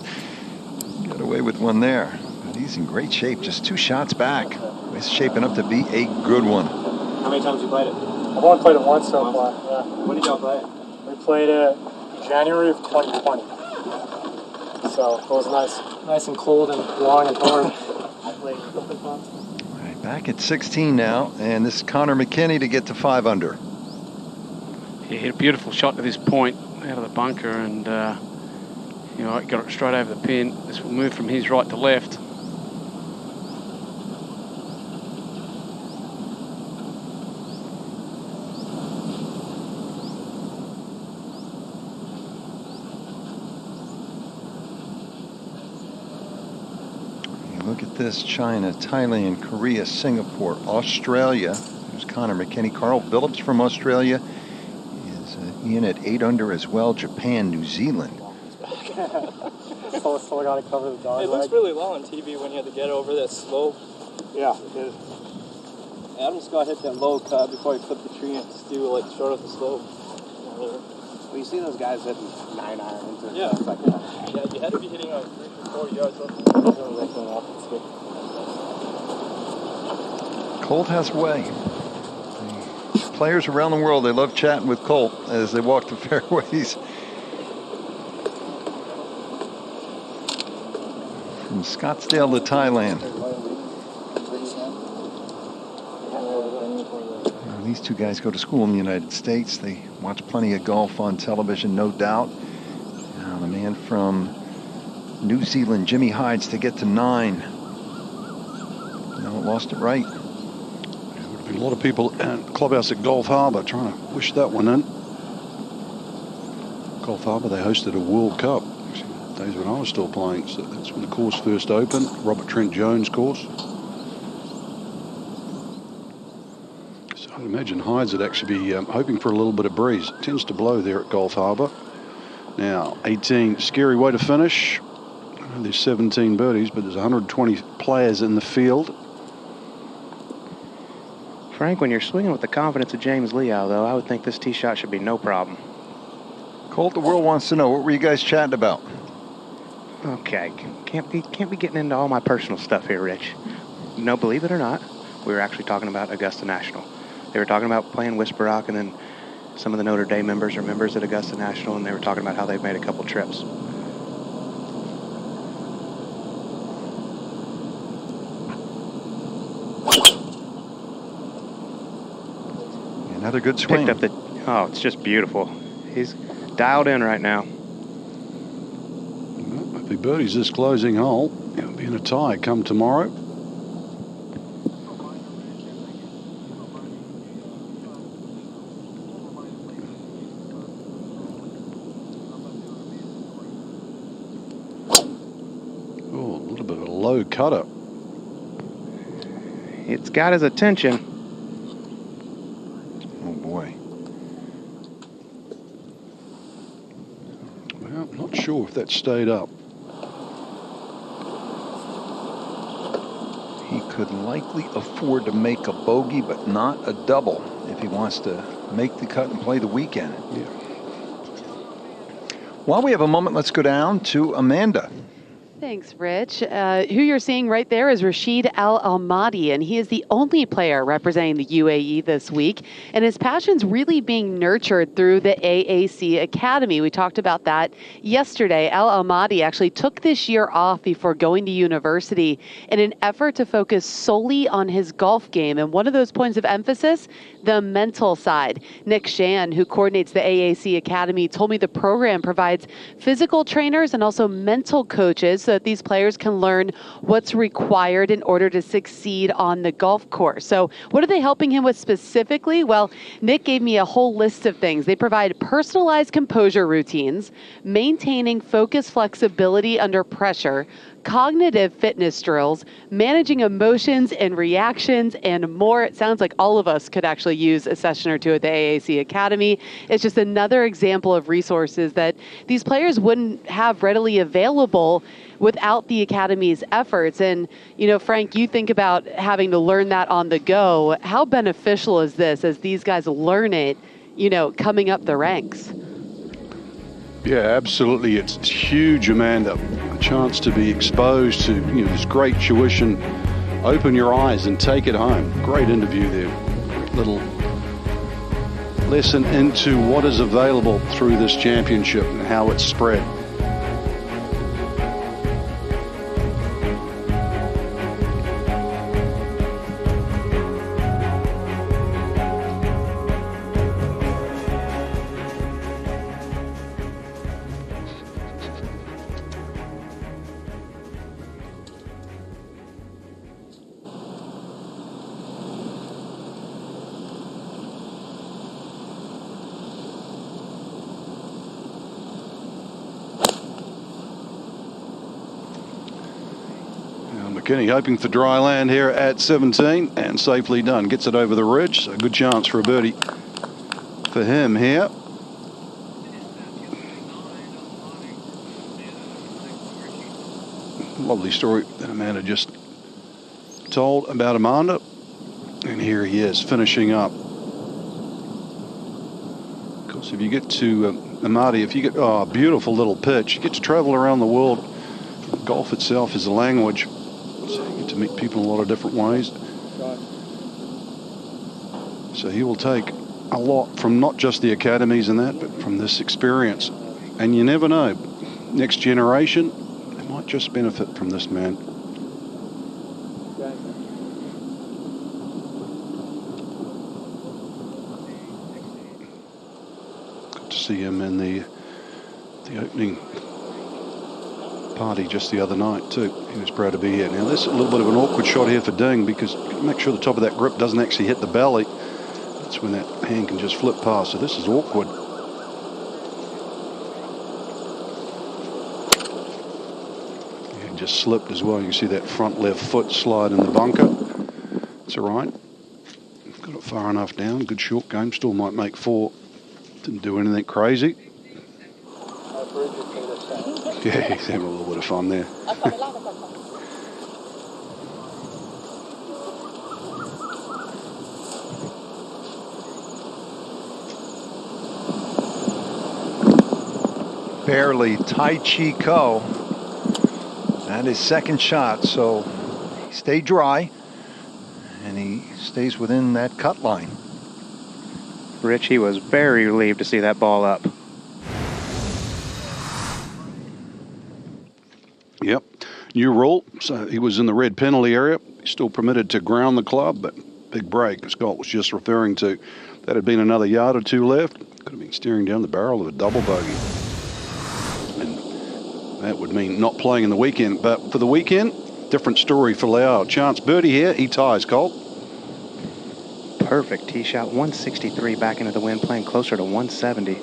Got away with one there. But he's in great shape. Just 2 shots back. It's shaping up to be a good one. How many times you played it? I've only played it once so far. Yeah. When did y'all play it? We played it January of 2020. So it was nice and cold and long and hard. I played a couple of times. All right, back at 16 now, and this is Connor McKinney to get to 5 under. He hit a beautiful shot to this point out of the bunker, and got it straight over the pin. This will move from his right to left. Look at this: China, Thailand, Korea, Singapore, Australia. There's Connor McKinney. Carl Phillips from Australia is in at 8 under as well. Japan, New Zealand. Still got to cover the dog. It looks really well on TV when you had to get over that slope. Yeah, it is. Adam just got hit that low cut before he clipped the tree and just do like short of the slope. Well, you see those guys hitting 9 iron into it. Yeah. It's like, Yeah, you had to be hitting 3 or 4 yards up. Colt has a way. Players around the world, they love chatting with Colt as they walk the fairways. From Scottsdale to Thailand. These 2 guys go to school in the United States. They watch plenty of golf on television, no doubt. Now the man from New Zealand, Jimmy Hides, to get to 9. No, lost it right. There would have been a lot of people at Clubhouse at Gulf Harbour trying to wish that one in. Gulf Harbour, they hosted a World Cup. Actually, days when I was still playing, so that's when the course first opened. Robert Trent Jones course. So I'd imagine Hides would actually be hoping for a little bit of breeze. It tends to blow there at Gulf Harbour. Now, 18, scary way to finish. There's 17 birdies, but there's 120 players in the field. Frank, when you're swinging with the confidence of James Liao, though, I would think this tee shot should be no problem. Colt, the world wants to know, what were you guys chatting about? Okay, can't be getting into all my personal stuff here, Rich. No, believe it or not, we were actually talking about Augusta National. They were talking about playing Whisper Rock, and then some of the Notre Dame members are members at Augusta National, and they were talking about how they've made a couple trips. Another good swing. Picked up oh, it's just beautiful. He's dialed in right now. Well, if he birdies this closing hole, it'll be in a tie come tomorrow. Oh, a little bit of a low cutter. It's got his attention. Oh boy. Well, not sure if that stayed up. He could likely afford to make a bogey, but not a double if he wants to make the cut and play the weekend. Yeah. While we have a moment, let's go down to Amanda. Thanks, Rich. Who you're seeing right there is Rashid Al Almadi, and he is the only player representing the UAE this week. And his passion's really being nurtured through the AAC Academy. We talked about that yesterday. Al Almadi actually took this year off before going to university in an effort to focus solely on his golf game. And one of those points of emphasis, the mental side. Nick Shan, who coordinates the AAC Academy, told me the program provides physical trainers and also mental coaches so that these players can learn what's required in order to succeed on the golf course. So what are they helping him with specifically? Well, Nick gave me a whole list of things. They provide personalized composure routines, maintaining focus flexibility under pressure, cognitive fitness drills, managing emotions and reactions, and more. It sounds like all of us could actually use a session or two at the AAC Academy. It's just another example of resources that these players wouldn't have readily available without the Academy's efforts. And, you know, Frank, you think about having to learn that on the go. How beneficial is this as these guys learn it, you know, coming up the ranks? Yeah, absolutely. It's huge, Amanda. A chance to be exposed to, you know, this great tuition. Open your eyes and take it home. Great interview there. Great little lesson into what is available through this championship and how it's spread. McKinney hoping for dry land here at 17 and safely done. Gets it over the ridge. So good chance for a birdie for him here. Lovely story that Amanda just told about Amanda. And here he is finishing up. Of course, if you get to Amati, if you get a beautiful little pitch, you get to travel around the world. Golf itself is a language. So you get to meet people in a lot of different ways. So he will take a lot from not just the academies and that, but from this experience. And you never know, next generation, they might just benefit from this man. Good to see him in the opening party just the other night too. He was proud to be here. Now this is a little bit of an awkward shot here for Ding, because make sure the top of that grip doesn't actually hit the belly. That's when that hand can just flip past. So this is awkward. Yeah, just slipped as well. You can see that front left foot slide in the bunker. It's all right. Got it far enough down. Good short game. Still might make 4. Didn't do anything crazy. Yeah, he's having a little bit of fun there. Barely. Tai Chi Ko. And his second shot, so he stayed dry and he stays within that cut line. Rich, he was very relieved to see that ball up. Yep, new rule. So he was in the red penalty area. He's still permitted to ground the club, but big break, as Scott was just referring to. That had been another yard or two left. Could have been steering down the barrel of a double bogey. And that would mean not playing in the weekend. But for the weekend, different story for Lau. Chance birdie here. He ties, Colt. Perfect tee shot. 163 back into the wind, playing closer to 170.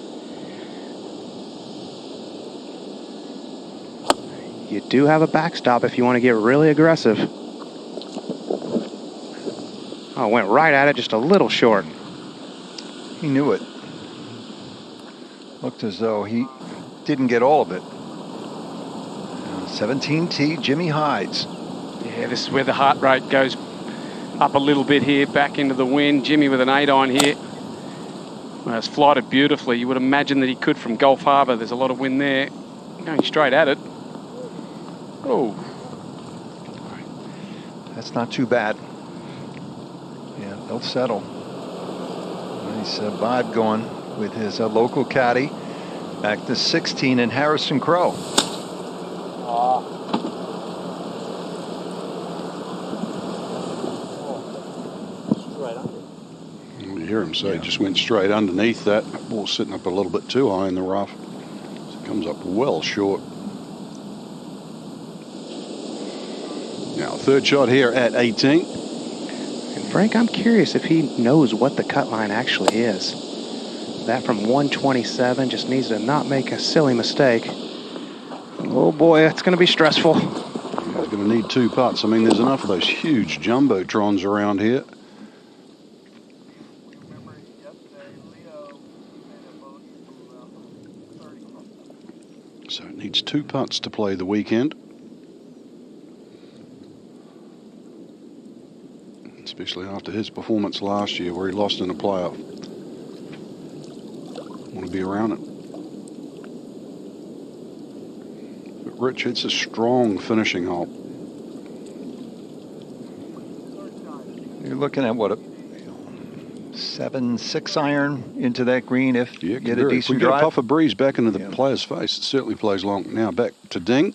You do have a backstop if you want to get really aggressive. Oh, went right at it, just a little short. He knew it. Looked as though he didn't get all of it. 17T, Jimmy Hides. Yeah, this is where the heart rate goes up a little bit here, back into the wind. Jimmy with an 8-iron here. Well, it's flighted beautifully. You would imagine that he could from Gulf Harbour. There's a lot of wind there. Going straight at it. Oh. That's not too bad. Yeah, they'll settle. Nice vibe going with his local caddy. Back to 16 and Harrison Crow. You hear him say, just went straight underneath that. Ball sitting up a little bit too high in the rough. So it comes up well short. Now, third shot here at 18. And Frank, I'm curious if he knows what the cut line actually is. That from 127 just needs to not make a silly mistake. Oh boy, that's going to be stressful. He's going to need 2 putts. I mean, there's enough of those huge jumbotrons around here. So it needs 2 putts to play the weekend. Especially after his performance last year where he lost in the playoff. Want to be around it. But Rich, it's a strong finishing hole. You're looking at what, a 7-6 iron into that green if you get a decent if we drive. get a puff of breeze back into the player's face, it certainly plays long. Now back to Ding.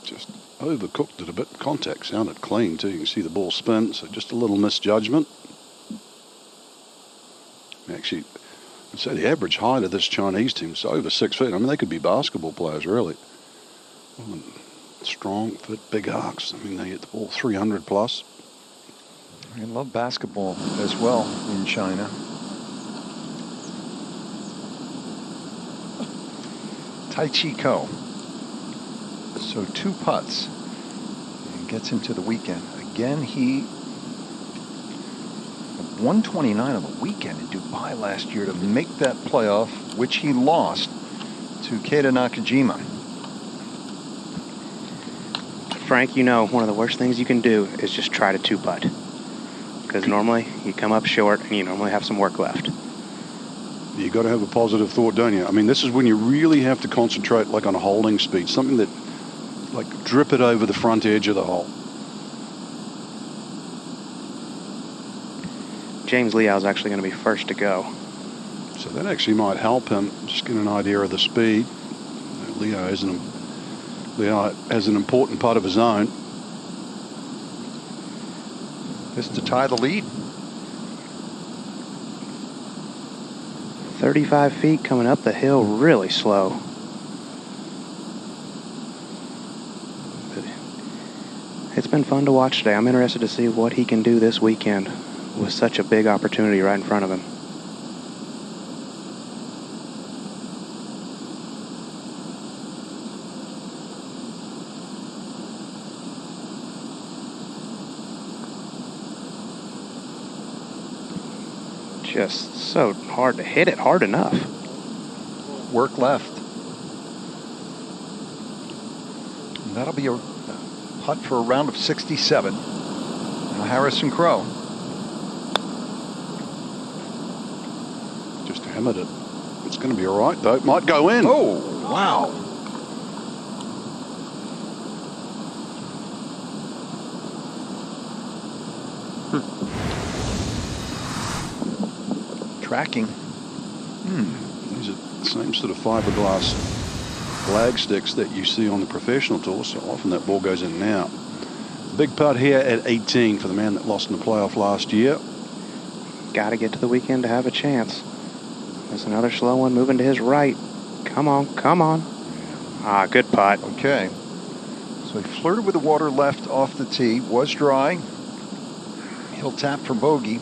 Just overcooked it a bit. Contact sounded clean too. You can see the ball spin, so just a little misjudgment. Actually, I'd say the average height of this Chinese team is over 6 feet. I mean, they could be basketball players, really. Strong, fit, big arcs. I mean, they hit the ball 300 plus. I love basketball as well in China. Tai Chi Ko. So 2 putts. And gets him to the weekend. Again, he 129 on the weekend in Dubai last year to make that playoff, which he lost to Keita Nakajima. Frank, you know, one of the worst things you can do is just try to 2-putt. Because normally you come up short and you normally have some work left. You got to have a positive thought, don't you? I mean, this is when you really have to concentrate like on a holding speed, something that like drip it over the front edge of the hole. James Liao's actually going to be first to go. So that actually might help him just get an idea of the speed. Liao has an important part of his own. Just to tie the lead. 35 feet coming up the hill really slow. It's been fun to watch today. I'm interested to see what he can do this weekend with such a big opportunity right in front of him. Just so hard to hit it hard enough. Work left. And that'll be a putt for a round of 67. Now Harrison Crow. Just hammered it. It's going to be all right, though. It might go in. Oh, wow. Tracking. These are the same sort of fiberglass flag sticks that you see on the professional tour, so often that ball goes in and out. Big putt here at 18 for the man that lost in the playoff last year. Got to get to the weekend to have a chance. There's another slow one moving to his right. Come on, come on. Ah, good putt. Okay. So he flirted with the water left off the tee. Was dry. He'll tap for bogey.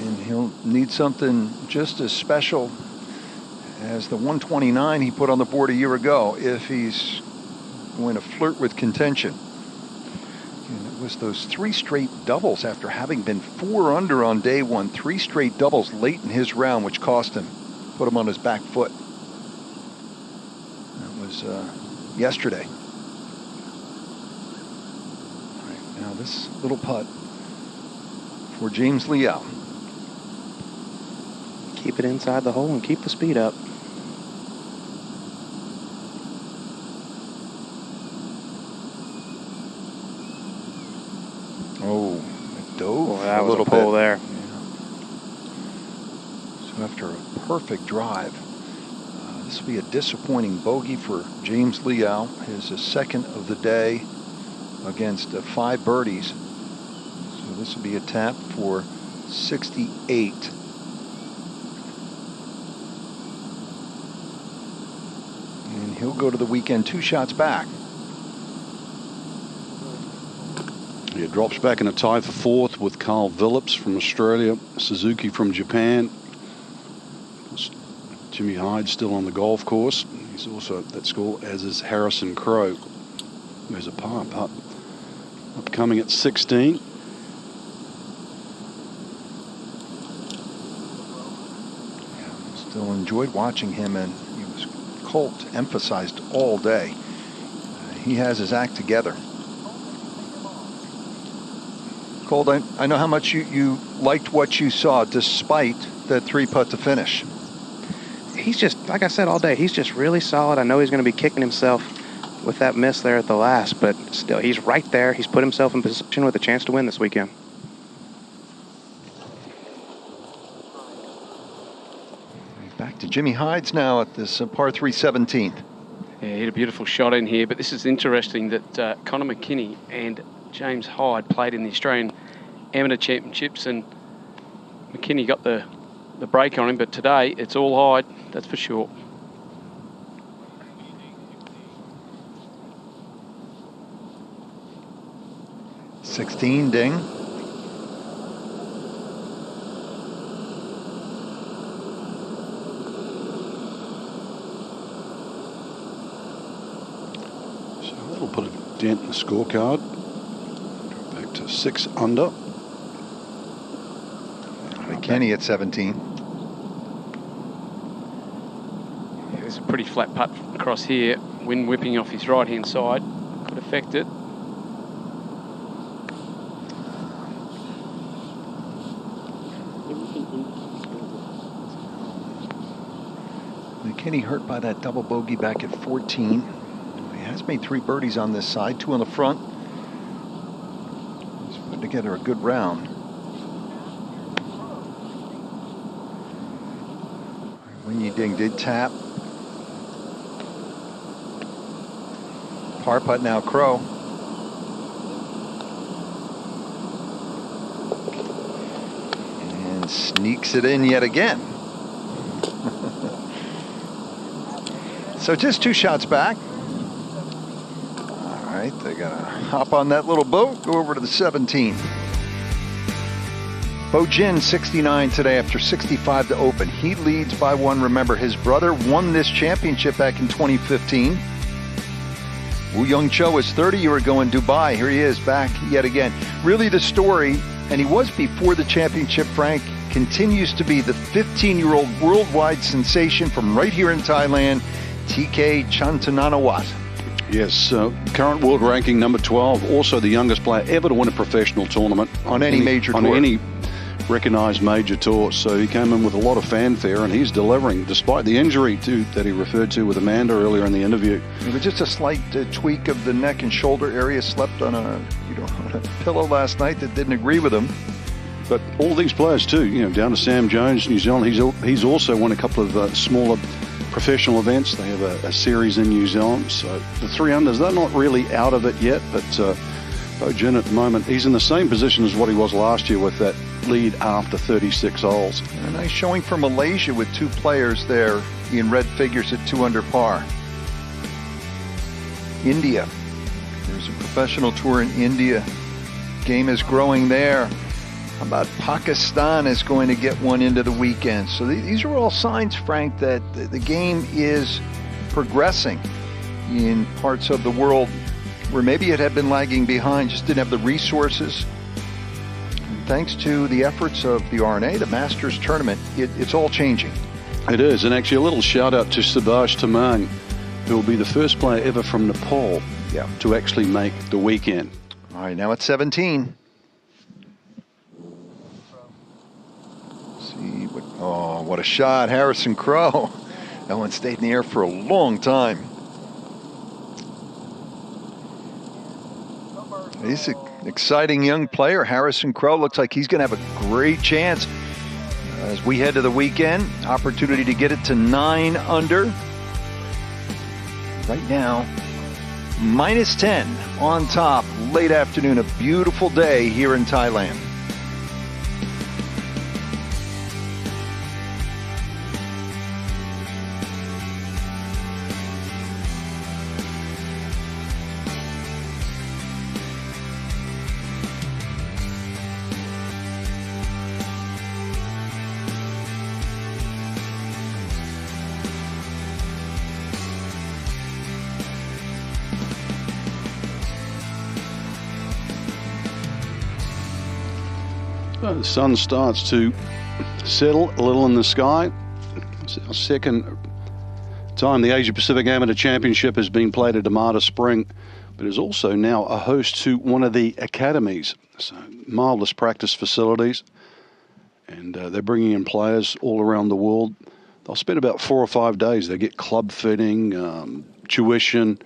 And he'll need something just as special as the 129 he put on the board a year ago if he's going to flirt with contention. And it was those 3 straight doubles after having been 4 under on day 1. 3 straight doubles late in his round, which cost him, put him on his back foot. was yesterday. All right, now this little putt for James Liao. Keep it inside the hole and keep the speed up. Oh, it dove. Boy, that was a pull there. Yeah. So after a perfect drive, this will be a disappointing bogey for James Liao. His second of the day against 5 birdies. So this will be a tap for 68. And he'll go to the weekend 2 shots back. He drops back in a tie for 4th with Carl Phillips from Australia, Suzuki from Japan. Jimmy Hyde still on the golf course. He's also at that score, as is Harrison Crow. There's a par putt upcoming at 16. Yeah, still enjoyed watching him, and he was Colt emphasized all day. He has his act together. Colt, I know how much you liked what you saw despite that 3-putt to finish. He's just, like I said all day, he's just really solid. I know he's going to be kicking himself with that miss there at the last, but still, he's right there. He's put himself in position with a chance to win this weekend. Back to Jimmy Hyde's now at this par 3 17th. Yeah, he had a beautiful shot in here, but this is interesting that Conor McKinney and James Hyde played in the Australian Amateur Championships, and McKinney got the break on him, but today it's all Hyde, that's for sure. $16 ding. So that'll put a dent in the scorecard. Back to 6 under. McKinney at 17. Yeah, there's a pretty flat putt across here. Wind whipping off his right-hand side. Could affect it. McKinney hurt by that double bogey back at 14. He has made 3 birdies on this side, 2 on the front. He's putting together a good round. Wingy Ding did tap. Par putt now, Crow. And sneaks it in yet again. So just 2 shots back. All right, they're gonna hop on that little boat, go over to the 17th. Bo Jin, 69 today after 65 to open. He leads by 1. Remember, his brother won this championship back in 2015. Woo Young Cho is 30 years ago in Dubai. Here he is back yet again. Really the story, and he was before the championship, Frank, continues to be the 15-year-old worldwide sensation from right here in Thailand, TK Chantananawat. Yes, current world ranking number 12. Also the youngest player ever to win a professional tournament. On any major tour. On any recognised major tour. So he came in with a lot of fanfare, and he's delivering despite the injury that he referred to with Amanda earlier in the interview. It was just a slight tweak of the neck and shoulder area. Slept on a pillow last night that didn't agree with him. But all these players too, down to Sam Jones, New Zealand. He's also won a couple of smaller professional events. They have a series in New Zealand. So the 3 unders, they're not really out of it yet, but Bo Jin at the moment, he's in the same position as what he was last year with that lead after 36 holes. A nice showing for Malaysia with 2 players there in red figures at 2 under par. India. There's a professional tour in India. Game is growing there. How about Pakistan is going to get one into the weekend? So these are all signs, Frank, that the game is progressing in parts of the world where maybe it had been lagging behind, just didn't have the resources. And thanks to the efforts of the R&A, the Masters tournament, it's all changing. It is, and actually a little shout out to Subhash Tamang, who will be the first player ever from Nepal to actually make the weekend. All right, now it's 17. See what? Oh, what a shot, Harrison Crow. That one stayed in the air for a long time. He's an exciting young player. Harrison Crow looks like he's going to have a great chance as we head to the weekend. Opportunity to get it to 9 under. Right now, -10 on top. Late afternoon, a beautiful day here in Thailand. So the sun starts to settle a little in the sky. It's our second time the Asia Pacific Amateur Championship has been played at Amata Spring, but is also now a host to one of the academies. So marvelous practice facilities, and they're bringing in players all around the world. They'll spend about 4 or 5 days. They get club fitting, tuition,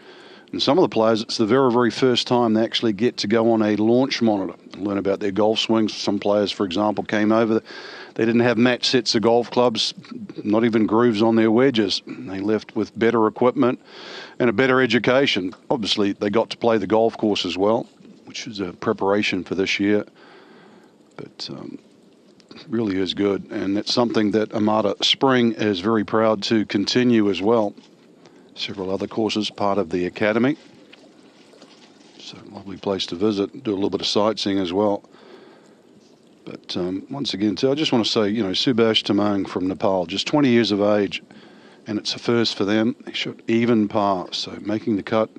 and some of the players, it's the very, very first time they actually get to go on a launch monitor and learn about their golf swings. Some players, for example, came over. They didn't have match sets of golf clubs, not even grooves on their wedges. They left with better equipment and a better education. Obviously, they got to play the golf course as well, which is a preparation for this year. But really is good. And it's something that Amata Spring is very proud to continue as well. Several other courses part of the academy. So lovely place to visit, do a little bit of sightseeing as well. But once again, too, I just want to say, you know, Subhash Tamang from Nepal, just 20 years of age, and it's a first for them. He shot even par, so making the cut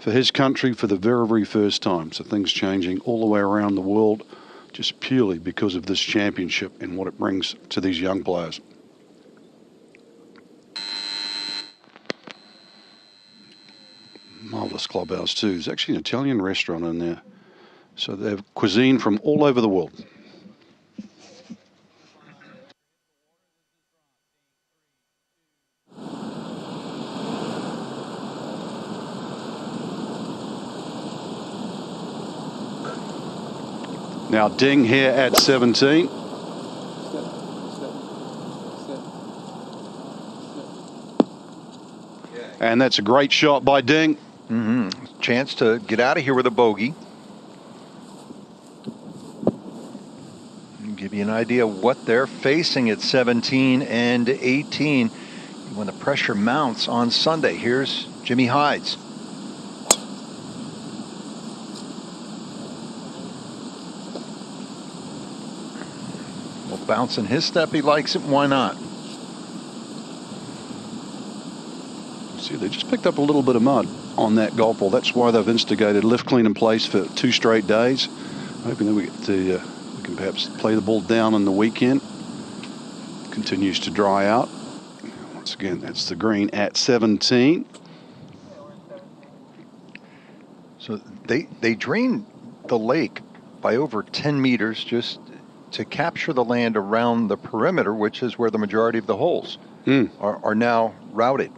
for his country for the very, very first time. So things changing all the way around the world, just purely because of this championship and what it brings to these young players. Marvelous clubhouse too. There's actually an Italian restaurant in there. So they have cuisine from all over the world. Now Ding here at 17. And that's a great shot by Ding. Chance to get out of here with a bogey. Give you an idea what they're facing at 17 and 18 when the pressure mounts on Sunday. Here's Jimmy Hides. Well, bouncing his step, he likes it. Why not? See, they just picked up a little bit of mud on that golf ball. That's why they've instigated lift clean in place for 2 straight days. Hoping that we get to we can perhaps play the ball down on the weekend. Continues to dry out. Once again, that's the green at 17. So they drained the lake by over 10 meters just to capture the land around the perimeter, which is where the majority of the holes are now routed.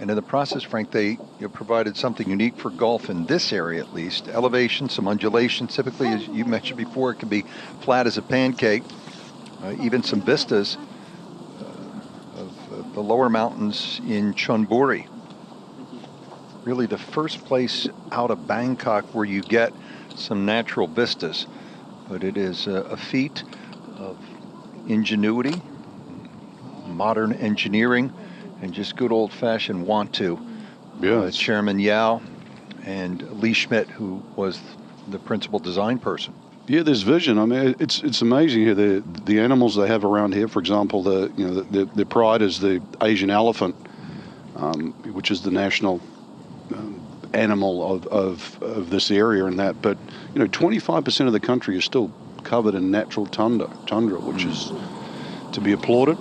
And in the process, Frank, they provided something unique for golf in this area, at least. Elevation, some undulation. Typically, as you mentioned before, it can be flat as a pancake. Even some vistas of the lower mountains in Chonburi. Really the first place out of Bangkok where you get some natural vistas. But it is a feat of ingenuity, modern engineering, and just good old-fashioned want to. Yeah, Chairman Yao and Lee Schmidt, who was the principal design person. Yeah, there's vision. I mean, it's amazing here. The animals they have around here. For example, the pride is the Asian elephant, which is the national animal of this area and that. But 25% of the country is still covered in natural tundra, which is to be applauded.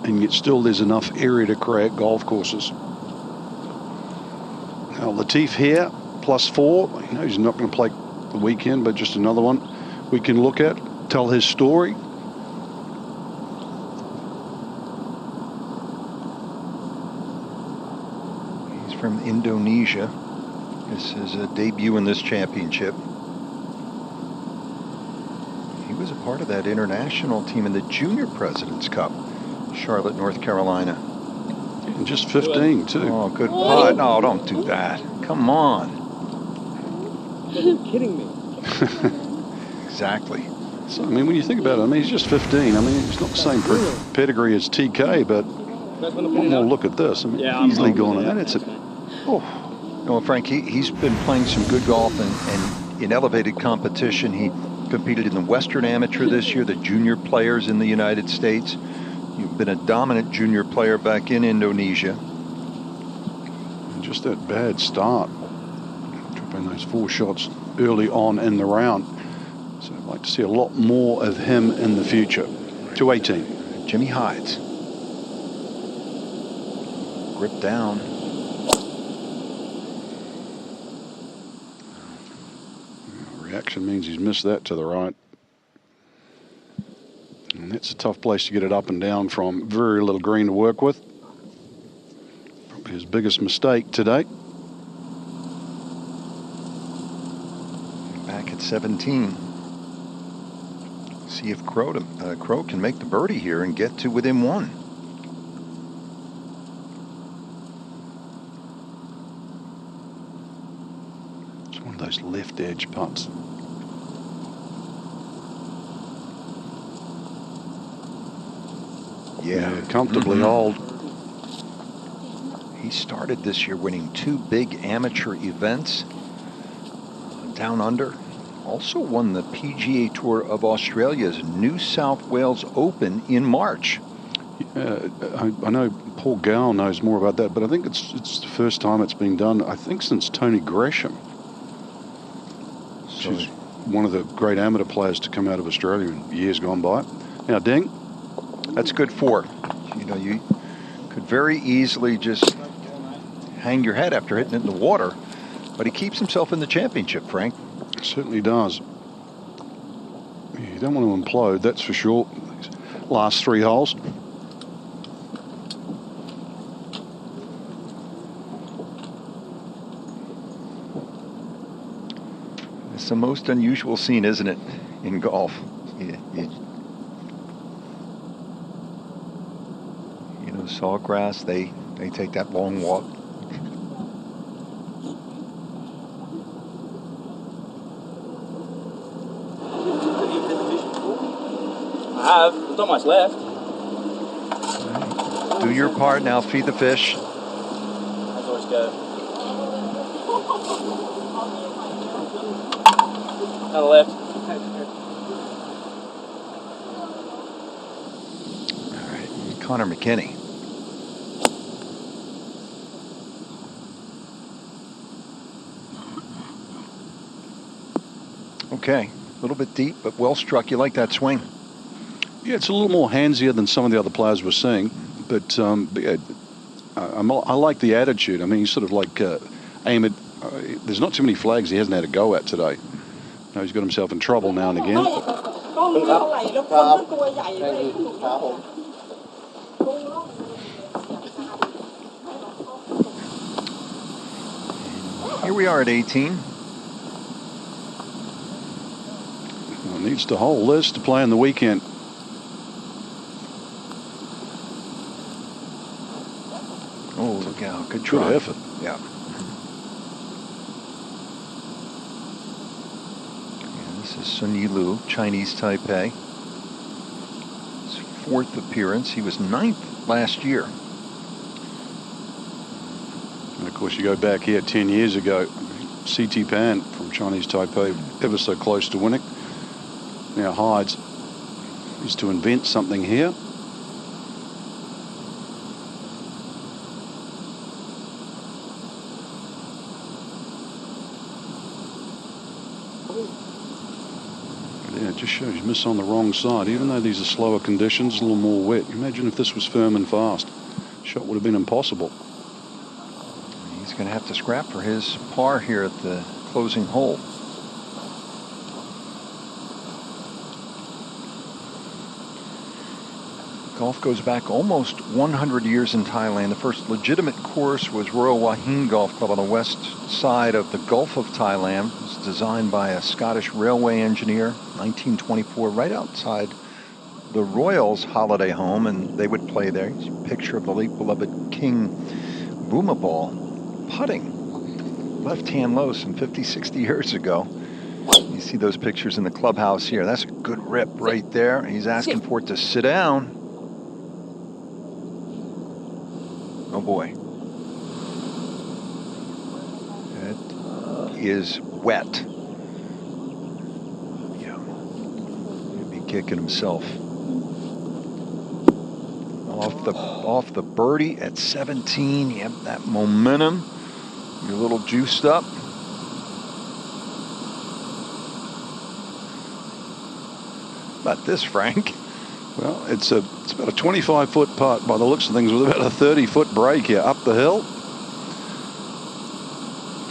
and yet still there's enough area to create golf courses. Now Latif here, +4. You know, he's not going to play the weekend, but just another one we can look at, tell his story. He's from Indonesia. This is a debut in this championship. He was a part of that international team in the Junior President's Cup, Charlotte, North Carolina. And just 15 too. Oh, good putt. No, don't do that. Come on. You're kidding me. Exactly. So, I mean, when you think about it, I mean, he's just 15. I mean, he's not the same pedigree as TK, but one more look at this. I mean, easily going on that. It's a, oh. No, Frank, he's been playing some good golf and in elevated competition. He competed in the Western Amateur this year, the junior players in the United States. You've been a dominant junior player back in Indonesia. And just that bad start. Dropping those 4 shots early on in the round. So I'd like to see a lot more of him in the future. 218. Jimmy Hides. Grip down. Reaction means he's missed that to the right. And that's a tough place to get it up and down from. Very little green to work with. Probably his biggest mistake today. Back at 17. See if Crow can make the birdie here and get to within 1. It's one of those left edge putts. Yeah, comfortably old. He started this year winning 2 big amateur events down under. Also won the PGA Tour of Australia's New South Wales Open in March. I know Paul Gow knows more about that, but I think it's the first time it's been done, I think, since Tony Gresham. So She's one of the great amateur players to come out of Australia in years gone by. Now, Ding. That's good 4. You know, you could very easily just hang your head after hitting it in the water, but he keeps himself in the championship, Frank. Certainly does. You don't want to implode, that's for sure. Last 3 holes. It's the most unusual scene, isn't it, in golf? You know, sawgrass, they take that long walk. There's not much left. Do your part now, feed the fish. That's always good. On the left. All right, Connor McKinney. Okay, a little bit deep, but well struck. You like that swing? Yeah, it's a little more handsier than some of the other players we're seeing, but yeah, I like the attitude. I mean, he's sort of like aim at. There's not too many flags he hasn't had a go at today. No, he's got himself in trouble now and again. Here we are at 18. Well, needs to hold this to play in the weekend. Oh, look out. Good try. Good effort. Yeah. And this is Sun Yilu, Chinese Taipei. His 4th appearance. He was 9th last year. And of course, you go back here 10 years ago, CT Pan from Chinese Taipei, ever so close to winning. Now Hides is to invent something here. Yeah, it just shows you miss on the wrong side. Even though these are slower conditions, a little more wet. Imagine if this was firm and fast. Shot would have been impossible. He's going to have to scrap for his par here at the closing hole. Golf goes back almost 100 years in Thailand. The first legitimate course was Royal Wahin Golf Club on the west side of the Gulf of Thailand. It was designed by a Scottish railway engineer, 1924, right outside the Royals' holiday home, and they would play there. It's a picture of the late beloved King Boomaball putting left-hand low some 50, 60 years ago. You see those pictures in the clubhouse here. That's a good rip right there. He's asking for it to sit down. Oh boy. It is wet. Yeah. He'd be kicking himself. Off the birdie at 17. Yep, that momentum. You're a little juiced up. About this, Frank. Well, it's about a 25-foot putt by the looks of things, with about a 30-foot break here up the hill,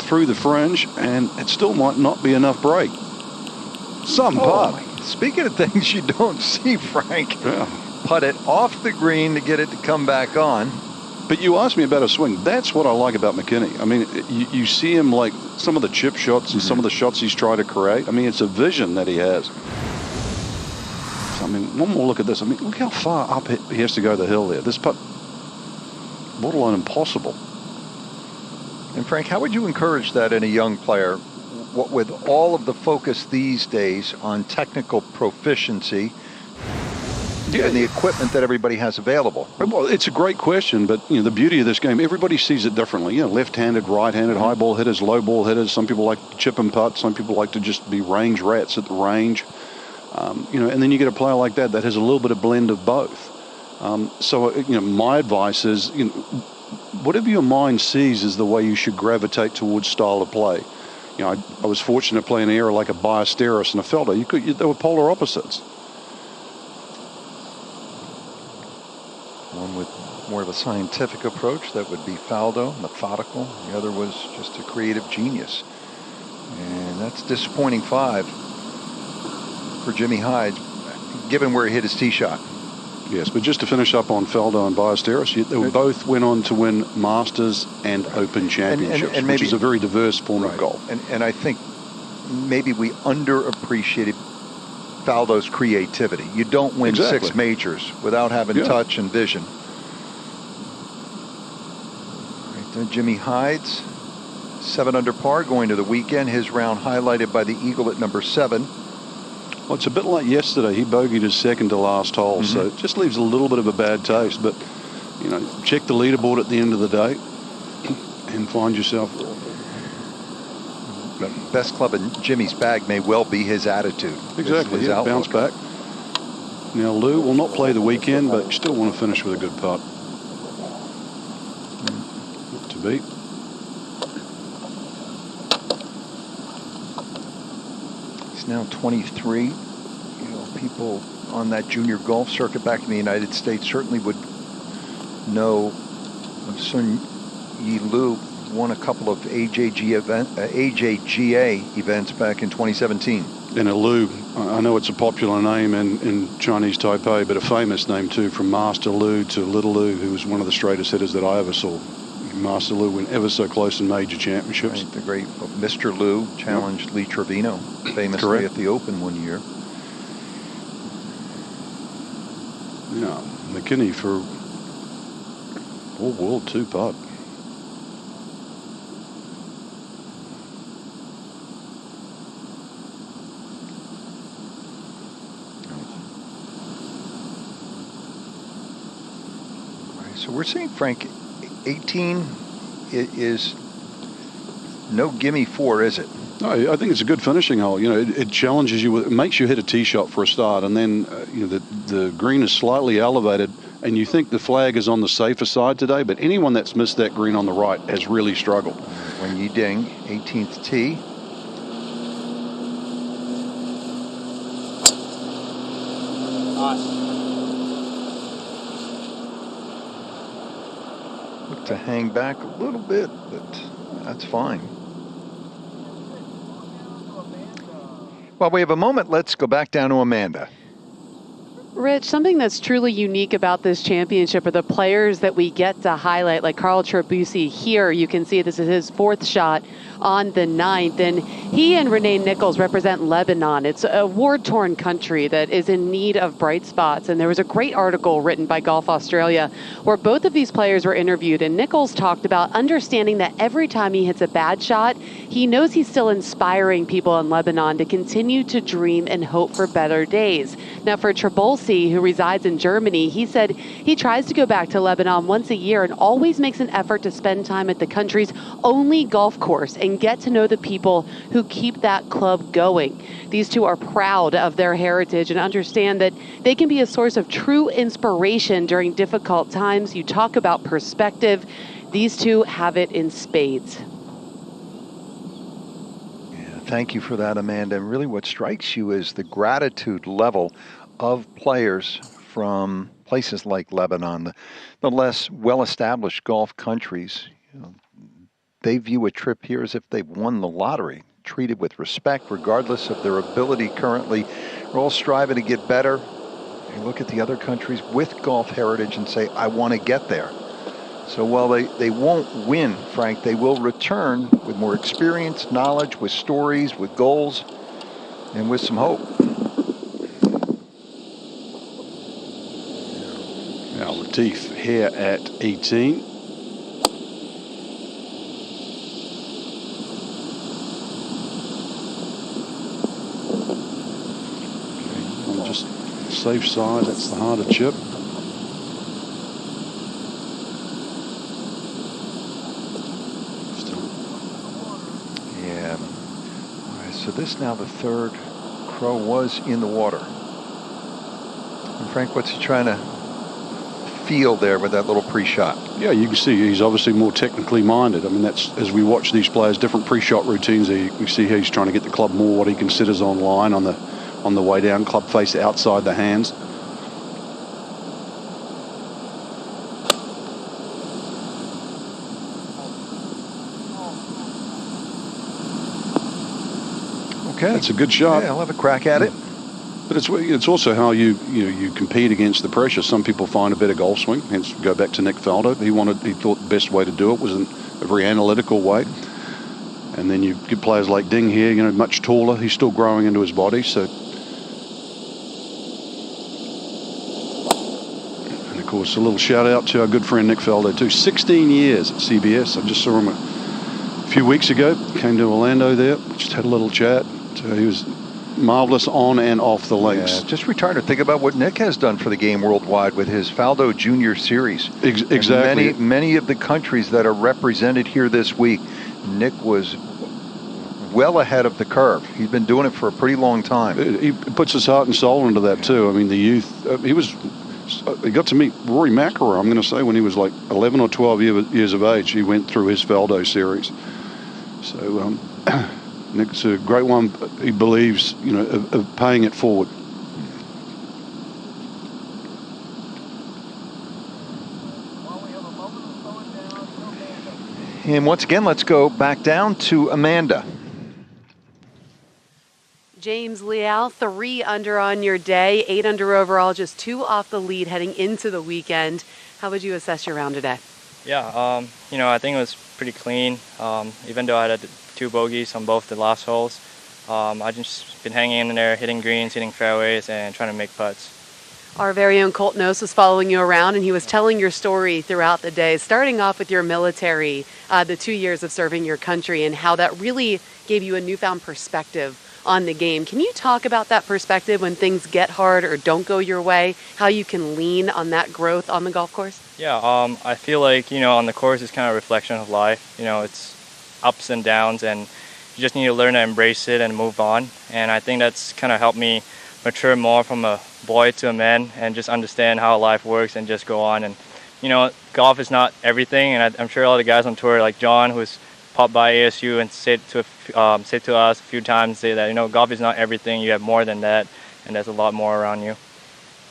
through the fringe, and it still might not be enough break. Some putt. Speaking of things you don't see, Frank. Yeah. Putt it off the green to get it to come back on. But you asked me about a swing. That's what I like about McKinney. I mean, you see him like some of the chip shots and some of the shots he's tried to create. I mean, it's a vision that he has. I mean, one more look at this. I mean, look how far up he has to go the hill there. This putt, borderline impossible. And Frank, how would you encourage that in a young player? What with all of the focus these days on technical proficiency and the equipment that everybody has available? Well, it's a great question, but you know, the beauty of this game, everybody sees it differently. You know, left-handed, right-handed, high ball hitters, low ball hitters. Some people like to chip and putt. Some people like to just be range rats at the range. You know, and then you get a player like that has a little bit of blend of both. So, you know, my advice is, you know, whatever your mind sees is the way you should gravitate towards style of play. You know, I was fortunate to play an era like a Ballesteros and a Felder. They were polar opposites. One with more of a scientific approach, that would be Faldo, methodical. The other was just a creative genius. And that's disappointing 5 for Jimmy Hyde, given where he hit his tee shot. Yes, but just to finish up on Faldo and Ballesteros, they both went on to win Masters and Open Championships, and maybe, which is a very diverse form of golf. And I think maybe we underappreciated Faldo's creativity. You don't win 6 majors without having touch and vision. Right there, Jimmy Hyde's 7 under par going to the weekend. His round highlighted by the eagle at number 7. Well, it's a bit like yesterday. He bogeyed his second to last hole, so it just leaves a little bit of a bad taste. But, you know, check the leaderboard at the end of the day and find yourself. The best club in Jimmy's bag may well be his attitude. Exactly, his bounce back. Now, Lou will not play the weekend, but you still want to finish with a good putt. Not to beat. Now 23. You know, people on that junior golf circuit back in the United States certainly would know Sun Yi Lu won a couple of AJGA events back in 2017. And Lu, I know it's a popular name in Chinese Taipei, but a famous name too, from Master Lu to Little Lu, who was one of the straightest hitters that I ever saw. Master Lu went ever so close in major championships. Right, the great Mr. Lu challenged Lee Trevino famously at the Open one year. Yeah, McKinney for all world 2 putt. Right, so we're seeing Frank 18 is no gimme 4, is it? No, I think it's a good finishing hole. You know, it challenges you. It makes you hit a tee shot for a start, and then you know the green is slightly elevated, and you think the flag is on the safer side today. But anyone that's missed that green on the right has really struggled. When Yi Ding, 18th tee. not. Look to hang back a little bit, but that's fine. While we have a moment, let's go back down to Amanda. Rich, something that's truly unique about this championship are the players that we get to highlight, like Carl Trabuzzi here. You can see this is his 4th shot on the 9th, and he and Renee Nichols represent Lebanon. It's a war-torn country that is in need of bright spots, and there was a great article written by Golf Australia where both of these players were interviewed, and Nichols talked about understanding that every time he hits a bad shot, he knows he's still inspiring people in Lebanon to continue to dream and hope for better days. Now, for Trabulsi, who resides in Germany, he said he tries to go back to Lebanon once a year and always makes an effort to spend time at the country's only golf course and get to know the people who keep that club going. These two are proud of their heritage and understand that they can be a source of true inspiration during difficult times. You talk about perspective. These two have it in spades. Thank you for that, Amanda. And really what strikes you is the gratitude level of players from places like Lebanon, the less well-established Gulf countries. You know, they view a trip here as if they've won the lottery, treated with respect regardless of their ability currently. We're all striving to get better. You look at the other countries with golf heritage and say, I want to get there. So while they won't win, Frank, they will return with more experience, knowledge, with stories, with goals, and with some hope. Now Latif here at 18. Okay, just safe side, that's the harder chip. So this now the 3rd Crow was in the water. And Frank, what's he trying to feel there with that little pre-shot? Yeah, you can see he's obviously more technically minded. I mean, that's as we watch these players, different pre-shot routines. We see how he's trying to get the club more what he considers online on the way down, club face outside the hands. Okay, that's a good shot. Yeah, I'll have a crack at it. But it's also how you compete against the pressure. Some people find a better golf swing. Hence, go back to Nick Faldo. He thought the best way to do it was in a very analytical way. And then you get players like Ding here, much taller. He's still growing into his body. So, and of course, a little shout out to our good friend Nick Faldo too. 16 years at CBS. I just saw him a few weeks ago. Came to Orlando there. Just had a little chat. He was marvelous on and off the links. Yeah, just returned to think about what Nick has done for the game worldwide with his Faldo Junior Series. Exactly. Many of the countries that are represented here this week, Nick was well ahead of the curve. He's been doing it for a pretty long time. He puts his heart and soul into that too. I mean, the youth. He got to meet Rory McIlroy, I'm going to say, when he was like 11 or 12 years of age. He went through his Faldo series. So Nick's a great one. He believes, of paying it forward. And once again, let's go back down to Amanda. James Leal, 3 under on your day, 8 under overall, just 2 off the lead heading into the weekend. How would you assess your round today? Yeah, I think it was pretty clean. Even though I had 2 bogeys on both the last holes, I just been hanging in there, hitting greens, hitting fairways, and trying to make putts. Our very own Colt Nose was following you around, and he was telling your story throughout the day, starting off with your military, the 2 years of serving your country, and how that really gave you a newfound perspective on the game. Can you talk about that perspective when things get hard or don't go your way, how you can lean on that growth on the golf course? Yeah, I feel like, on the course it's kind of a reflection of life. It's ups and downs, and you just need to learn to embrace it and move on. And I think that's kind of helped me mature more from a boy to a man and just understand how life works and just go on. And, golf is not everything. And I'm sure all the guys on tour, like John, who's popped by ASU and said to us a few times, say that, golf is not everything. You have more than that, and there's a lot more around you.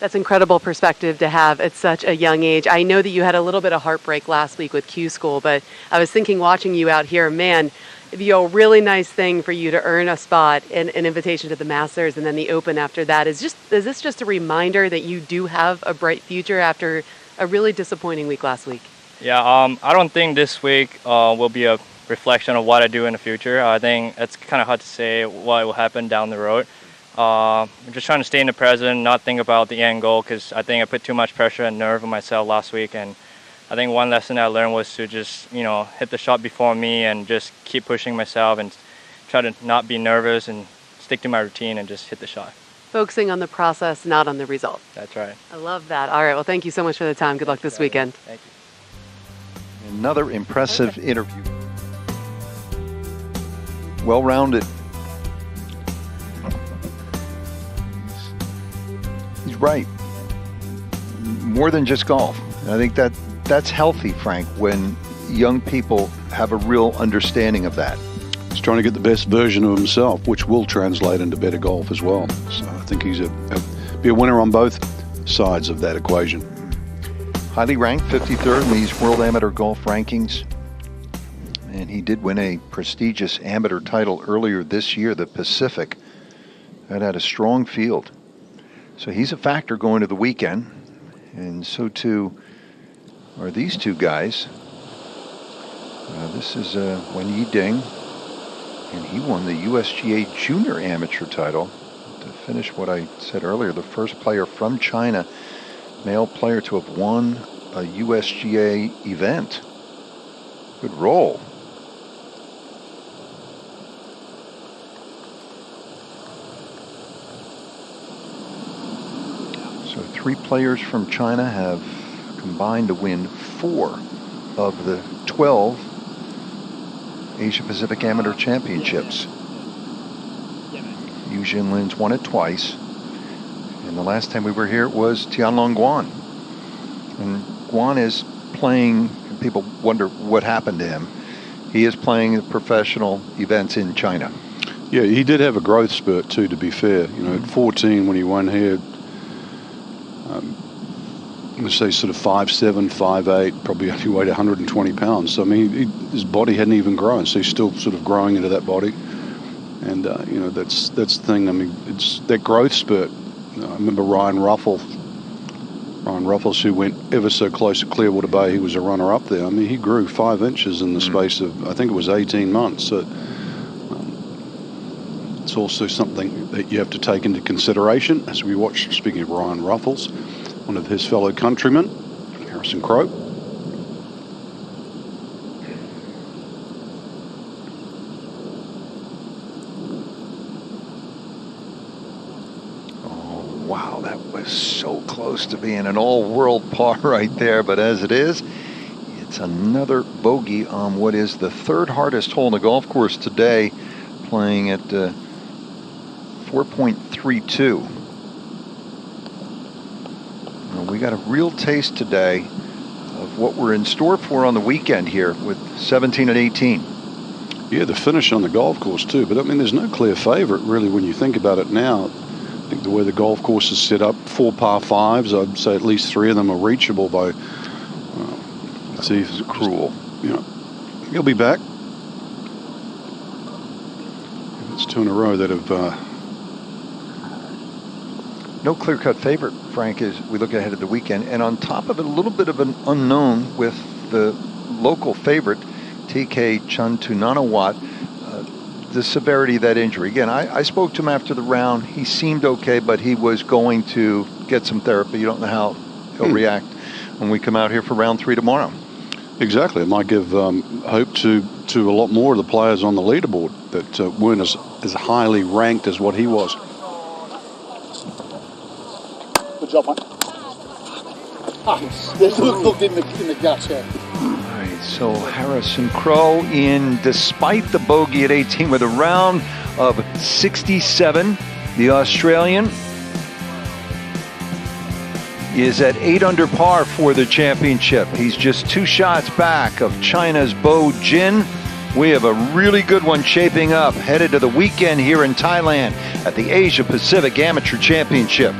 That's incredible perspective to have at such a young age. I know that you had a little bit of heartbreak last week with Q School, but I was thinking watching you out here, man, it'd be a really nice thing for you to earn a spot in an invitation to the Masters and then the Open after that. Is this just a reminder that you do have a bright future after a really disappointing week last week? Yeah, I don't think this week will be a reflection of what I do in the future. I think it's kind of hard to say what will happen down the road. I'm just trying to stay in the present, not think about the end goal, because I think I put too much pressure and nerve on myself last week. And I think one lesson I learned was to just, hit the shot before me and just keep pushing myself and try to not be nervous and stick to my routine and just hit the shot. Focusing on the process, not on the result. That's right. I love that. All right, well, thank you so much for the time. Good luck this weekend. Thank you. Another impressive interview. Well-rounded. He's right. More than just golf. I think that's healthy, Frank, when young people have a real understanding of that. He's trying to get the best version of himself, which will translate into better golf as well. So I think he's be a winner on both sides of that equation. Highly ranked, 53rd in these World Amateur Golf Rankings. And he did win a prestigious amateur title earlier this year, the Pacific. That had a strong field. So he's a factor going to the weekend. And so too are these two guys. This is Wen Yi Ding. And he won the USGA Junior Amateur title. To finish what I said earlier, the first player from China, male player to have won a USGA event. Good roll. So 3 players from China have combined to win 4 of the 12 Asia Pacific Amateur Championships. Yu Jinlin's won it twice. And the last time we were here it was Tianlong Guan. And Guan is playing, people wonder what happened to him. He is playing professional events in China. Yeah, he did have a growth spurt too, to be fair. At 14 when he won here, let's say sort of 5'7", 5'8", probably only weighed 120 pounds. So, I mean, his body hadn't even grown, so he's still sort of growing into that body. And, that's the thing. I mean, it's that growth spurt. I remember Ryan Ruffles, who went ever so close at Clearwater Bay, he was a runner-up there. I mean, he grew 5 inches in the space of, I think it was 18 months. So it's also something that you have to take into consideration as we watch, speaking of Ryan Ruffles, one of his fellow countrymen, Harrison Crowe. Oh, wow, that was so close to being an all-world par right there, but as it is, it's another bogey on what is the 3rd hardest hole in the golf course today, playing at 4.32. We got a real taste today of what we're in store for on the weekend here with 17 and 18. Yeah, the finish on the golf course too. But I mean, there's no clear favorite really when you think about it now. I think the way the golf course is set up, 4 par 5s, I'd say at least 3 of them are reachable by. Let's see if it's cruel. He'll be back. It's 2 in a row that have. No clear-cut favorite, Frank, as we look ahead of the weekend. And on top of it, a little bit of an unknown with the local favorite, TK Chantunanawat, the severity of that injury. Again, I spoke to him after the round. He seemed okay, but he was going to get some therapy. You don't know how he'll react when we come out here for round 3 tomorrow. Exactly. It might give hope to a lot more of the players on the leaderboard that weren't as highly ranked as what he was. Good job, man. Look in the gash here. All right, so Harrison Crowe in, despite the bogey at 18 with a round of 67. The Australian is at 8 under par for the championship. He's just 2 shots back of China's Bo Jin. We have a really good one shaping up, headed to the weekend here in Thailand at the Asia Pacific Amateur Championship.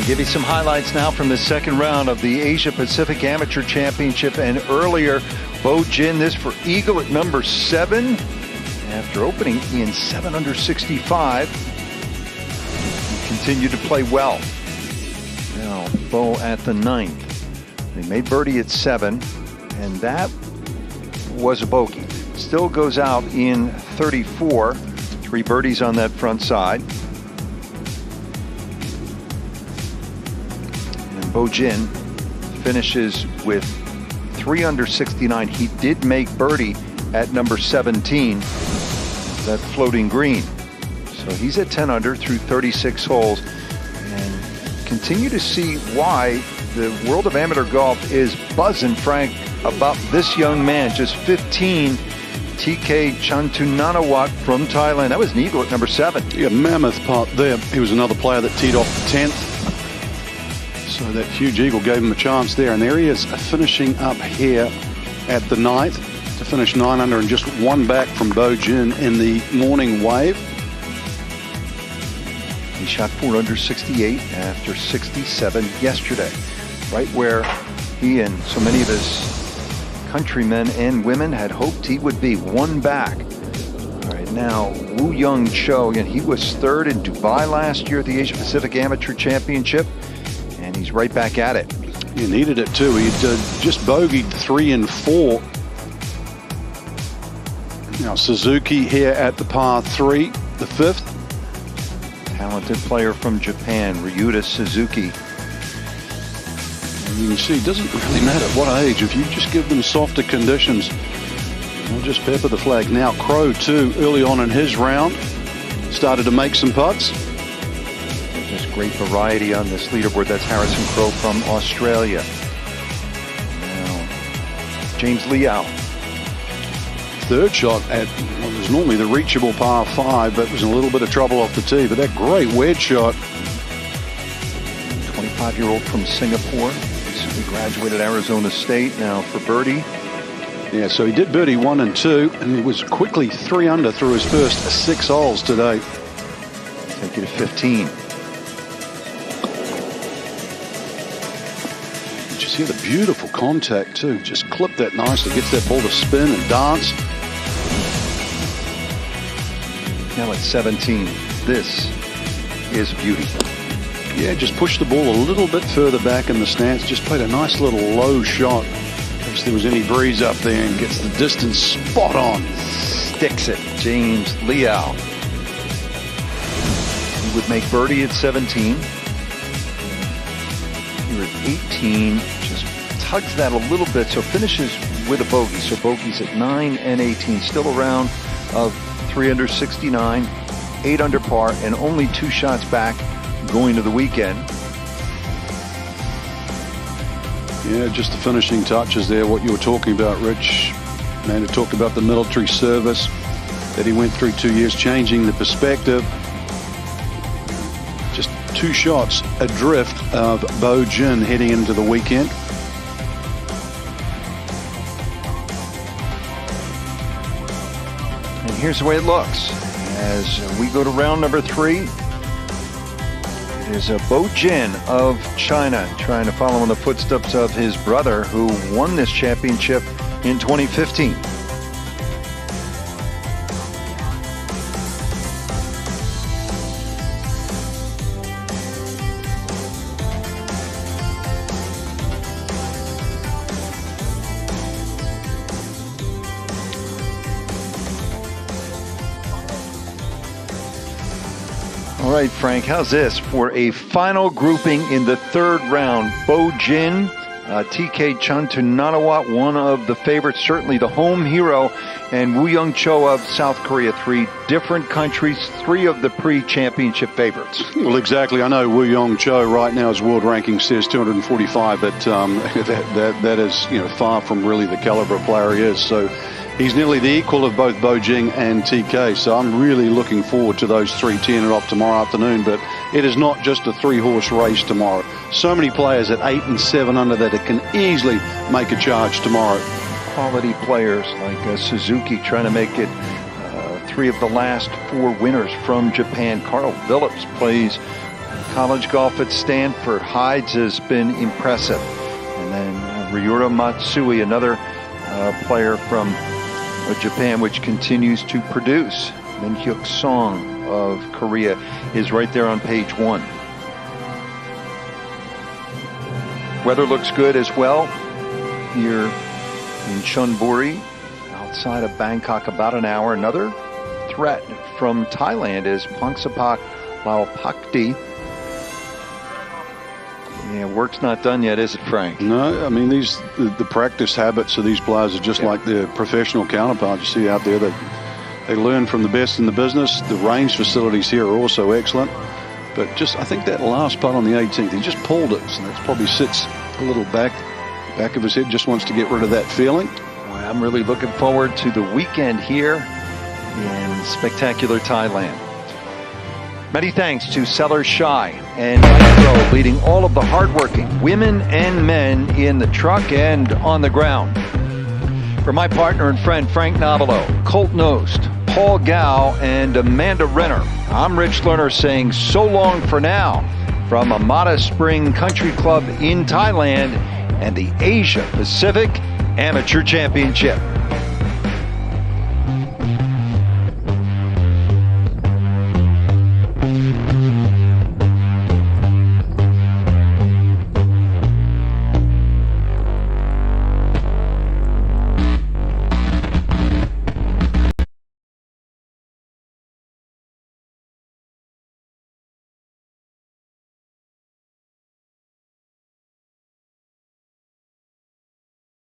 I'll give you some highlights now from the second round of the Asia Pacific Amateur Championship. And earlier, Bo Jin, this for eagle at number 7. After opening in 7 under 65, he continued to play well. Now, Bo at the 9th. They made birdie at 7, and that was a bogey. Still goes out in 34. 3 birdies on that front side. And Bo Jin finishes with 3 under 69. He did make birdie at number 17, that floating green. So he's at 10 under through 36 holes. And continue to see why the world of amateur golf is buzzing, Frank, about this young man, just 15, TK Chantunanawat from Thailand. That was an eagle at number 7. Yeah, mammoth putt there. He was another player that teed off the 10th. So that huge eagle gave him a chance there. And there he is finishing up here at the 9th to finish 9 under and just 1 back from Bo Jin in the morning wave. He shot 4 under 68 after 67 yesterday. Right where he and so many of his countrymen and women had hoped he would be, 1 back. All right, now Woo Young Cho, and he was 3rd in Dubai last year at the Asia Pacific Amateur Championship, and he's right back at it. He needed it too. He'd just bogeyed 3 and 4. Now Suzuki here at the par 3, the 5th. Talented player from Japan, Ryuta Suzuki. You can see it doesn't really matter what age. If you just give them softer conditions, they'll just pepper the flag. Now Crow too, early on in his round, started to make some putts. Just great variety on this leaderboard. That's Harrison Crow from Australia. Now James Liao. 3rd shot at what was normally the reachable par 5, but was in a little bit of trouble off the tee. But that great wedge shot. 25-year-old from Singapore. He graduated Arizona State now for birdie. Yeah, so he did birdie 1 and 2, and he was quickly 3 under through his first 6 holes today. Take you to 15. Did you see the beautiful contact too? Just clipped that nicely, gets that ball to spin and dance. Now at 17, this is beauty. Yeah, just pushed the ball a little bit further back in the stance. Just played a nice little low shot. In case there was any breeze up there, and gets the distance spot on. Sticks it, James Liao. He would make birdie at 17. Here at 18, just tugs that a little bit, so finishes with a bogey. So bogeys at 9 and 18, still a round of 3 under 69, 8 under par, and only 2 shots back going to the weekend. Yeah, just the finishing touches there, what you were talking about, Rich. Man who talked about the military service that he went through 2 years, changing the perspective. Just 2 shots adrift of Bo Jin heading into the weekend. And here's the way it looks as we go to round number 3. There's a Bo Jin of China trying to follow in the footsteps of his brother who won this championship in 2015. All right, Frank, how's this for a final grouping in the 3rd round? Bo Jin, TK Chantunanawat, one of the favorites, certainly the home hero, and Woo Young Cho of South Korea. 3 different countries, 3 of the pre-championship favorites. Well, exactly. I know Woo Young Cho right now, his world ranking says 245, but that is far from really the caliber of player he is. So he's nearly the equal of both Bo Jin and TK, so I'm really looking forward to those 3 teeing it off tomorrow afternoon. But it is not just a 3-horse race tomorrow. So many players at 8 and 7 under that it can easily make a charge tomorrow. Quality players like Suzuki trying to make it 3 of the last 4 winners from Japan. Carl Phillips plays college golf at Stanford. Hides has been impressive. And then Ryura Matsui, another player from Japan, which continues to produce. Min Hyuk Song of Korea is right there on page 1. Weather looks good as well here in Chonburi, outside of Bangkok, about an hour. Another threat from Thailand is Pongsapak Laopakdi. Yeah, work's not done yet, is it, Frank? No, I mean, the practice habits of these players are just like their professional counterparts you see out there. They learn from the best in the business. The range facilities here are also excellent. But just, I think that last putt on the 18th, he just pulled it. So that probably sits a little back of his head, just wants to get rid of that feeling. Well, I'm really looking forward to the weekend here in spectacular Thailand. Many thanks to Sellers Shai and Mike leading all of the hardworking women and men in the truck and on the ground. For my partner and friend Frank Nobilo, Colt Nost, Paul Gao, and Amanda Renner, I'm Rich Lerner saying so long for now from Amata Spring Country Club in Thailand and the Asia Pacific Amateur Championship.